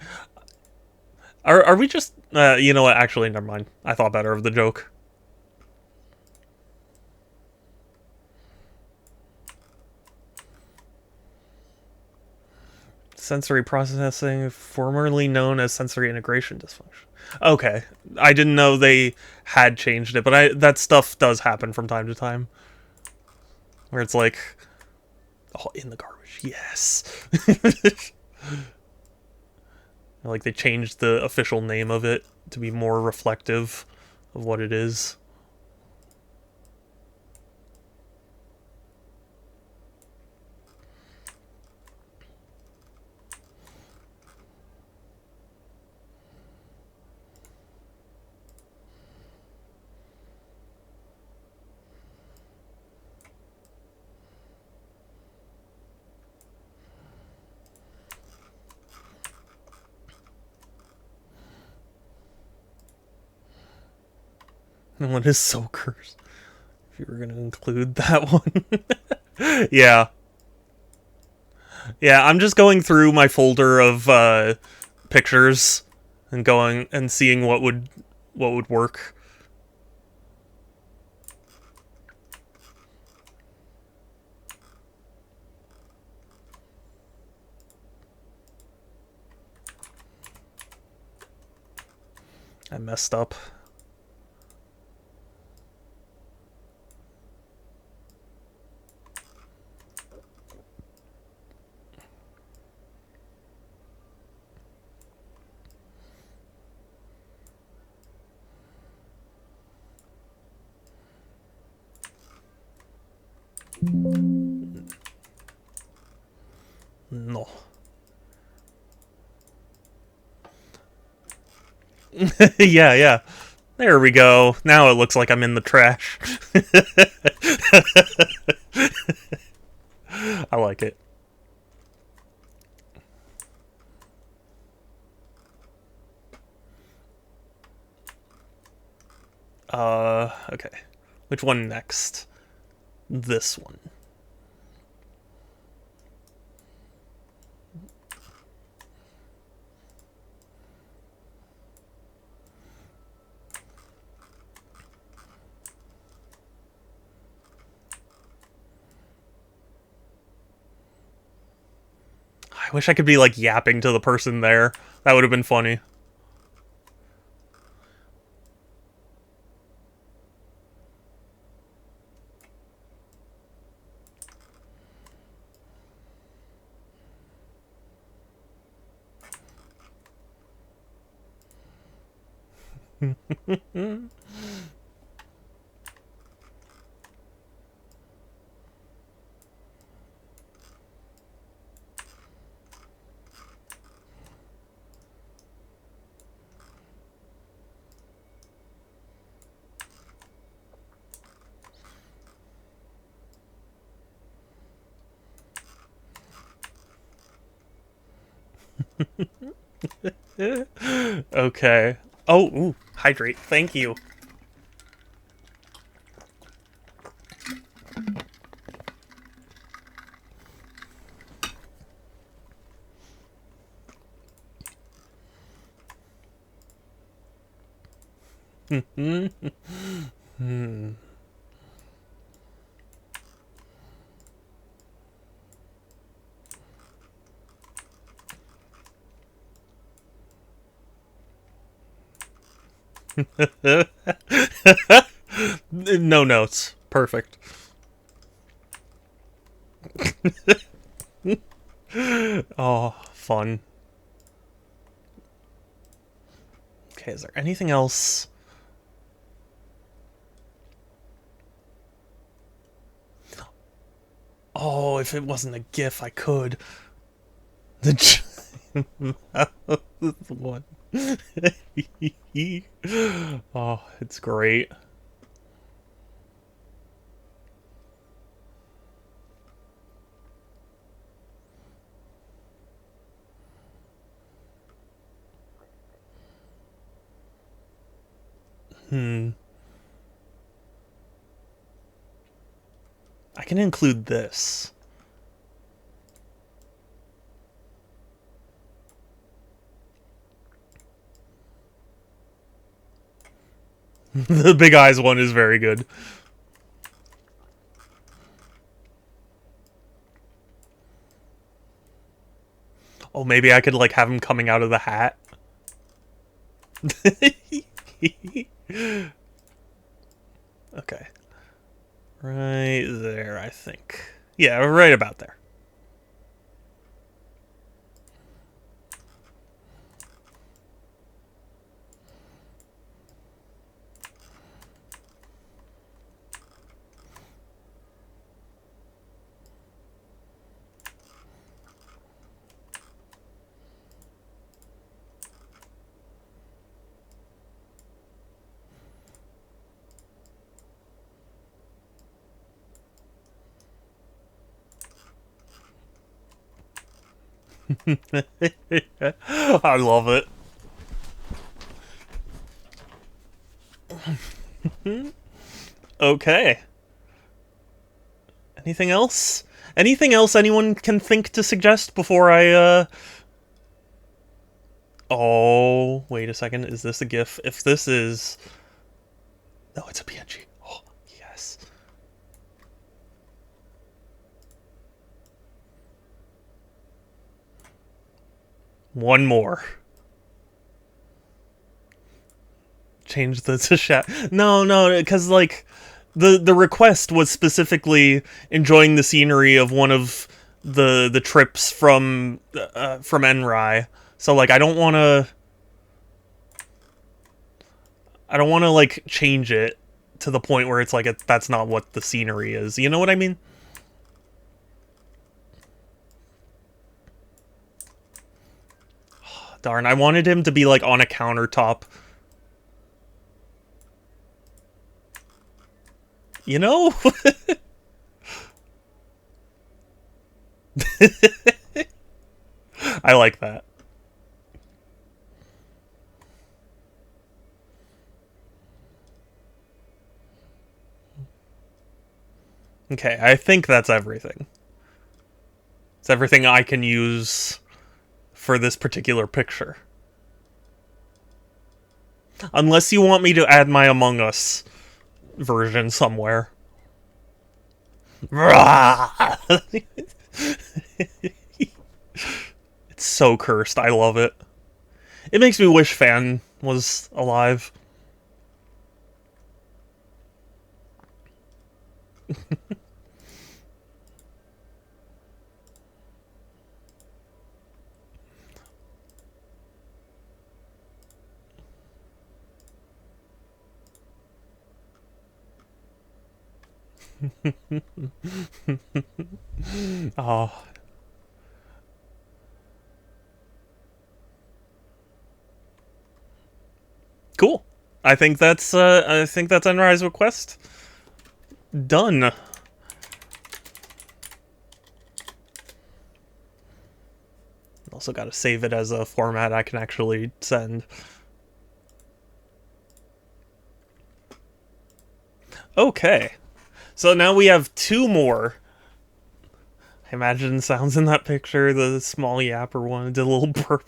Are we just... you know what? Actually, never mind. I thought better of the joke. Sensory processing, formerly known as sensory integration dysfunction. Okay. I didn't know they had changed it, but that stuff does happen from time to time. Where it's like... Oh, in the garbage. Yes. Like they changed the official name of it to be more reflective of what it is. One is so cursed. If you were going to include that one. Yeah. Yeah, I'm just going through my folder of pictures and going and seeing what would work. I messed up. No. Yeah. There we go. Now it looks like I'm in the trash. I like it. Which one next? This one. I wish I could be, like, yapping to the person there. That would have been funny. Okay. Oh, ooh, hydrate. Thank you. No notes. Perfect. Oh, fun. Okay, is there anything else? Oh, if it wasn't a GIF, I could. The one. Oh, it's great. I can include this. The big eyes one is very good. Oh, maybe I could, like, have him coming out of the hat. Okay. Right there, I think. Yeah, right about there. I love it. Okay. Anything else? Anything else anyone can think to suggest before I, Oh, wait a second. Is this a GIF? If this is... No, it's a PNG. Oh, yes. One more. Change the to chat. No, because, like, the request was specifically enjoying the scenery of one of the trips from Enrai. So, like, I don't want to like change it to the point where it's like that's not what the scenery is. You know what I mean? Darn, I wanted him to be like on a countertop. You know? I like that. Okay, I think that's everything. It's everything I can use for this particular picture. Unless you want me to add my Among Us version somewhere. It's so cursed. I love it. It makes me wish Fan was alive. Oh. Cool. I think that's Enrise request done. Also got to save it as a format I can actually send. Okay. So now we have two more. I imagine sounds in that picture, the small yapper one did a little burp.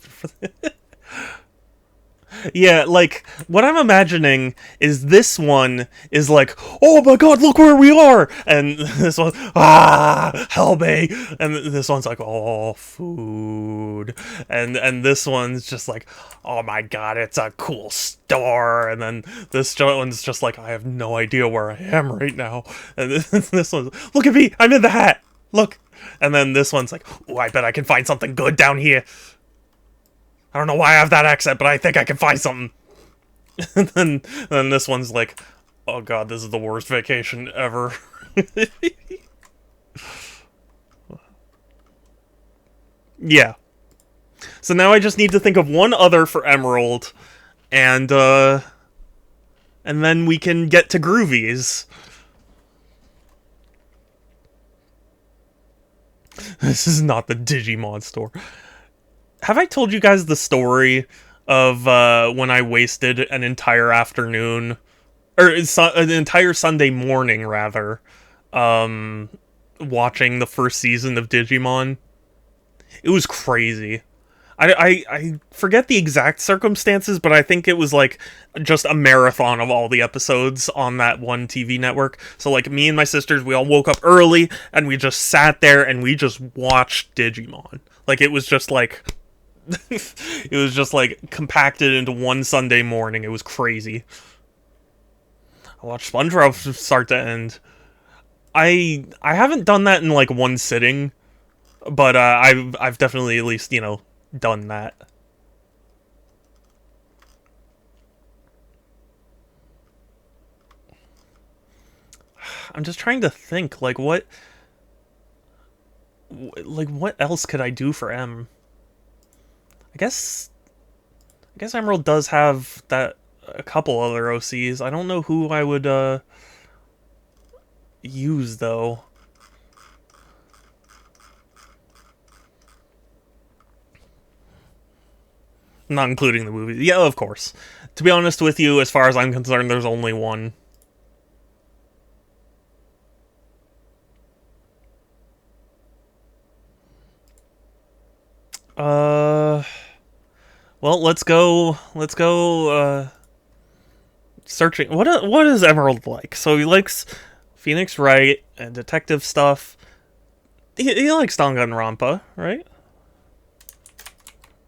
Yeah, like, what I'm imagining is this one is like, oh my god, look where we are! And this one, help me! And this one's like, oh, food. And this one's just like, oh my god, it's a cool store! And then this one's just like, I have no idea where I am right now. And this one's, look at me, I'm in the hat! Look! And then this one's like, oh, I bet I can find something good down here. I don't know why I have that accent, but I think I can find something. And then this one's like, oh god, this is the worst vacation ever. Yeah. So now I just need to think of one other for Emerald, and then we can get to Groovies. This is not the Digimon store. Have I told you guys the story of when I wasted an entire afternoon, or an entire Sunday morning, rather, watching the first season of Digimon? It was crazy. I forget the exact circumstances, but I think it was like just a marathon of all the episodes on that one TV network. So like me and my sisters, we all woke up early and we just sat there and we just watched Digimon. Like it was just like it was just like compacted into one Sunday morning. It was crazy. I watched SpongeBob from start to end. I haven't done that in like one sitting, but I've definitely at least, you know, done that. I'm just trying to think, like what else could I do for M? I guess Emerald does have that a couple other OCs. I don't know who I would use though. Not including the movies. Yeah, of course. To be honest with you, as far as I'm concerned, there's only one. Well, let's go searching. What is Emerald like? So he likes Phoenix Wright and detective stuff. He likes Danganronpa, right?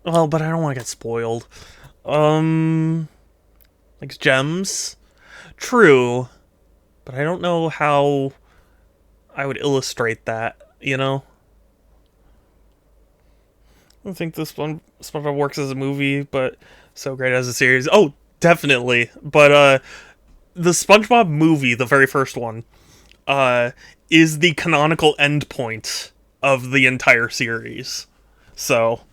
Well, but I don't want to get spoiled. Likes gems. True. But I don't know how I would illustrate that, you know? I don't think this one SpongeBob works as a movie, but so great as a series. Oh, definitely. But the SpongeBob movie, the very first one, is the canonical endpoint of the entire series. So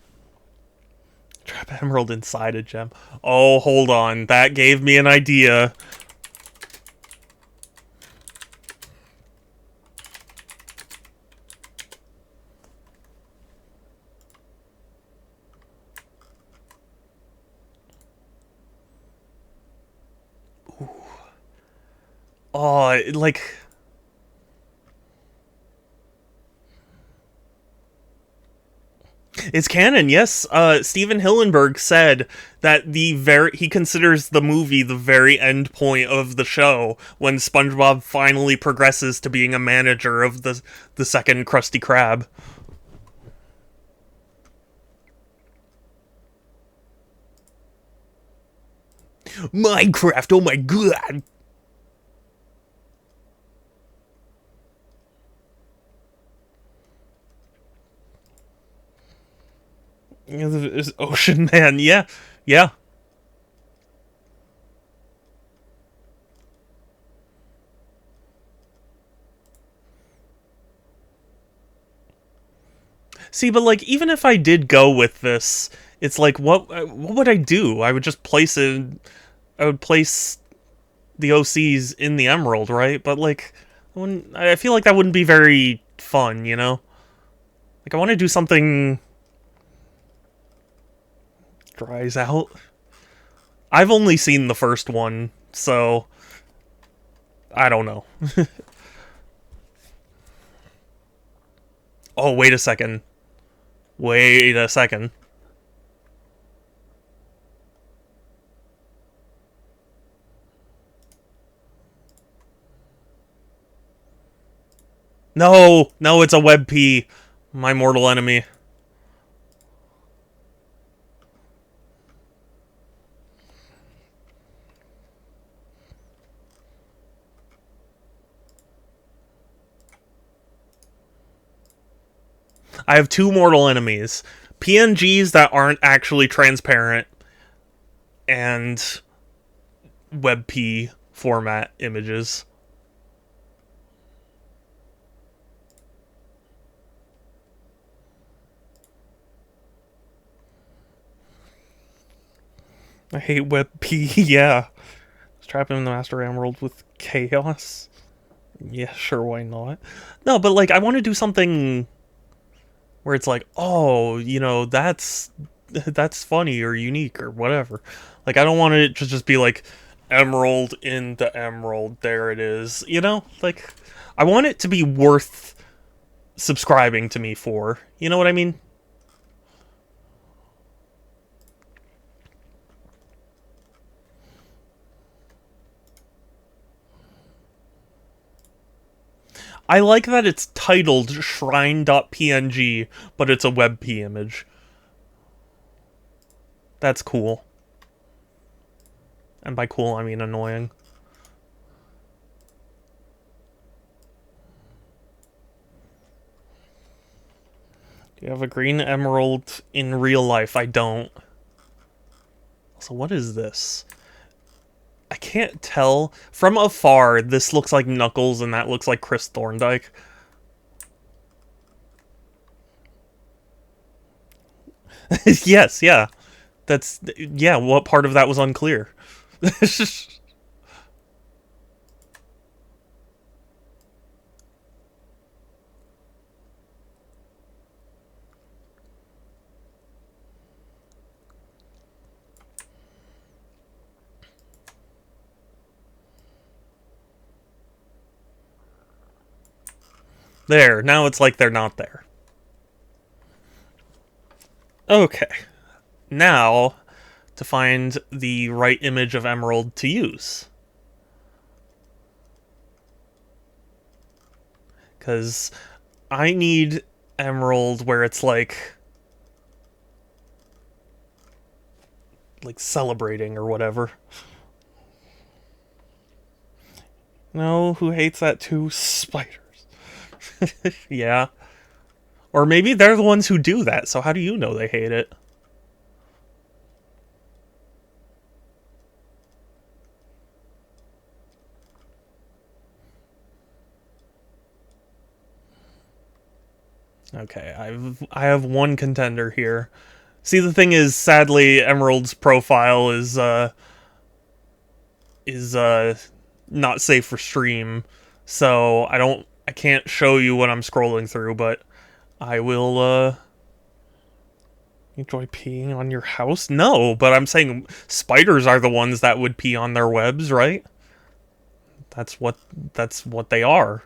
trap Emerald inside a gem. Oh, hold on. That gave me an idea. Oh, like... It's canon, yes. Steven Hillenburg said that he considers the movie the very end point of the show when SpongeBob finally progresses to being a manager of the second Krusty Krab. Minecraft, oh my god! Is Ocean Man, yeah. Yeah. See, but like, even if I did go with this, it's like, what would I do? I would just place it. I would place the OCs in the Emerald, right? But like, I feel like that wouldn't be very fun, you know? Like, I want to do something dries out. I've only seen the first one, so I don't know. Oh, wait a second. Wait a second. No, no, it's a web P. My mortal enemy. I have two mortal enemies. PNGs that aren't actually transparent, and WebP format images. I hate WebP, yeah. Let's trap him in the Master Emerald with Chaos. Yeah, sure, why not? No, but like, I want to do something where it's like, oh, you know, that's funny or unique or whatever. Like, I don't want it to just be like, Emerald in the Emerald, there it is. You know? Like, I want it to be worth subscribing to me for. You know what I mean? I like that it's titled shrine.png, but it's a WebP image. That's cool. And by cool, I mean annoying. Do you have a green emerald in real life? I don't. So what is this? I can't tell. From afar, this looks like Knuckles and that looks like Chris Thorndike. Yes, yeah. Yeah, what part of that was unclear? There, now it's like they're not there. Okay. Now, to find the right image of Emerald to use. Because I need Emerald where it's like celebrating or whatever. No, who hates that too? Spiders. Yeah. Or maybe they're the ones who do that, so how do you know they hate it? Okay, I have one contender here. See, the thing is, sadly, Emerald's profile is not safe for stream, so I can't show you what I'm scrolling through, but I will enjoy peeing on your house? No, but I'm saying spiders are the ones that would pee on their webs, right? That's what they are.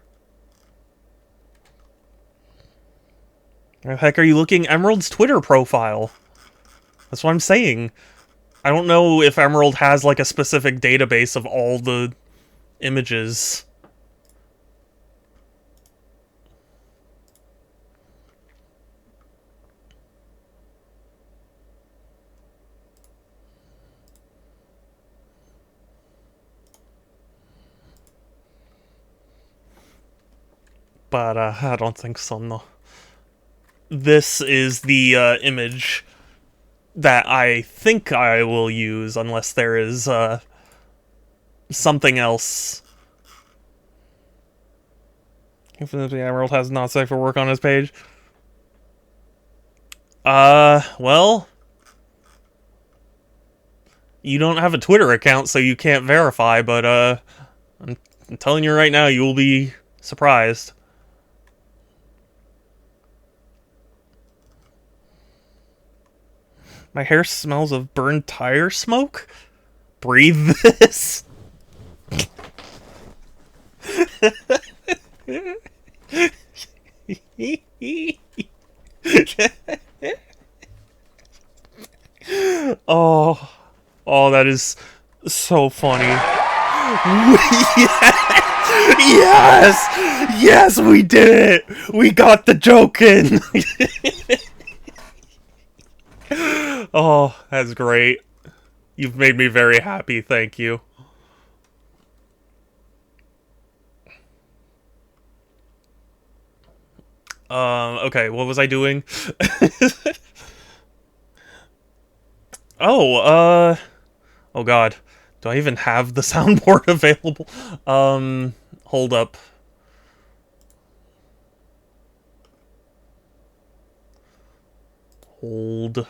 Where the heck are you looking? Emerald's Twitter profile. That's what I'm saying. I don't know if Emerald has like a specific database of all the images. But I don't think so, no. This is the image that I think I will use unless there is something else. Infinity Emerald has not safe for work on his page. Well, you don't have a Twitter account, so you can't verify, but I'm telling you right now, you will be surprised. My hair smells of burned tire smoke? Breathe this. Oh, that is so funny. Yes! Yes, we did it! We got the joke in! Oh, that's great. You've made me very happy, thank you. Okay, what was I doing? Oh, oh god. Do I even have the soundboard available? Hold up. Hold up.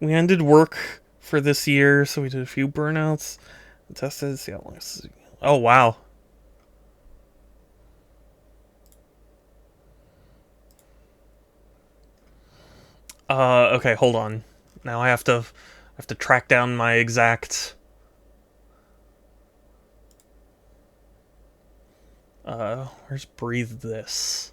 We ended work for this year, so we did a few burnouts. Tested, see how long this is. Oh, wow. Okay, hold on. Now I have to track down my exact where's breathe this?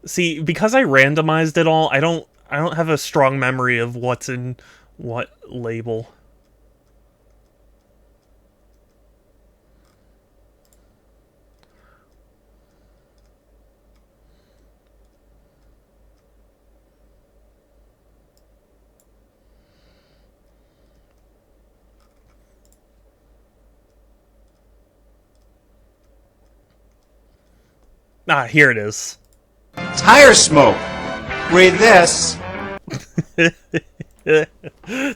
See, because I randomized it all, I don't have a strong memory of what's in what label. Ah, here it is. Tire smoke. Breathe this.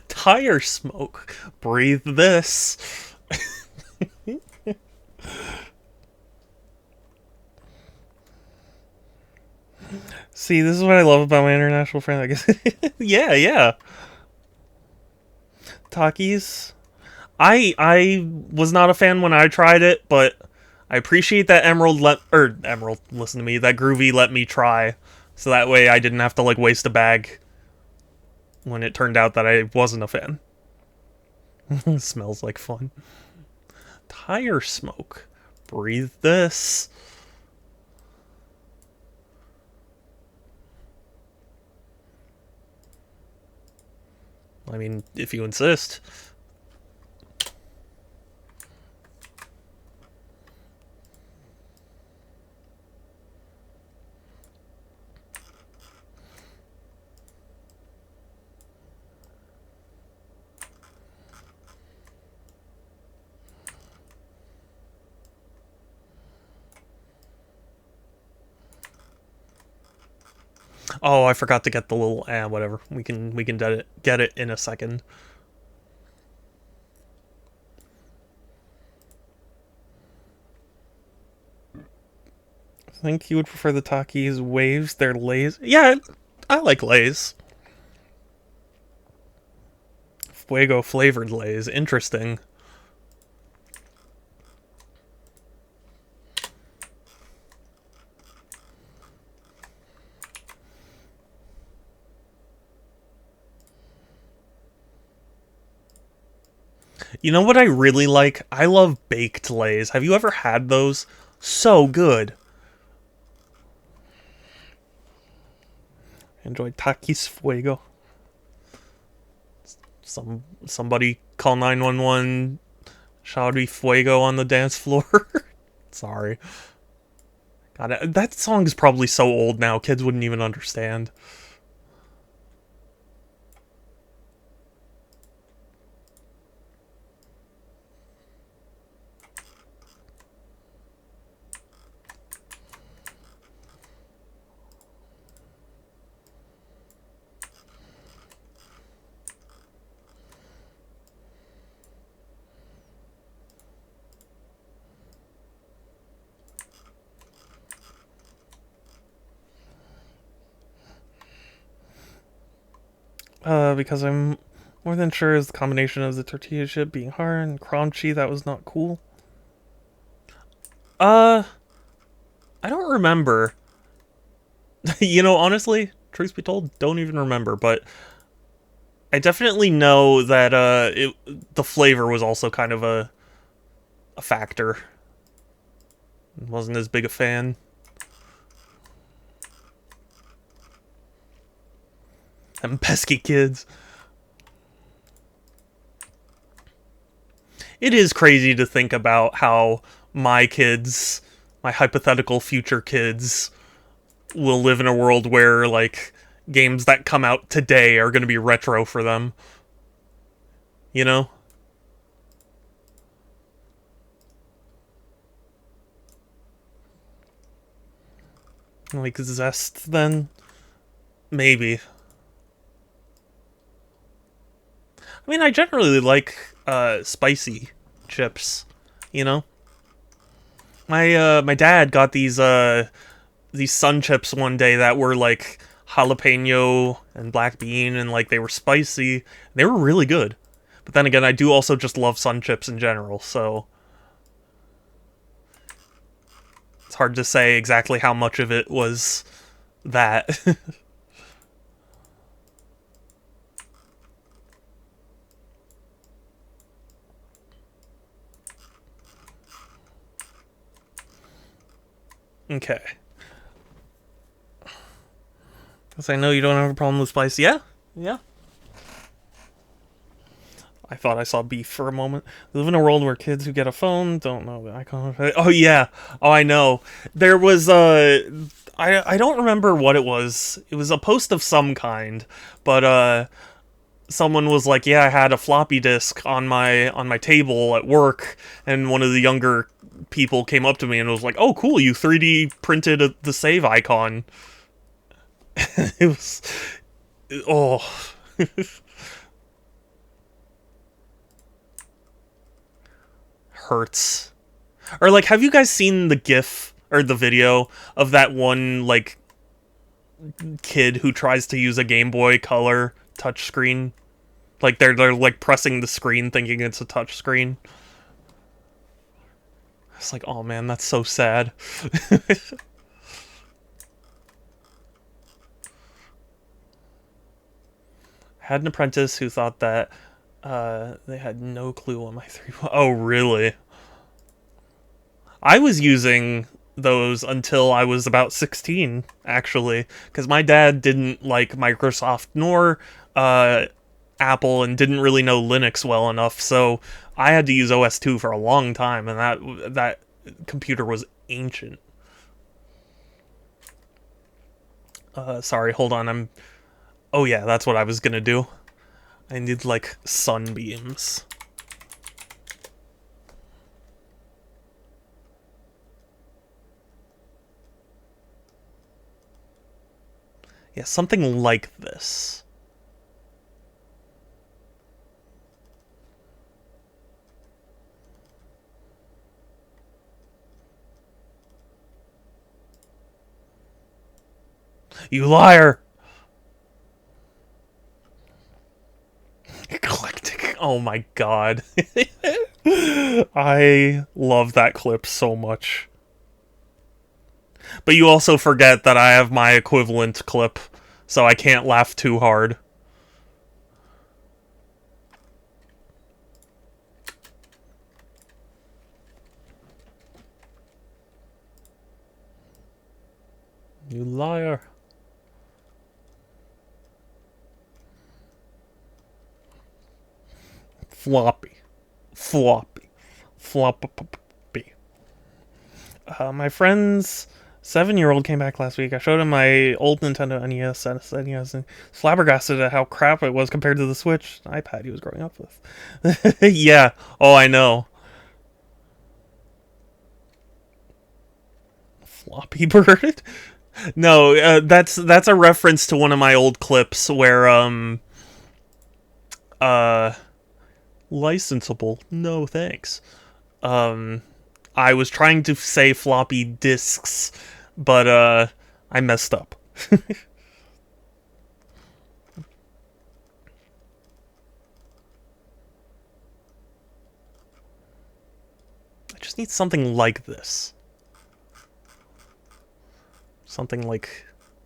Tire smoke. Breathe this. See, this is what I love about my international friend. I guess. Yeah. Takis. I was not a fan when I tried it, but I appreciate that Emerald, listen to me, that Groovy let me try, so that way I didn't have to, like, waste a bag when it turned out that I wasn't a fan. Smells like fun. Tire smoke. Breathe this. I mean, if you insist. Oh, I forgot to get the little whatever. We can get it in a second. I think you would prefer the Takis waves, their lays. Yeah, I like lays. Fuego flavored lays. Interesting. You know what I really like? I love baked Lays. Have you ever had those? So good. Enjoy Takis Fuego. Somebody call 911. Shouty Fuego on the dance floor. Sorry. God, that song is probably so old now, kids wouldn't even understand. Because I'm more than sure it's the combination of the tortilla chip being hard and crunchy that was not cool. I don't remember. You know, honestly, truth be told, don't even remember, but I definitely know that the flavor was also kind of a factor. Wasn't as big a fan. Them pesky kids. It is crazy to think about how my kids, my hypothetical future kids, will live in a world where, like, games that come out today are going to be retro for them. You know? Like, Zest, then? Maybe. I mean, I generally like, spicy chips, you know? My dad got these sun chips one day that were, like, jalapeno and black bean, and, like, they were spicy. They were really good. But then again, I do also just love sun chips in general, so it's hard to say exactly how much of it was that. Okay. Because I know you don't have a problem with spice. Yeah? Yeah. I thought I saw beef for a moment. We live in a world where kids who get a phone don't know the icon of it. Oh, yeah. Oh, I know. There was, I don't remember what it was. It was a post of some kind. But, someone was like, yeah, I had a floppy disk on my table at work, and one of the younger people came up to me and was like, oh, cool, you 3D printed the save icon. It was... Oh... Hurts. Or, like, have you guys seen the GIF or the video of that one, like, kid who tries to use a Game Boy Color touchscreen? Like, they're like pressing the screen thinking it's a touchscreen. It's like, oh man, that's so sad. Had an apprentice who thought that they had no clue on my 3. Oh, really? I was using those until I was about 16, actually, because my dad didn't like Microsoft nor Apple and didn't really know Linux well enough, so I had to use OS2 for a long time, and that computer was ancient. Sorry, hold on, Oh yeah, that's what I was gonna do. I need, like, sunbeams. Yeah, something like this. You liar! Eclectic. Oh my god. I love that clip so much. But you also forget that I have my equivalent clip, so I can't laugh too hard. You liar. Floppy. Floppy. Floppy. My friend's 7-year-old came back last week. I showed him my old Nintendo NES and SNES and flabbergasted at how crap it was compared to the Switch iPad he was growing up with. Yeah. Oh, I know. Floppy Bird? No, that's a reference to one of my old clips where licensable. No, thanks. I was trying to say floppy disks, but I messed up. I just need something like this. Something like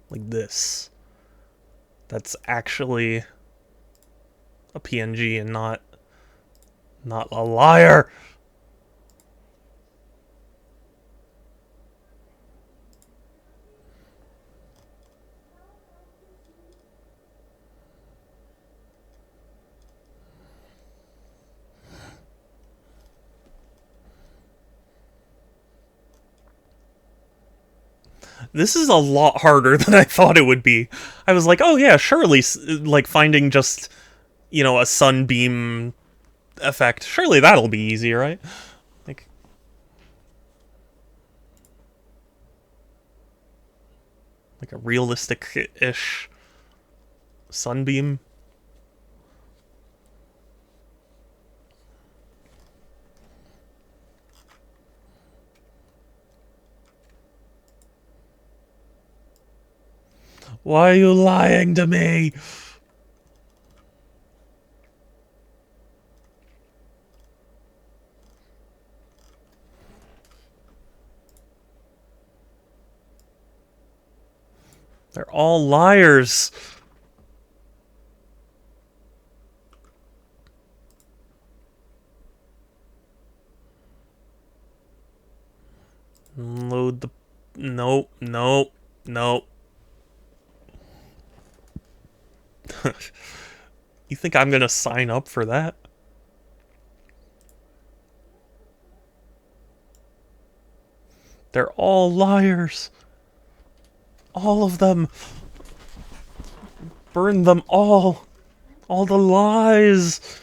this. That's actually a PNG and not a liar. This is a lot harder than I thought it would be. I was like, oh yeah, surely, like, finding just, you know, a sunbeam effect. Surely that'll be easy, right? Like a realistic-ish sunbeam. Why are you lying to me? They're all liars. Load the... Nope, nope, nope. You think I'm gonna sign up for that? They're all liars. All of them. Burn them all. All the lies.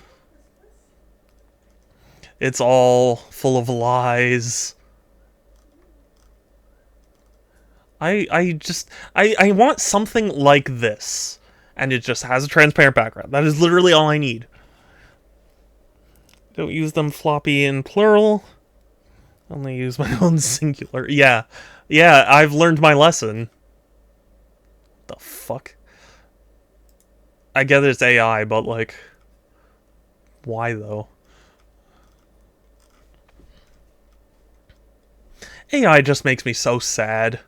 It's all full of lies. I want something like this. And it just has a transparent background. That is literally all I need. Don't use them floppy in plural. Only use my own singular. Yeah. Yeah, I've learned my lesson. The fuck? I get it's AI, but like... Why though? AI just makes me so sad.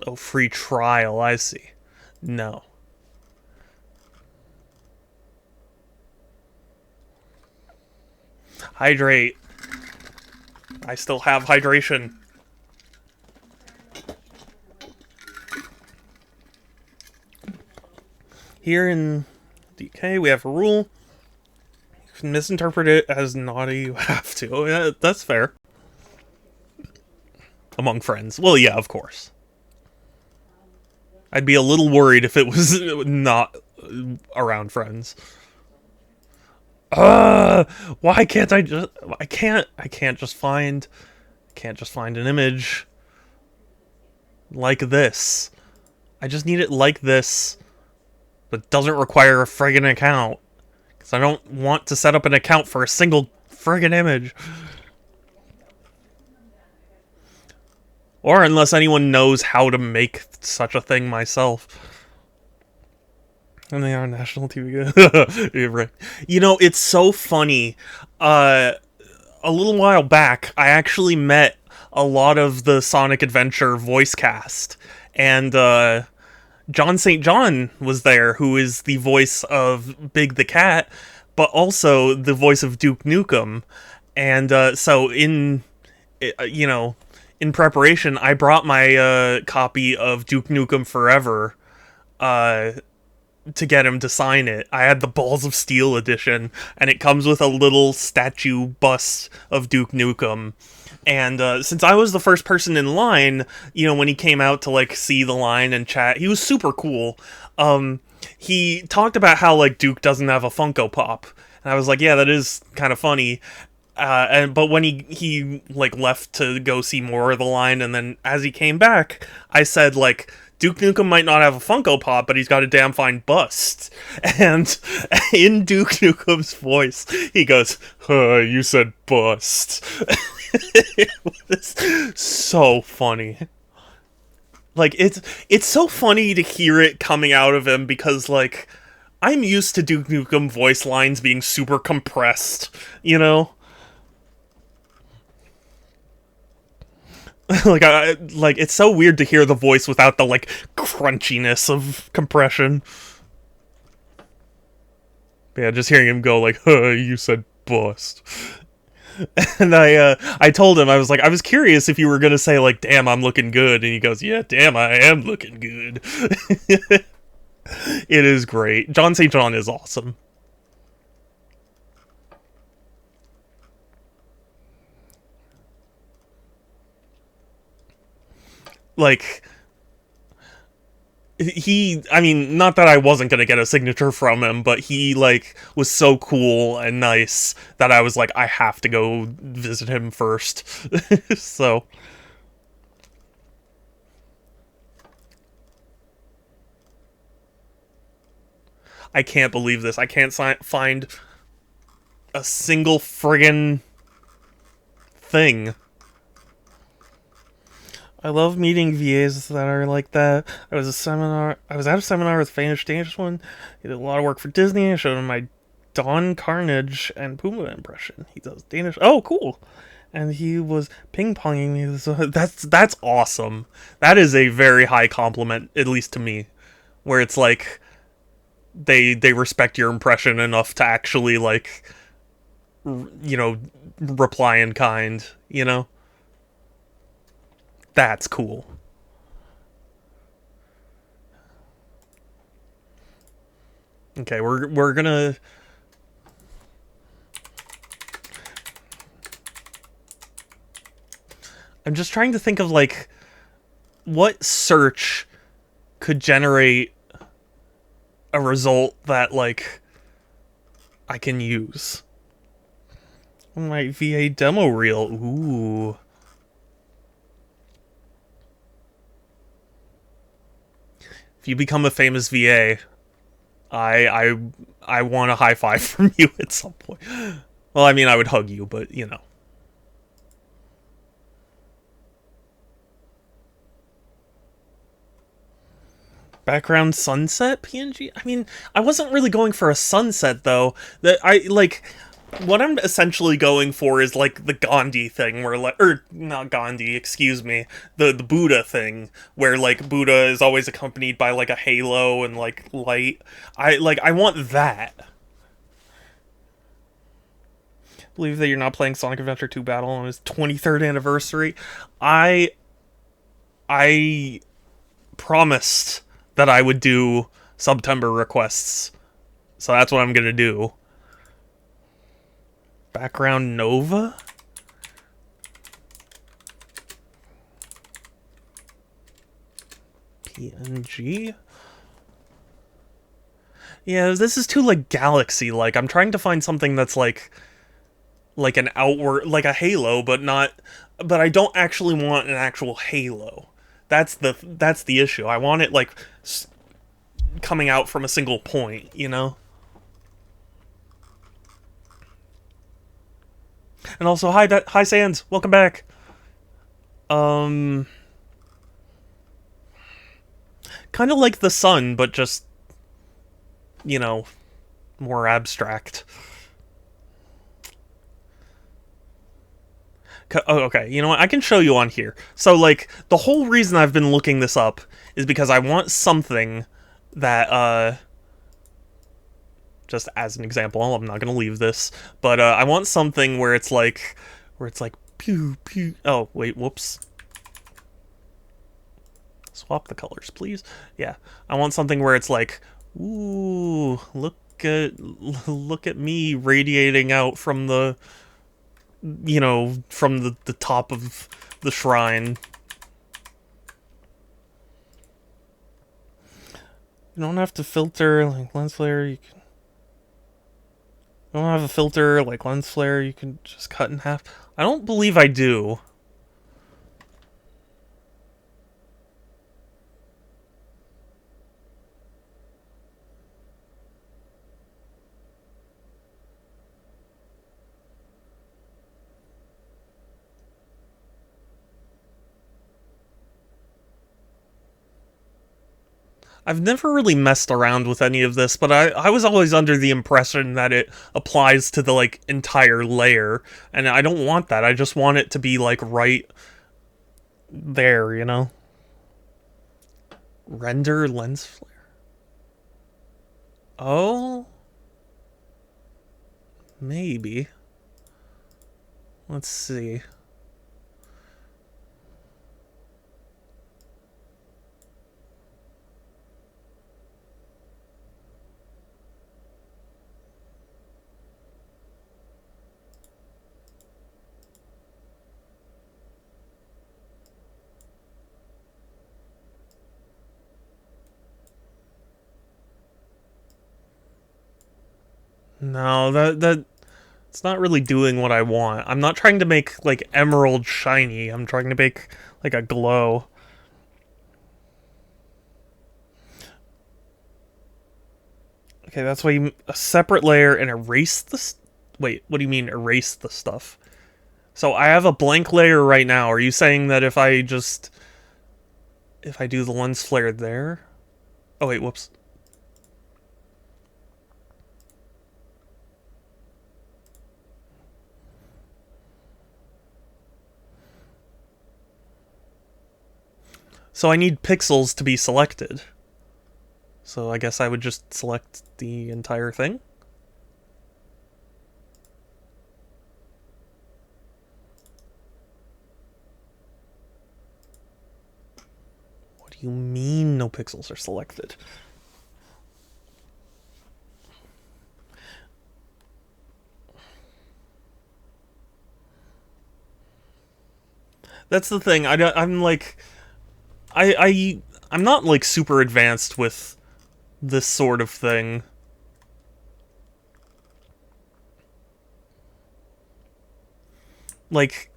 Oh, free trial, I see. No. Hydrate. I still have hydration. Here in DK, we have a rule. You can misinterpret it as naughty, you have to. Yeah, that's fair. Among friends. Well, yeah, of course. I'd be a little worried if it was not around friends. Why can't I just... I can't just find an image like this. I just need it like this, but doesn't require a friggin' account. Because I don't want to set up an account for a single friggin' image. Or unless anyone knows how to make such a thing myself. And they are national TV. You're right. You know, it's so funny. A little while back, I actually met a lot of the Sonic Adventure voice cast. And John St. John was there, who is the voice of Big the Cat, but also the voice of Duke Nukem. And so you know, in preparation, I brought my copy of Duke Nukem Forever to get him to sign it. I had the Balls of Steel edition, and it comes with a little statue bust of Duke Nukem. And since I was the first person in line, you know, when he came out to like see the line and chat, he was super cool. He talked about how like Duke doesn't have a Funko Pop, and I was like, yeah, that is kind of funny. But when he like left to go see more of the line, and then as he came back, I said like, Duke Nukem might not have a Funko Pop, but he's got a damn fine bust. And in Duke Nukem's voice, he goes, you said bust. It was so funny. Like, it's so funny to hear it coming out of him, because, like, I'm used to Duke Nukem voice lines being super compressed, you know? like it's so weird to hear the voice without the like crunchiness of compression. Yeah, just hearing him go like, you said bust. And I told him, I was like, I was curious if you were gonna say like, damn, I'm looking good, and he goes, yeah, damn, I am looking good. It is great. John St. John is awesome. Like, I mean, not that I wasn't gonna get a signature from him, but he, like, was so cool and nice that I was like, I have to go visit him first. So. I can't believe this. I can't find a single friggin' thing. I love meeting VAs that are like that. I was at a seminar with Vanish Dangerous. He did a lot of work for Disney. I showed him my Don Carnage and Puma impression. He does Danish. Oh, cool. And he was ping-ponging me. So that's awesome. That is a very high compliment, at least to me. Where it's like, they respect your impression enough to actually, like, you know, reply in kind, you know? That's cool. Okay, we're gonna... I'm just trying to think of, like, what search could generate a result that, like, I can use. My VA demo reel. Ooh. If you become a famous VA, I want a high five from you at some point. Well, I mean, I would hug you, but, you know. Background sunset PNG? I mean, I wasn't really going for a sunset, though. What I'm essentially going for is, like, the Gandhi thing, where, like, not Gandhi, excuse me, the Buddha thing, where, like, Buddha is always accompanied by, like, a halo and, like, light. I want that. Believe that you're not playing Sonic Adventure 2 Battle on his 23rd anniversary. I promised that I would do Subtember requests, so that's what I'm gonna do. Background Nova? PNG? Yeah, this is too, like, galaxy-like. I'm trying to find something that's, like an outward, like a halo, but I don't actually want an actual halo. That's the issue. I want it, like, coming out from a single point, you know? And also, hi Sans, welcome back. Kind of like the sun, but just, you know, more abstract. Oh, okay, you know what? I can show you on here. So, like, the whole reason I've been looking this up is because I want something that, just as an example, I'm not gonna leave this, but, I want something where it's like, pew, pew. Oh, wait, whoops. Swap the colors, please. Yeah, I want something where it's like, ooh, look at me radiating out from the, you know, from the top of the shrine. You don't have to filter like lens flare. You don't have a filter like lens flare. You can just cut in half. I don't believe I do. I've never really messed around with any of this, but I was always under the impression that it applies to the, like, entire layer, and I don't want that. I just want it to be, like, right there, you know? Render lens flare. Oh? Maybe. Let's see. No, that it's not really doing what I want. I'm not trying to make, like, emerald shiny. I'm trying to make, like, a glow. Okay, that's why you a separate layer and erase the. Wait, what do you mean erase the stuff? So I have a blank layer right now. Are you saying that if I do the lens flare there? Oh wait, whoops. So I need pixels to be selected. So I guess I would just select the entire thing? What do you mean no pixels are selected? That's the thing. I'm like, I'm not like super advanced with this sort of thing. Like,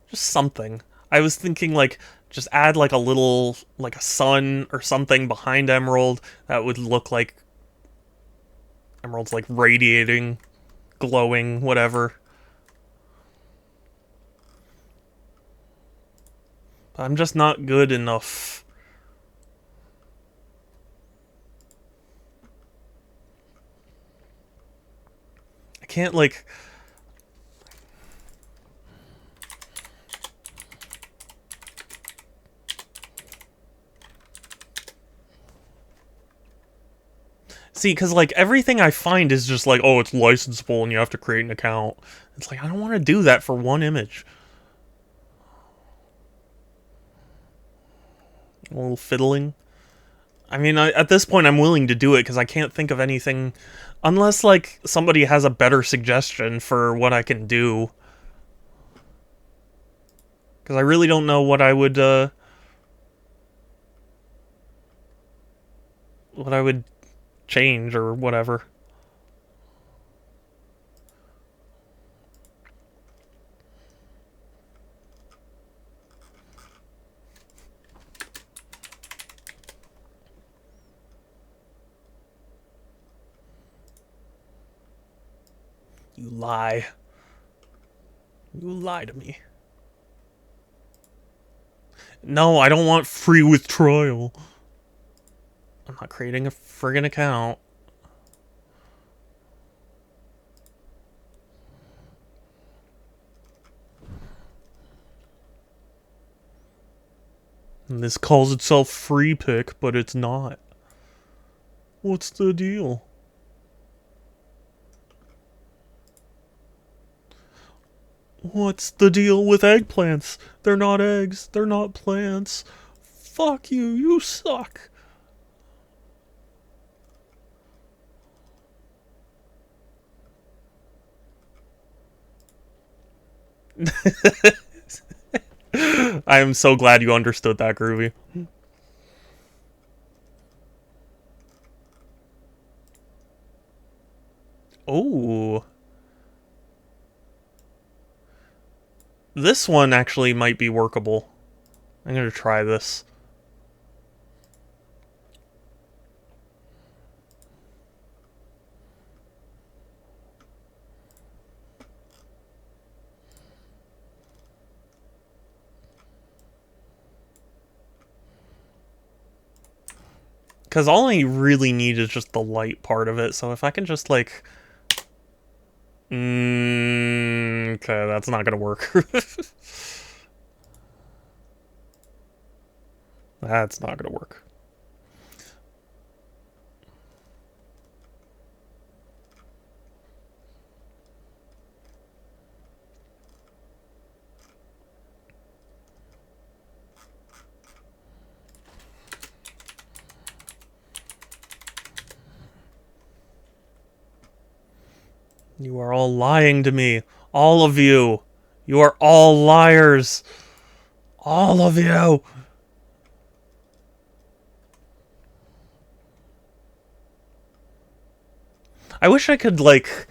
just something. I was thinking like just add like a little like a sun or something behind Emerald that would look like Emerald's like radiating, glowing, whatever. But I'm just not good enough. I can't like see, because, like, everything I find is just like, oh, it's licensable and you have to create an account. It's like, I don't want to do that for one image. A little fiddling. I mean, at this point, I'm willing to do it because I can't think of anything. Unless, like, somebody has a better suggestion for what I can do. Because I really don't know what I would, change or whatever. You lie. You lie to me. No, I don't want free withdrawal. I'm not creating a friggin' account. And this calls itself free pick, but it's not. What's the deal? What's the deal with eggplants? They're not eggs. They're not plants. Fuck you. You suck. I am so glad you understood that, Groovy. Oh. This one actually might be workable. I'm gonna try this. Because all I really need is just the light part of it, so if I can just, like... okay, that's not gonna work. That's not gonna work. You are all lying to me. All of you. You are all liars. All of you. I wish I could, like,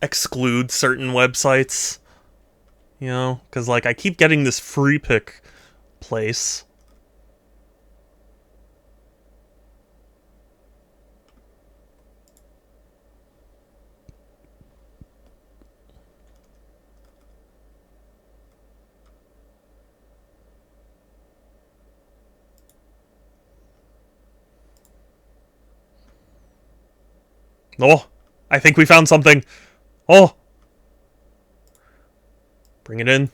exclude certain websites. You know? Because, like, I keep getting this free pick place. Oh, I think we found something. Oh. Bring it in.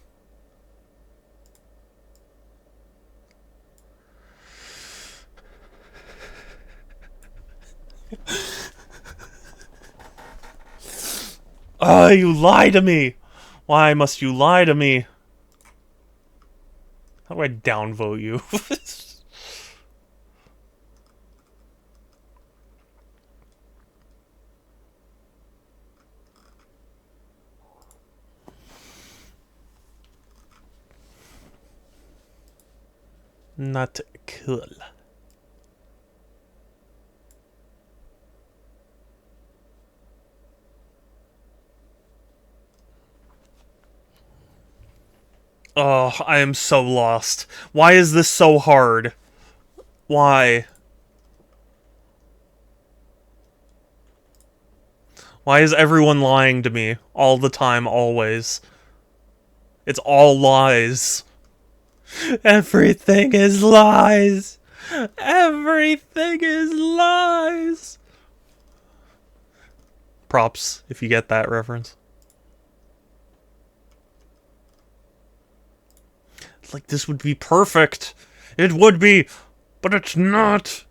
Oh, you lie to me. Why must you lie to me? How do I downvote you? Not cool. Oh, I am so lost. Why is this so hard? Why? Why is everyone lying to me all the time, always? It's all lies. Everything is lies. Everything is lies. Props, if you get that reference. Like, this would be perfect. It would be, but it's not.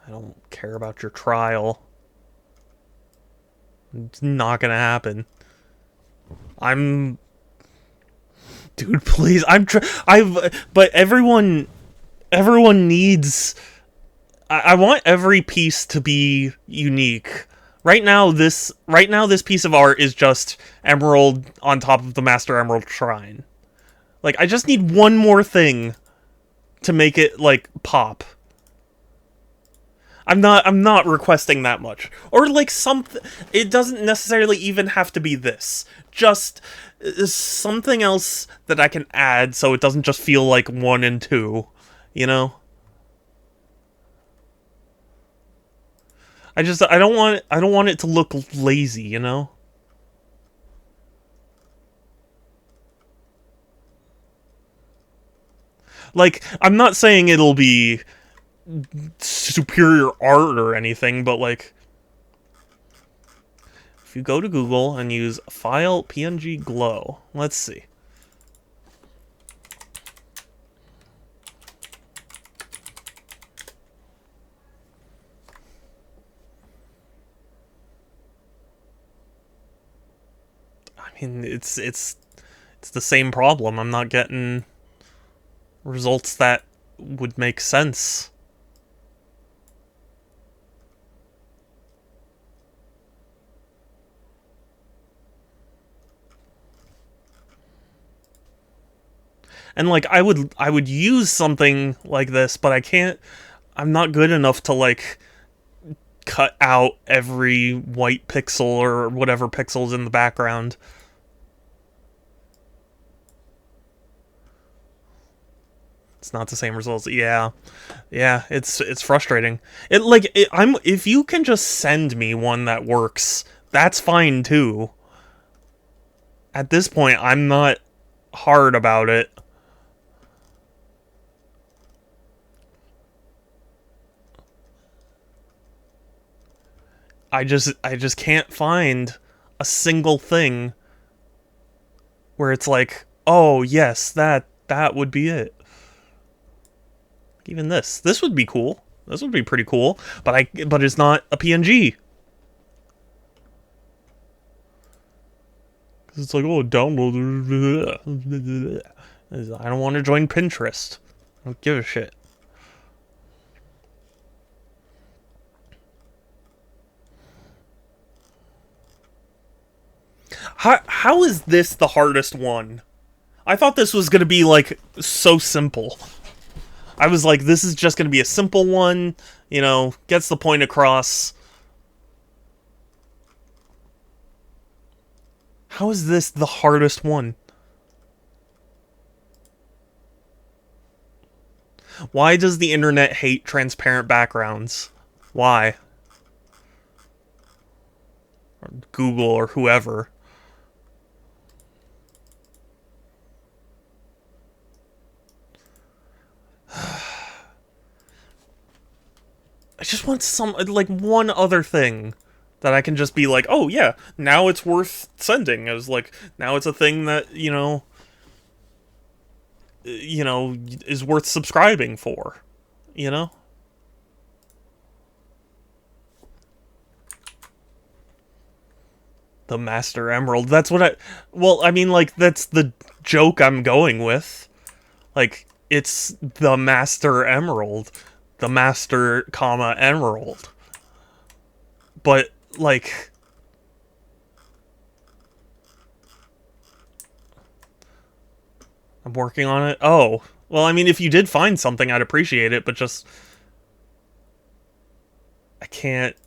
I don't care about your trial. It's not gonna happen. Dude, please. But everyone needs... I want every piece to be unique. Right now, this piece of art is just emerald on top of the Master Emerald Shrine. Like, I just need one more thing to make it, like, pop. I'm not requesting that much. Or, like, something... It doesn't necessarily even have to be this. Just something else that I can add so it doesn't just feel like 1 and 2. You know? I don't want it to look lazy, you know? Like, I'm not saying it'll be superior art or anything, but, like, If you go to Google and use file PNG glow, let's see. I mean, it's the same problem. I'm not getting results that would make sense. And like I would use something like this, but I can't. I'm not good enough to like cut out every white pixel or whatever pixels in the background. It's not the same results. Yeah, it's frustrating. If you can just send me one that works, that's fine too. At this point, I'm not hard about it. I just can't find a single thing where it's like, oh yes, that would be it. Even this would be cool. This would be pretty cool, but it's not a PNG. Cause it's like, oh, download. I don't want to join Pinterest. I don't give a shit. How is this the hardest one? I thought this was gonna be like so simple. I was like, this is just gonna be a simple one, you know, gets the point across. How is this the hardest one? Why does the internet hate transparent backgrounds? Why? Or Google or whoever. I just want like, one other thing that I can just be like, oh yeah, now it's worth sending. As like, now it's a thing that, is worth subscribing for, you know? The Master Emerald. That's what well, I mean, like, that's the joke I'm going with. Like, it's the Master Emerald. The Master, comma, Emerald. But, like, I'm working on it. Oh, well, I mean, if you did find something, I'd appreciate it, but just... I can't.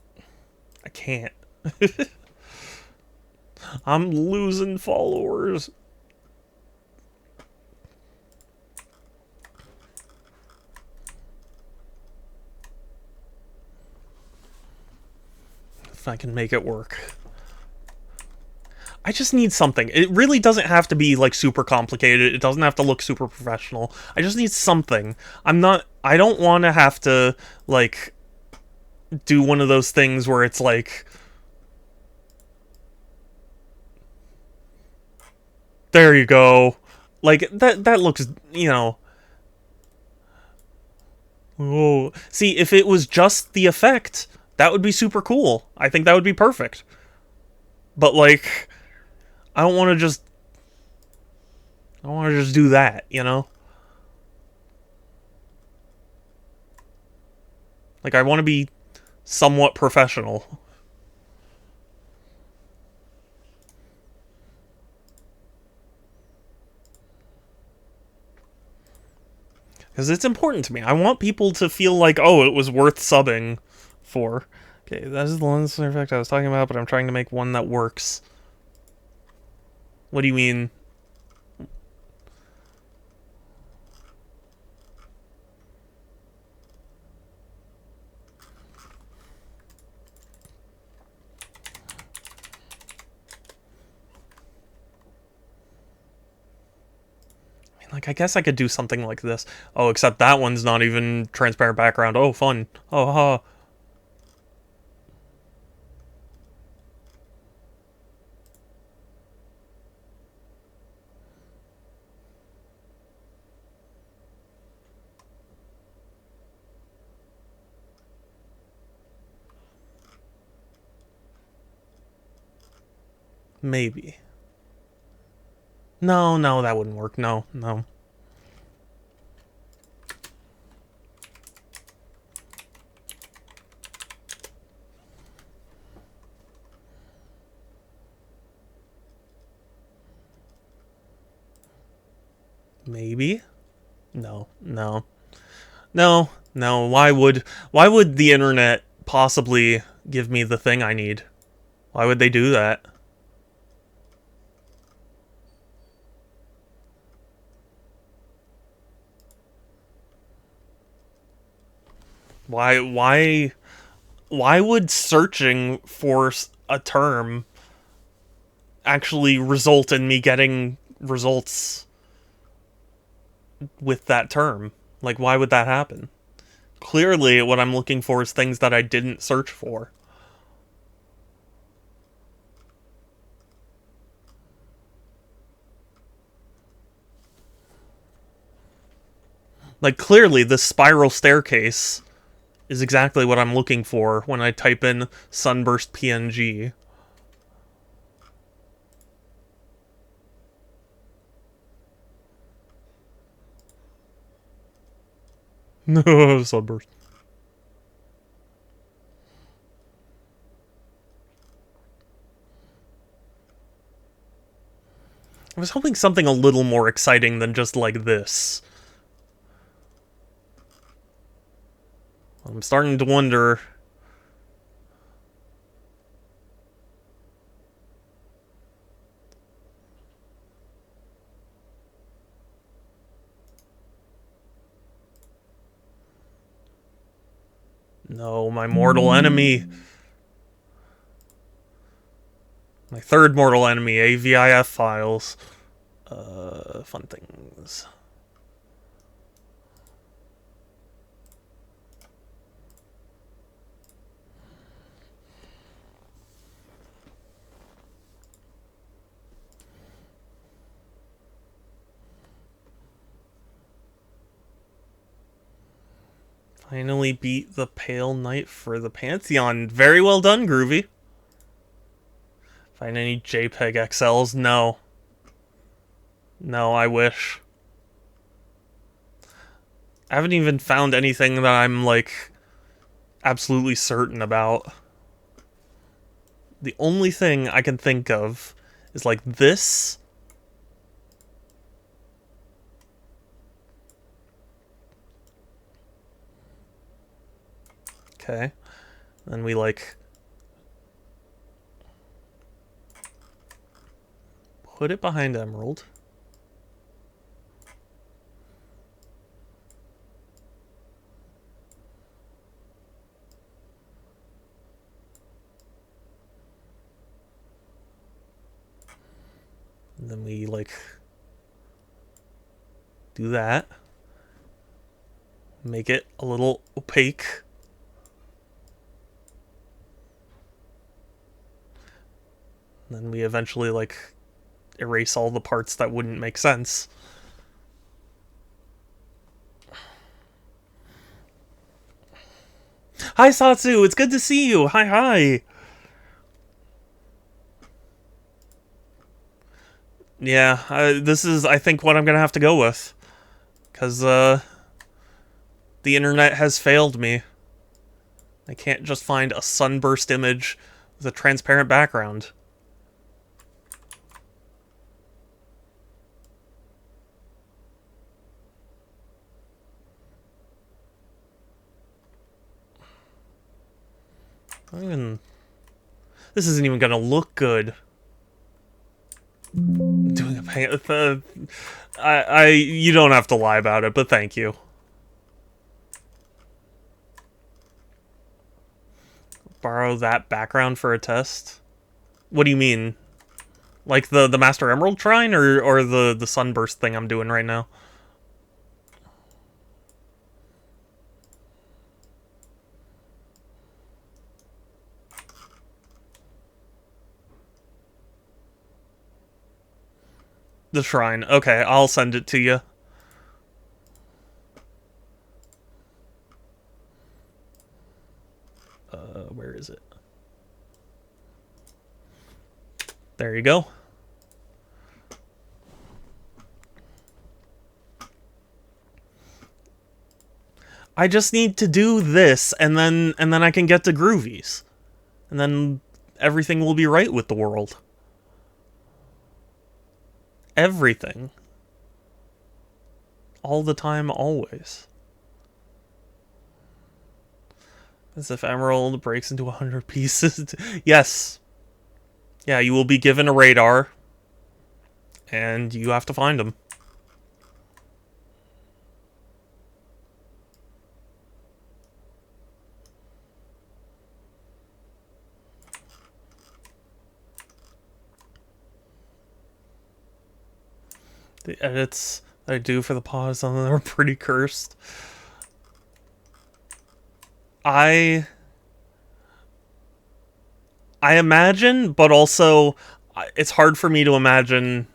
I'm losing followers. If I can make it work. I just need something. It really doesn't have to be, like, super complicated. It doesn't have to look super professional. I just need something. I don't want to have to, like, do one of those things where it's like... There you go. Like, that looks, Whoa. See, if it was just the effect, that would be super cool. I think that would be perfect. But, like, I don't want to just do that, you know? Like, I want to be somewhat professional. Because it's important to me. I want people to feel like, oh, it was worth subbing for. Okay, that is the lens effect I was talking about, but I'm trying to make one that works. What do you mean? Like, I guess I could do something like this. Oh, except that one's not even transparent background. Oh, fun. Oh, ha. Maybe. No, no, that wouldn't work. No, no. Maybe? No, no. No, no. Why would the internet possibly give me the thing I need? Why would they do that? Why would searching for a term actually result in me getting results with that term? Like, why would that happen? Clearly, what I'm looking for is things that I didn't search for. Like, clearly, this spiral staircase is exactly what I'm looking for when I type in sunburst PNG. No, sunburst. I was hoping something a little more exciting than just like this. I'm starting to wonder. No, my mortal enemy. My third mortal enemy, AVIF files. Fun things. Finally beat the Pale Knight for the Pantheon. Very well done, Groovy. Find any JPEG XLs? No. No, I wish. I haven't even found anything that I'm, like, absolutely certain about. The only thing I can think of is, like, this. Okay. Then we, like, put it behind Emerald. And then we, like, do that. Make it a little opaque. And then we eventually, like, erase all the parts that wouldn't make sense. Hi, Satsu! It's good to see you! Hi, hi! Yeah, this is, I think, what I'm gonna have to go with. Because, the internet has failed me. I can't just find a sunburst image with a transparent background. This isn't even gonna look good. Doing a paint. You don't have to lie about it, but thank you. Borrow that background for a test? What do you mean? Like the Master Emerald Shrine or the sunburst thing I'm doing right now? The shrine. Okay, I'll send it to you. Where is it? There you go. I just need to do this, and then I can get to Groovies. And then everything will be right with the world. Everything. All the time, always. As if Emerald breaks into 100 pieces. Yes. Yeah, you will be given a radar. And you have to find them. The edits that I do for the pause on them are pretty cursed. I imagine, but also it's hard for me to imagine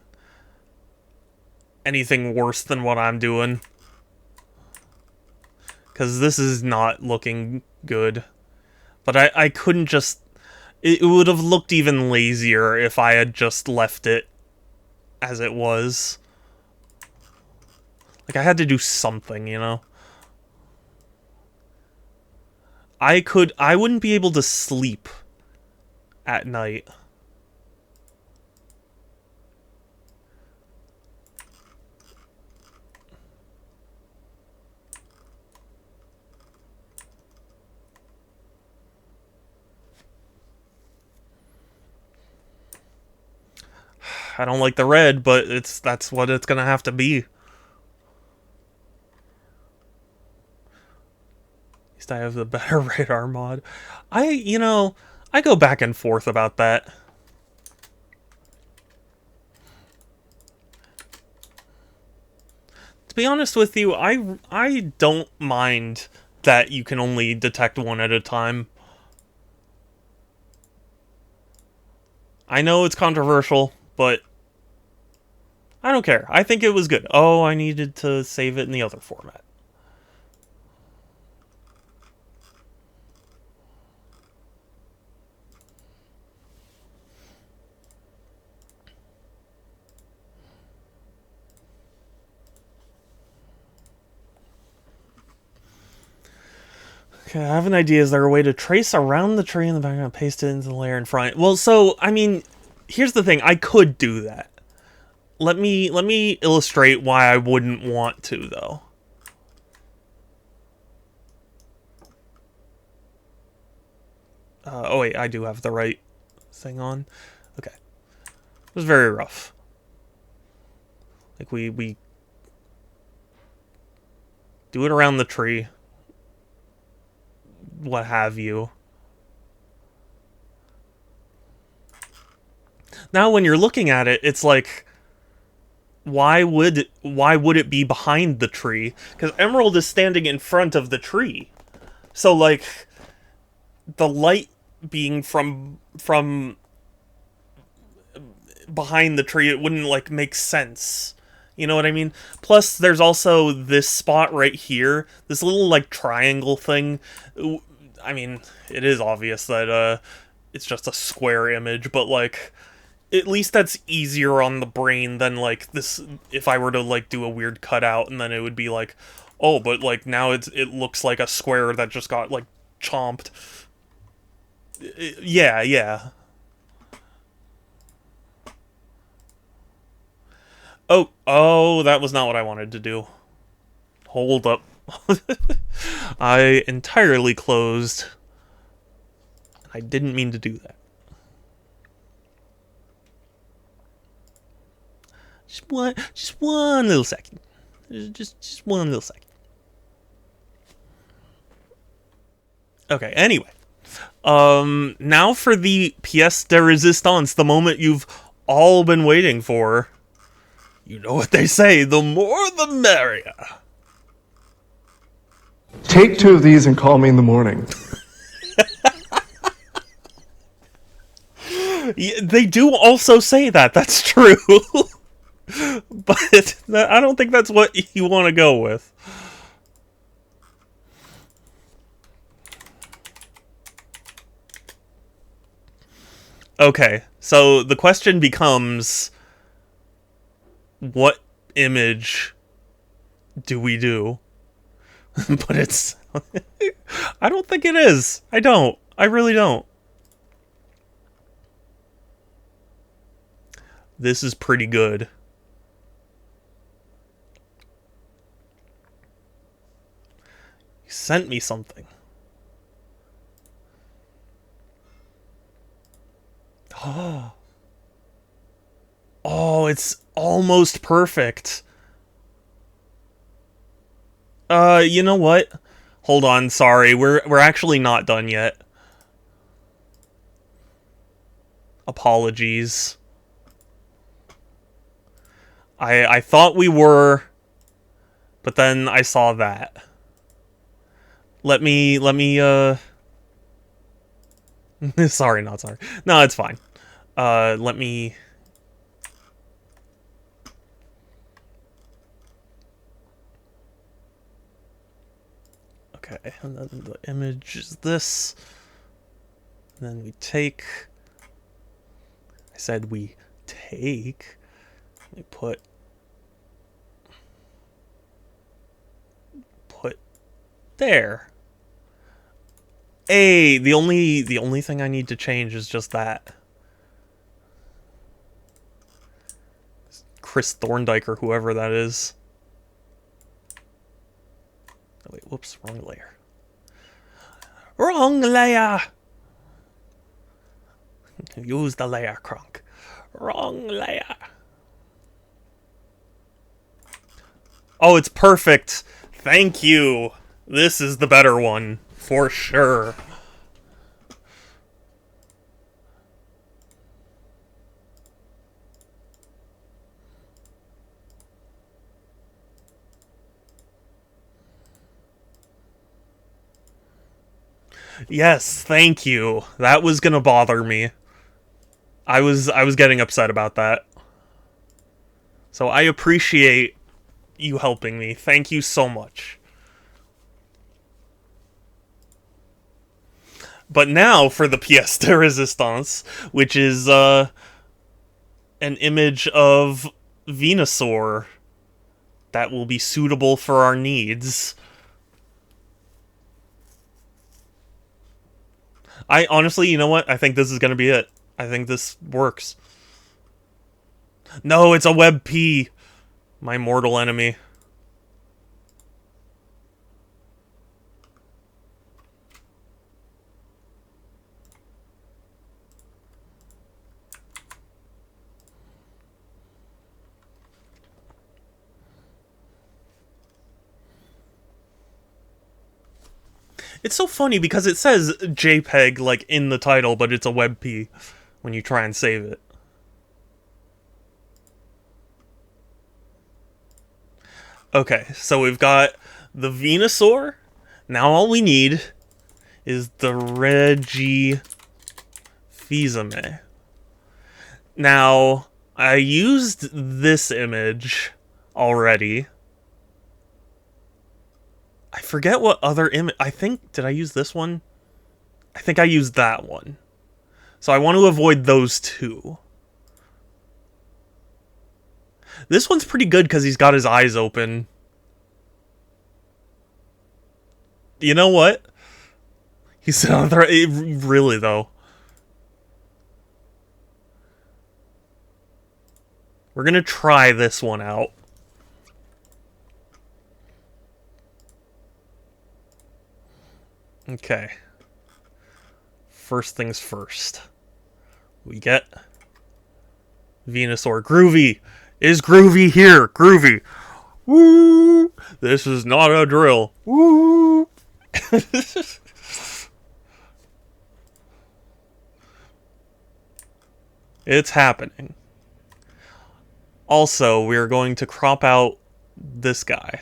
anything worse than what I'm doing. Because this is not looking good. But I couldn't just... It would have looked even lazier if I had just left it as it was. Like, I had to do something, you know? I wouldn't be able to sleep at night. I don't like the red, but that's what it's gonna have to be. At least I have the better radar mod. You know, I go back and forth about that. To be honest with you, I don't mind that you can only detect one at a time. I know it's controversial, but I don't care. I think it was good. Oh, I needed to save it in the other format. Okay, I have an idea. Is there a way to trace around the tree in the background and paste it into the layer in front? Well, so, I mean, here's the thing. I could do that. Let me illustrate why I wouldn't want to, though. Oh, wait, I do have the right thing on. Okay. It was very rough. Like, we do it around the tree. What have you. Now, when you're looking at it, it's like, why would it be behind the tree? Because Emerald is standing in front of the tree. So, like, the light being from behind the tree, it wouldn't, like, make sense. You know what I mean? Plus, there's also this spot right here. This little, like, triangle thing. I mean, it is obvious that, it's just a square image, but, like, at least that's easier on the brain than, like, this, if I were to, like, do a weird cutout, and then it would be like, oh, but, like, now it looks like a square that just got, like, chomped. Yeah. Oh, that was not what I wanted to do. Hold up. I entirely closed. I didn't mean to do that. Just one little second. Just one little second. Okay, anyway. Now for the pièce de résistance, the moment you've all been waiting for. You know what they say, the more the merrier. Take 2 of these and call me in the morning. Yeah, they do also say that, that's true. But I don't think that's what you want to go with. Okay, so the question becomes, what image do we do? But it's... I don't think it is. I don't. I really don't. This is pretty good. You sent me something. Oh, it's almost perfect. You know what? Hold on, sorry. We're actually not done yet. Apologies. I thought we were, but then I saw that. Let me sorry, not sorry. No, it's fine. Let me... Okay, and then the image is this. And then we take... I said we take... We put there. Hey, the only thing I need to change is just that. Chris Thorndike or whoever that is. Oh, wait, whoops, wrong layer. Wrong layer! Use the layer, Crunk. Wrong layer. Oh, it's perfect. Thank you. This is the better one, for sure. Yes, thank you. That was gonna bother me. I was getting upset about that. So I appreciate you helping me. Thank you so much. But now for the pièce de résistance, which is an image of Venusaur that will be suitable for our needs. I honestly, you know what? I think this is going to be it. I think this works. No, it's a web P. My mortal enemy. It's so funny because it says JPEG like in the title, but it's a WebP when you try and save it. Okay, so we've got the Venusaur. Now all we need is the Regifizame. Now, I used this image already. I forget what other image... I think... Did I use this one? I think I used that one. So I want to avoid those two. This one's pretty good because he's got his eyes open. You know what? He's on the... Really, though. We're gonna try this one out. Okay. First things first. We get Venusaur. Groovy! Is Groovy here? Groovy! Woo! This is not a drill. Woo! It's happening. Also, we're going to crop out this guy.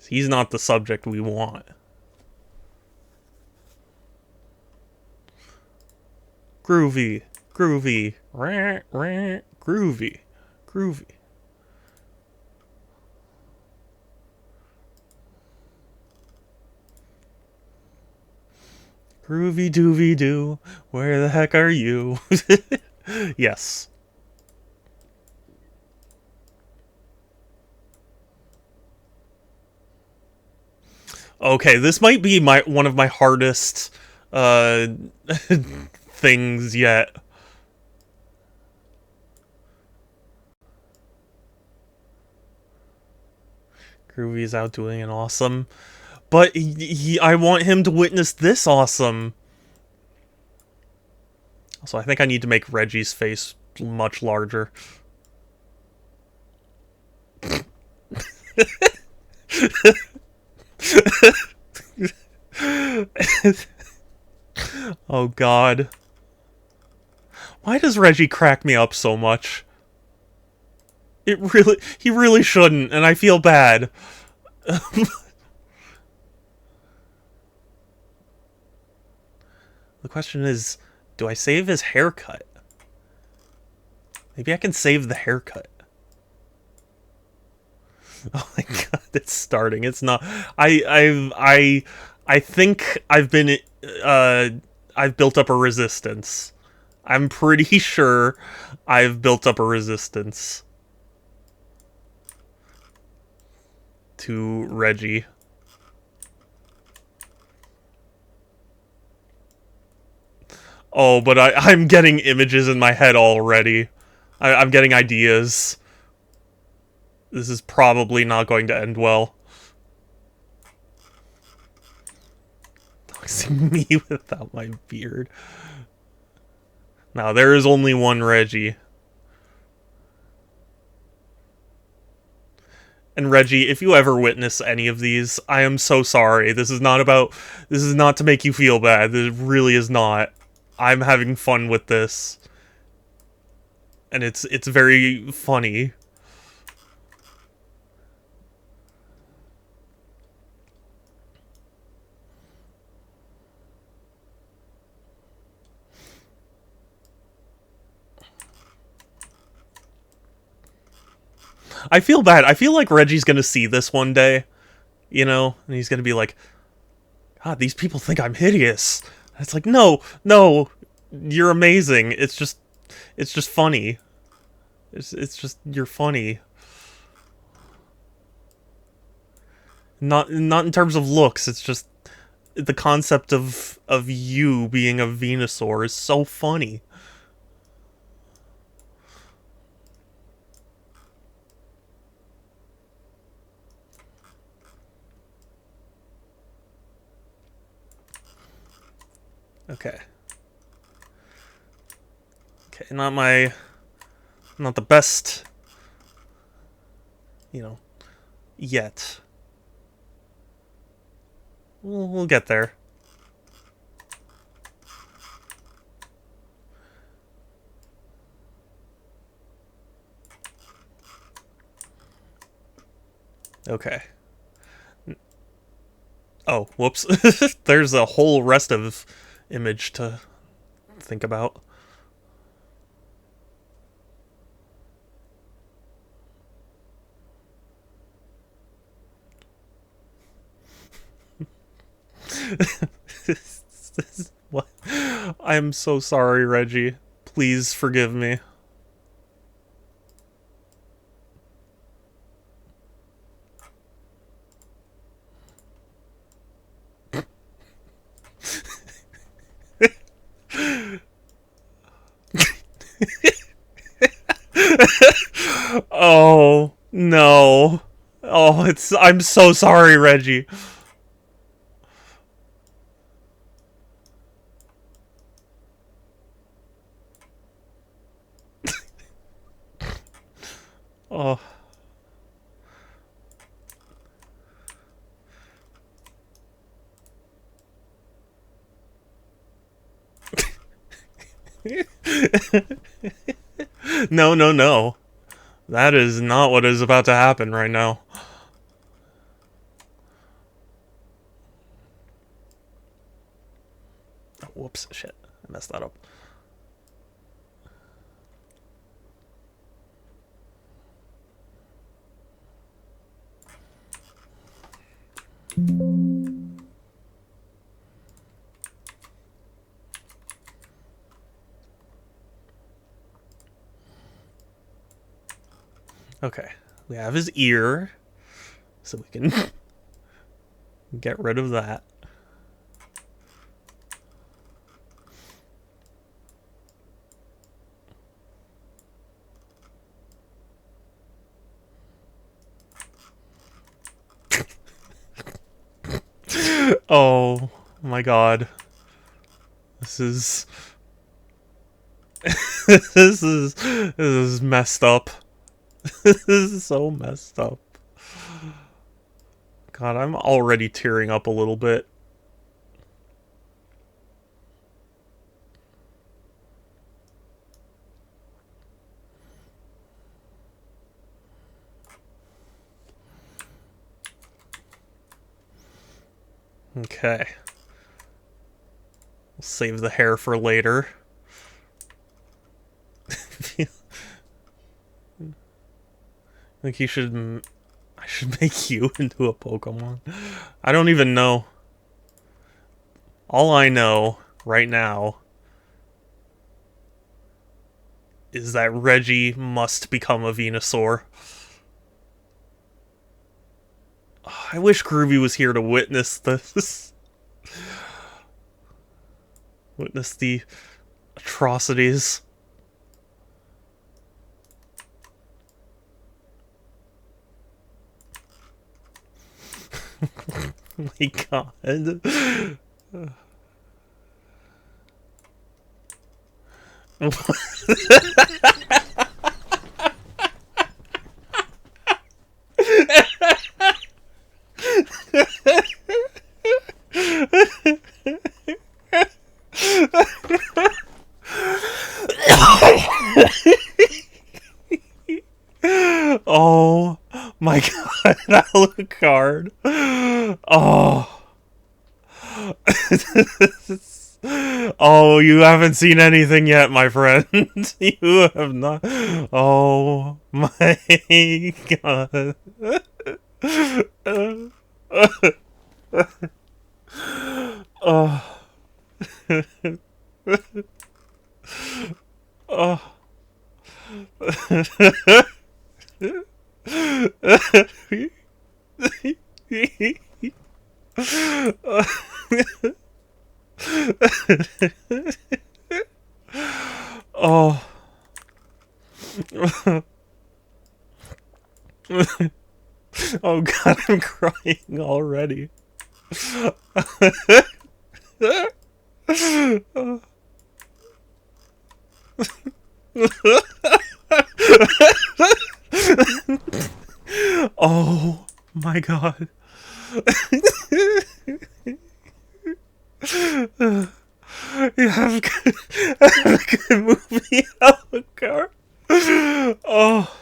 He's not the subject we want. Groovy. Groovy. Rah, rah, groovy. Groovy. Groovy doovy doo, where the heck are you? Yes. Okay, this might be one of my hardest things yet. Groovy's out doing an awesome, but I want him to witness this awesome. So I think I need to make Reggie's face much larger. Oh God. Why does Reggie crack me up so much? He really shouldn't, and I feel bad. The question is, do I save his haircut? Maybe I can save the haircut. Oh my God, it's starting. It's not. I think I've built up a resistance. I'm pretty sure I've built up a resistance to Reggie. Oh, but I'm getting images in my head already. I'm getting ideas. This is probably not going to end well. Doxing me without my beard. Now, there is only one Reggie. And Reggie, if you ever witness any of these, I am so sorry. This is not to make you feel bad. This really is not. I'm having fun with this. And it's very funny. I feel bad. I feel like Reggie's gonna see this one day, you know, and he's gonna be like, God, these people think I'm hideous. And it's like, no, you're amazing. It's just funny. It's just, you're funny. Not in terms of looks, it's just the concept of you being a Venusaur is so funny. Okay. Okay, not the best, you know, yet. We'll get there. Okay. Oh, whoops. There's a whole rest of image to think about. What? I'm so sorry, Reggie. Please forgive me. Oh, no. Oh, I'm so sorry, Reggie. Oh. No. That is not what is about to happen right now. Oh, whoops, shit. I messed that up. Okay, we have his ear, so we can get rid of that. Oh my god. This is this is messed up. This is so messed up. God, I'm already tearing up a little bit. Okay. We'll save the hair for later. I think I should make you into a Pokemon. I don't even know. All I know right now is that Reggie must become a Venusaur. I wish Groovy was here to witness this. Witness the atrocities. My god. Oh my god, Alucard. Oh. Oh, you haven't seen anything yet, my friend. You have not. Oh my god. Oh. Oh. Oh. Oh god, I'm crying already. Oh my god. You have a good movie, Alucard. Oh.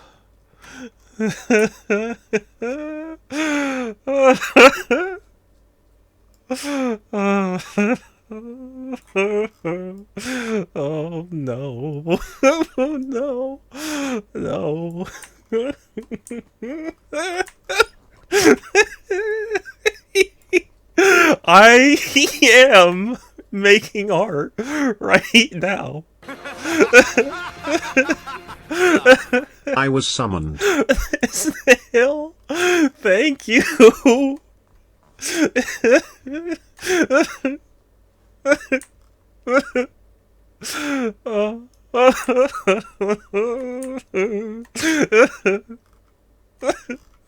Oh no. Oh no. No. I am making art right now. I was summoned. Snail, thank you.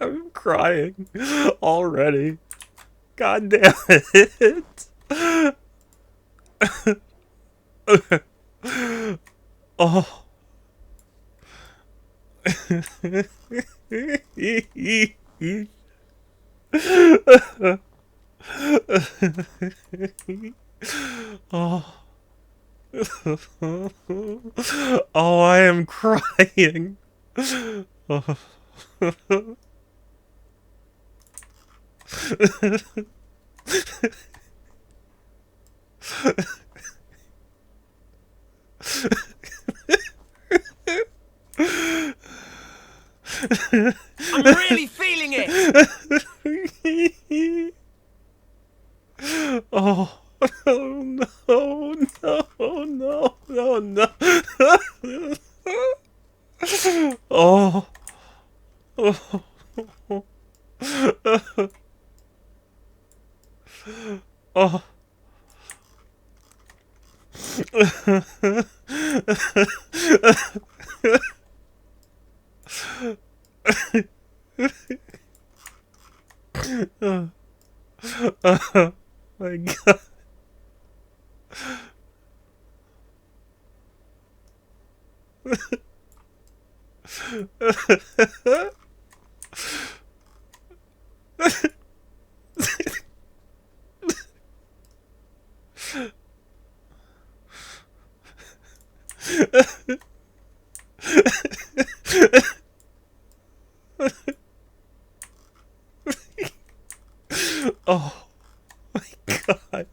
I'm crying already. God damn it. Oh. Oh. Oh, I am crying. Oh. I'm really feeling it. Oh. Oh no, no, no, no, no. Oh. My God. Oh my God.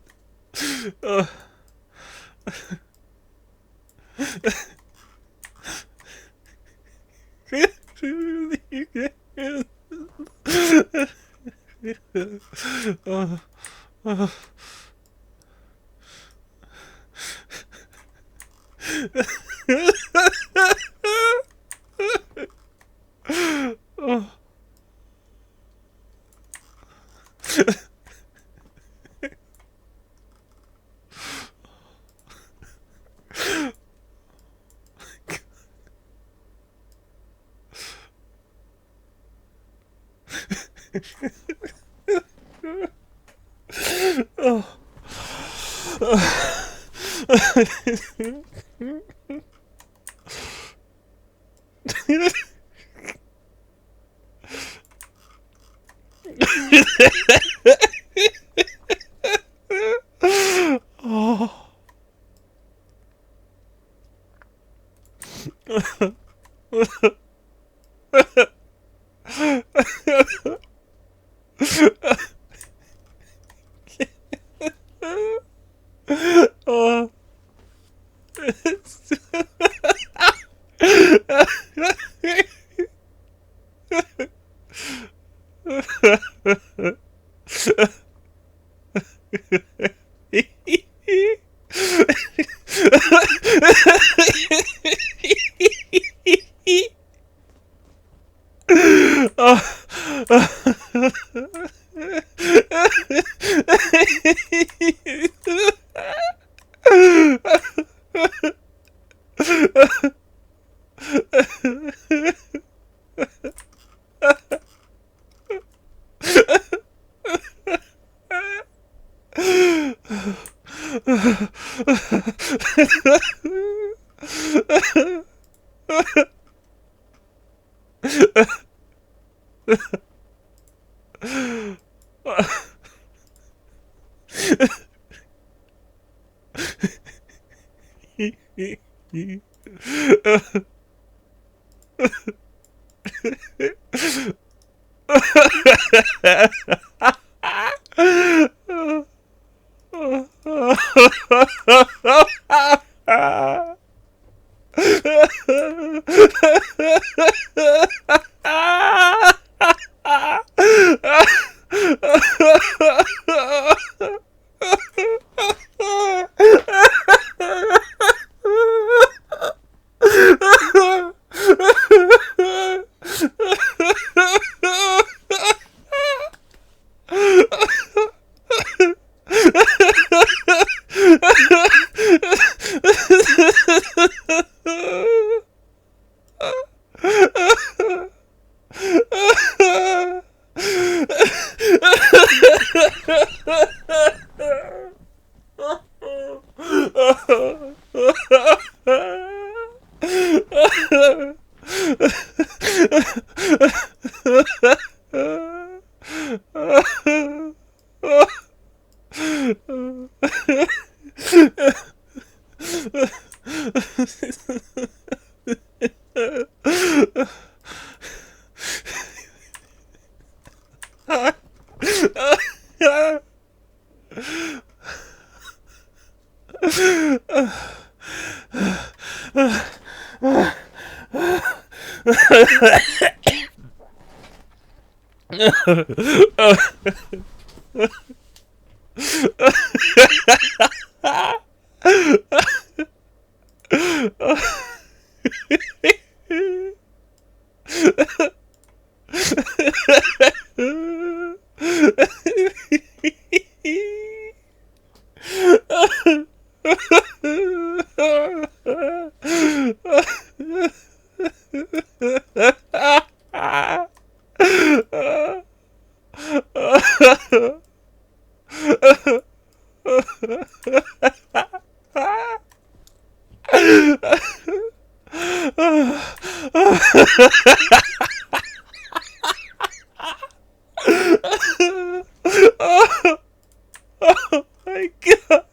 My God.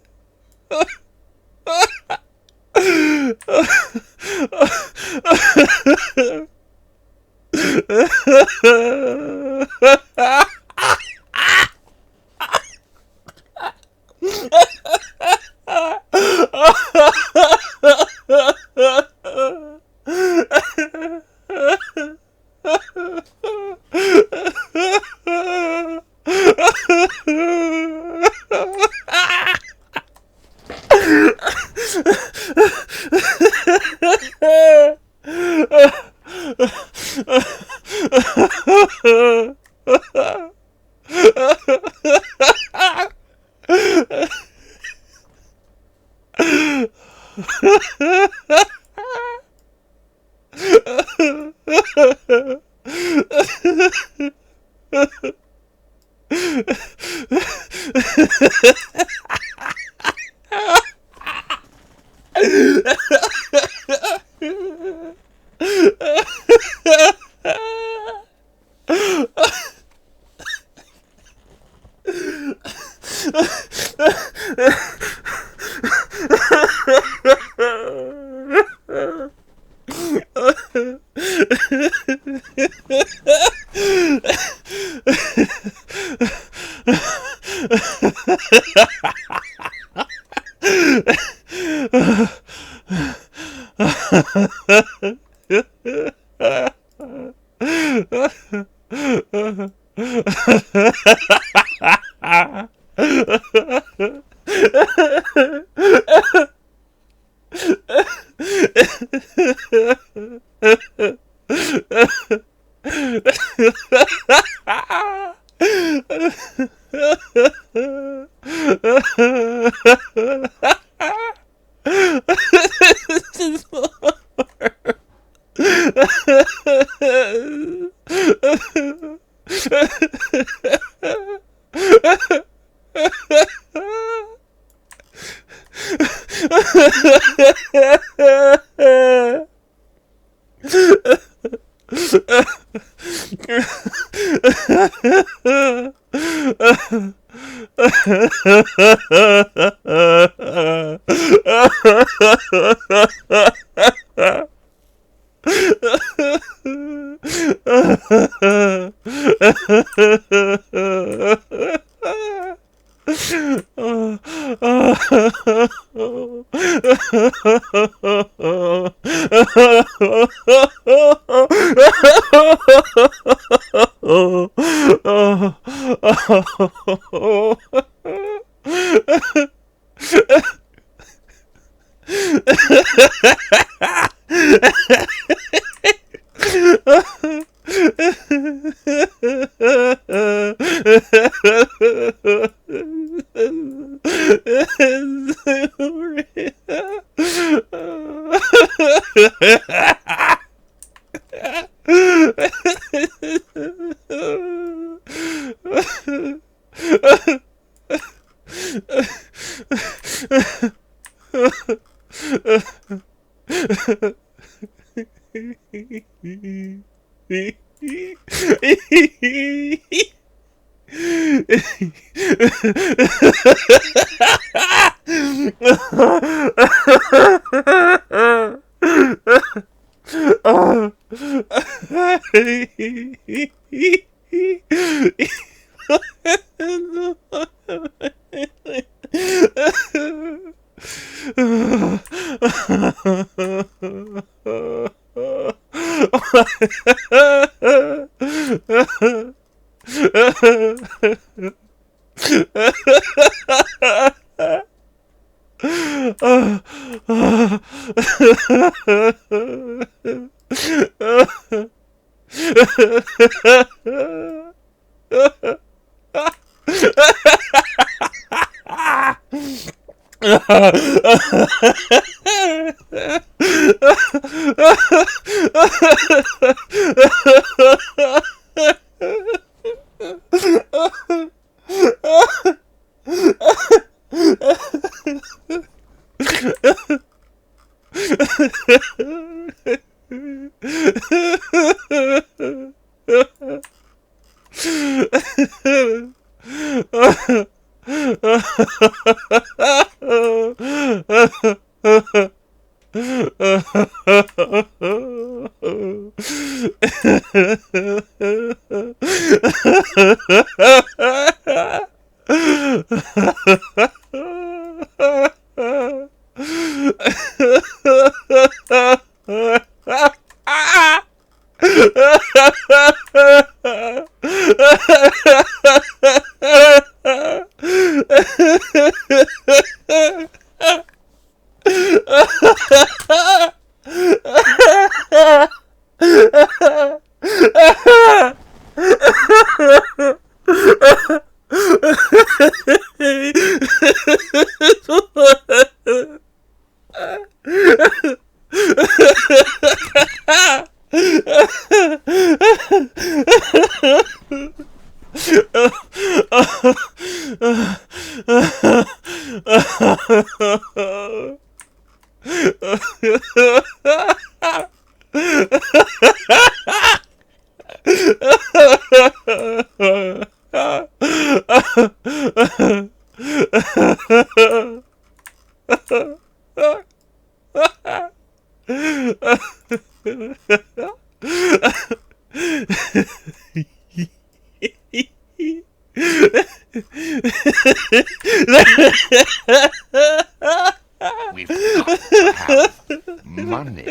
We've got to have money.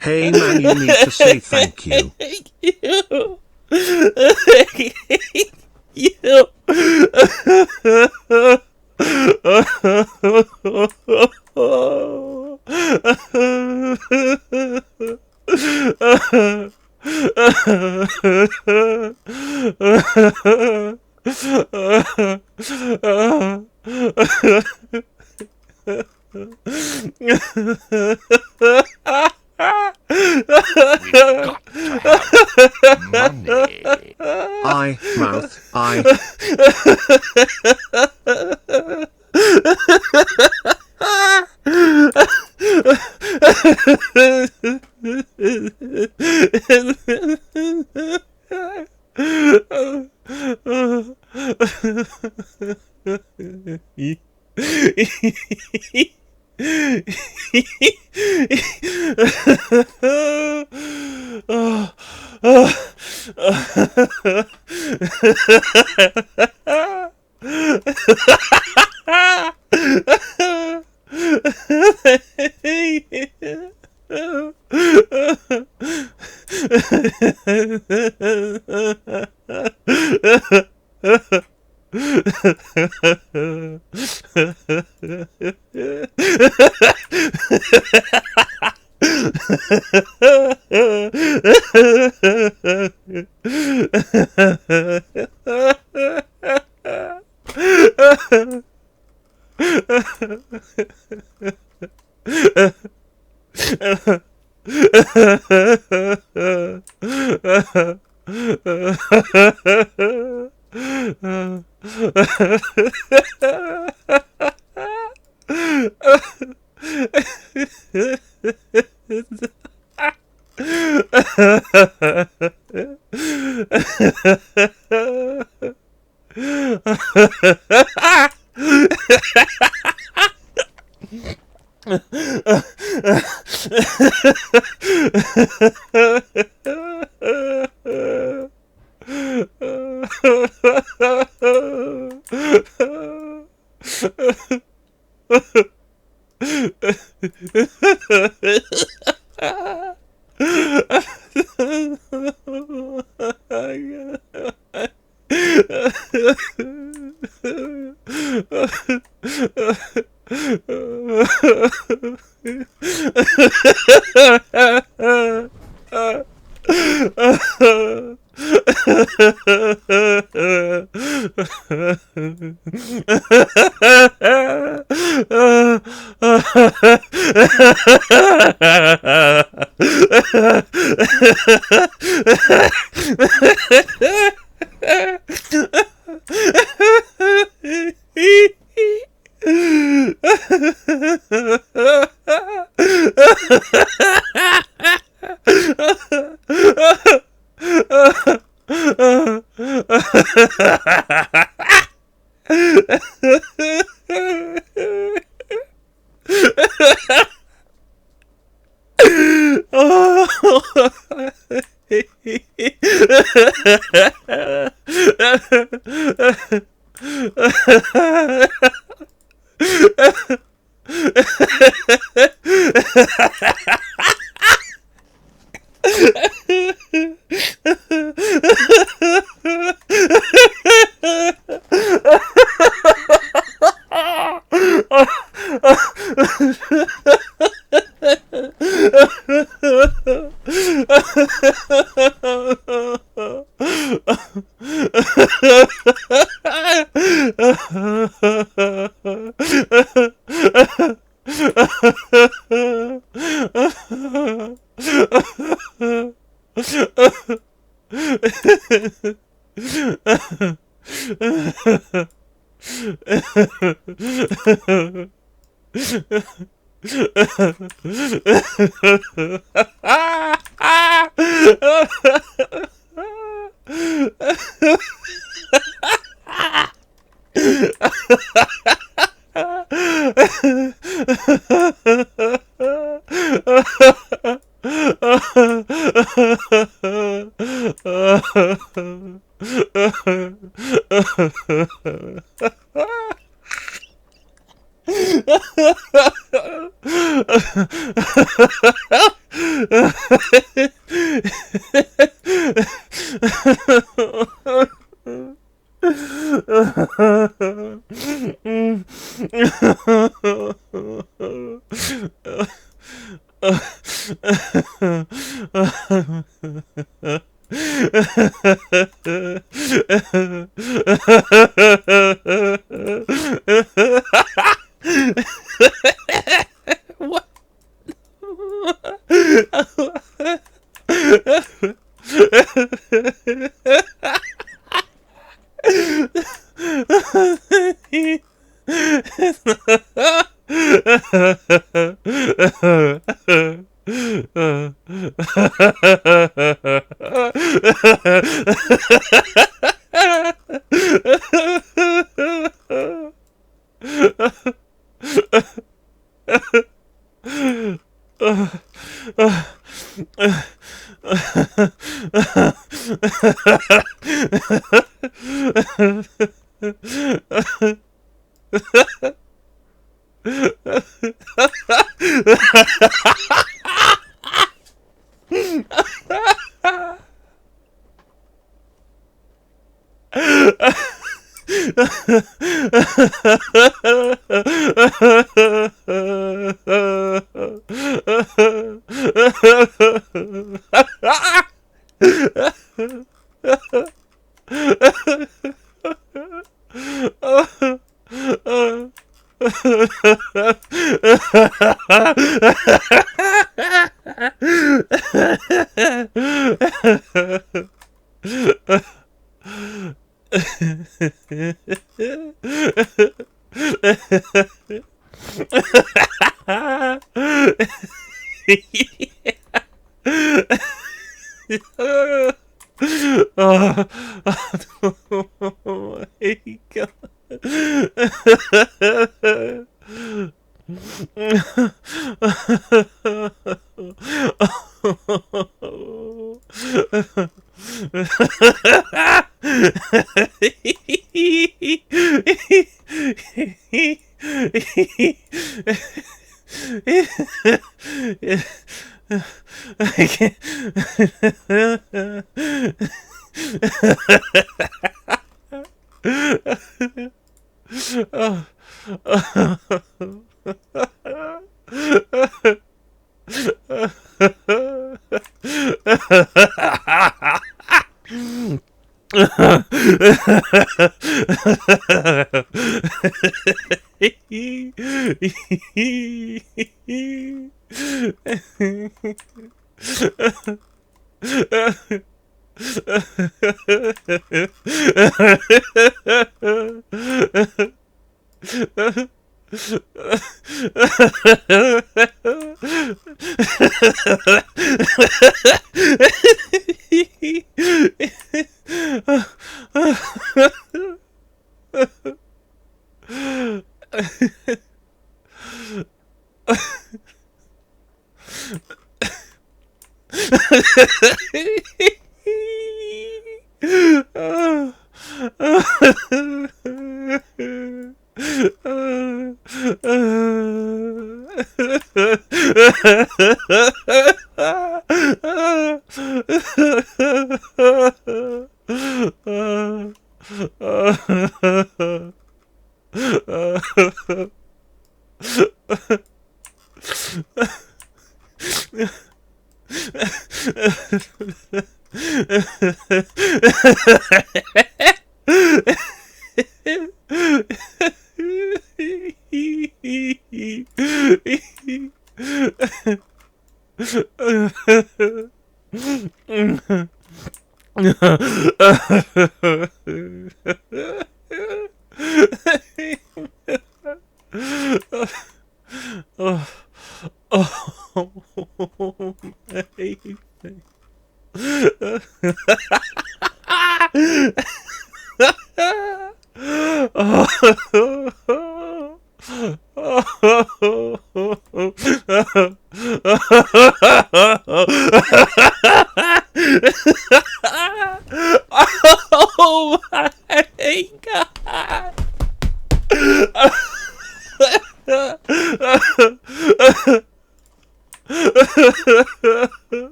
Hey man, you need to say thank you. We've got to have money. I, mouth, I.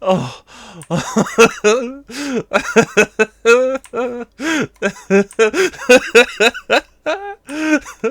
Oh my god.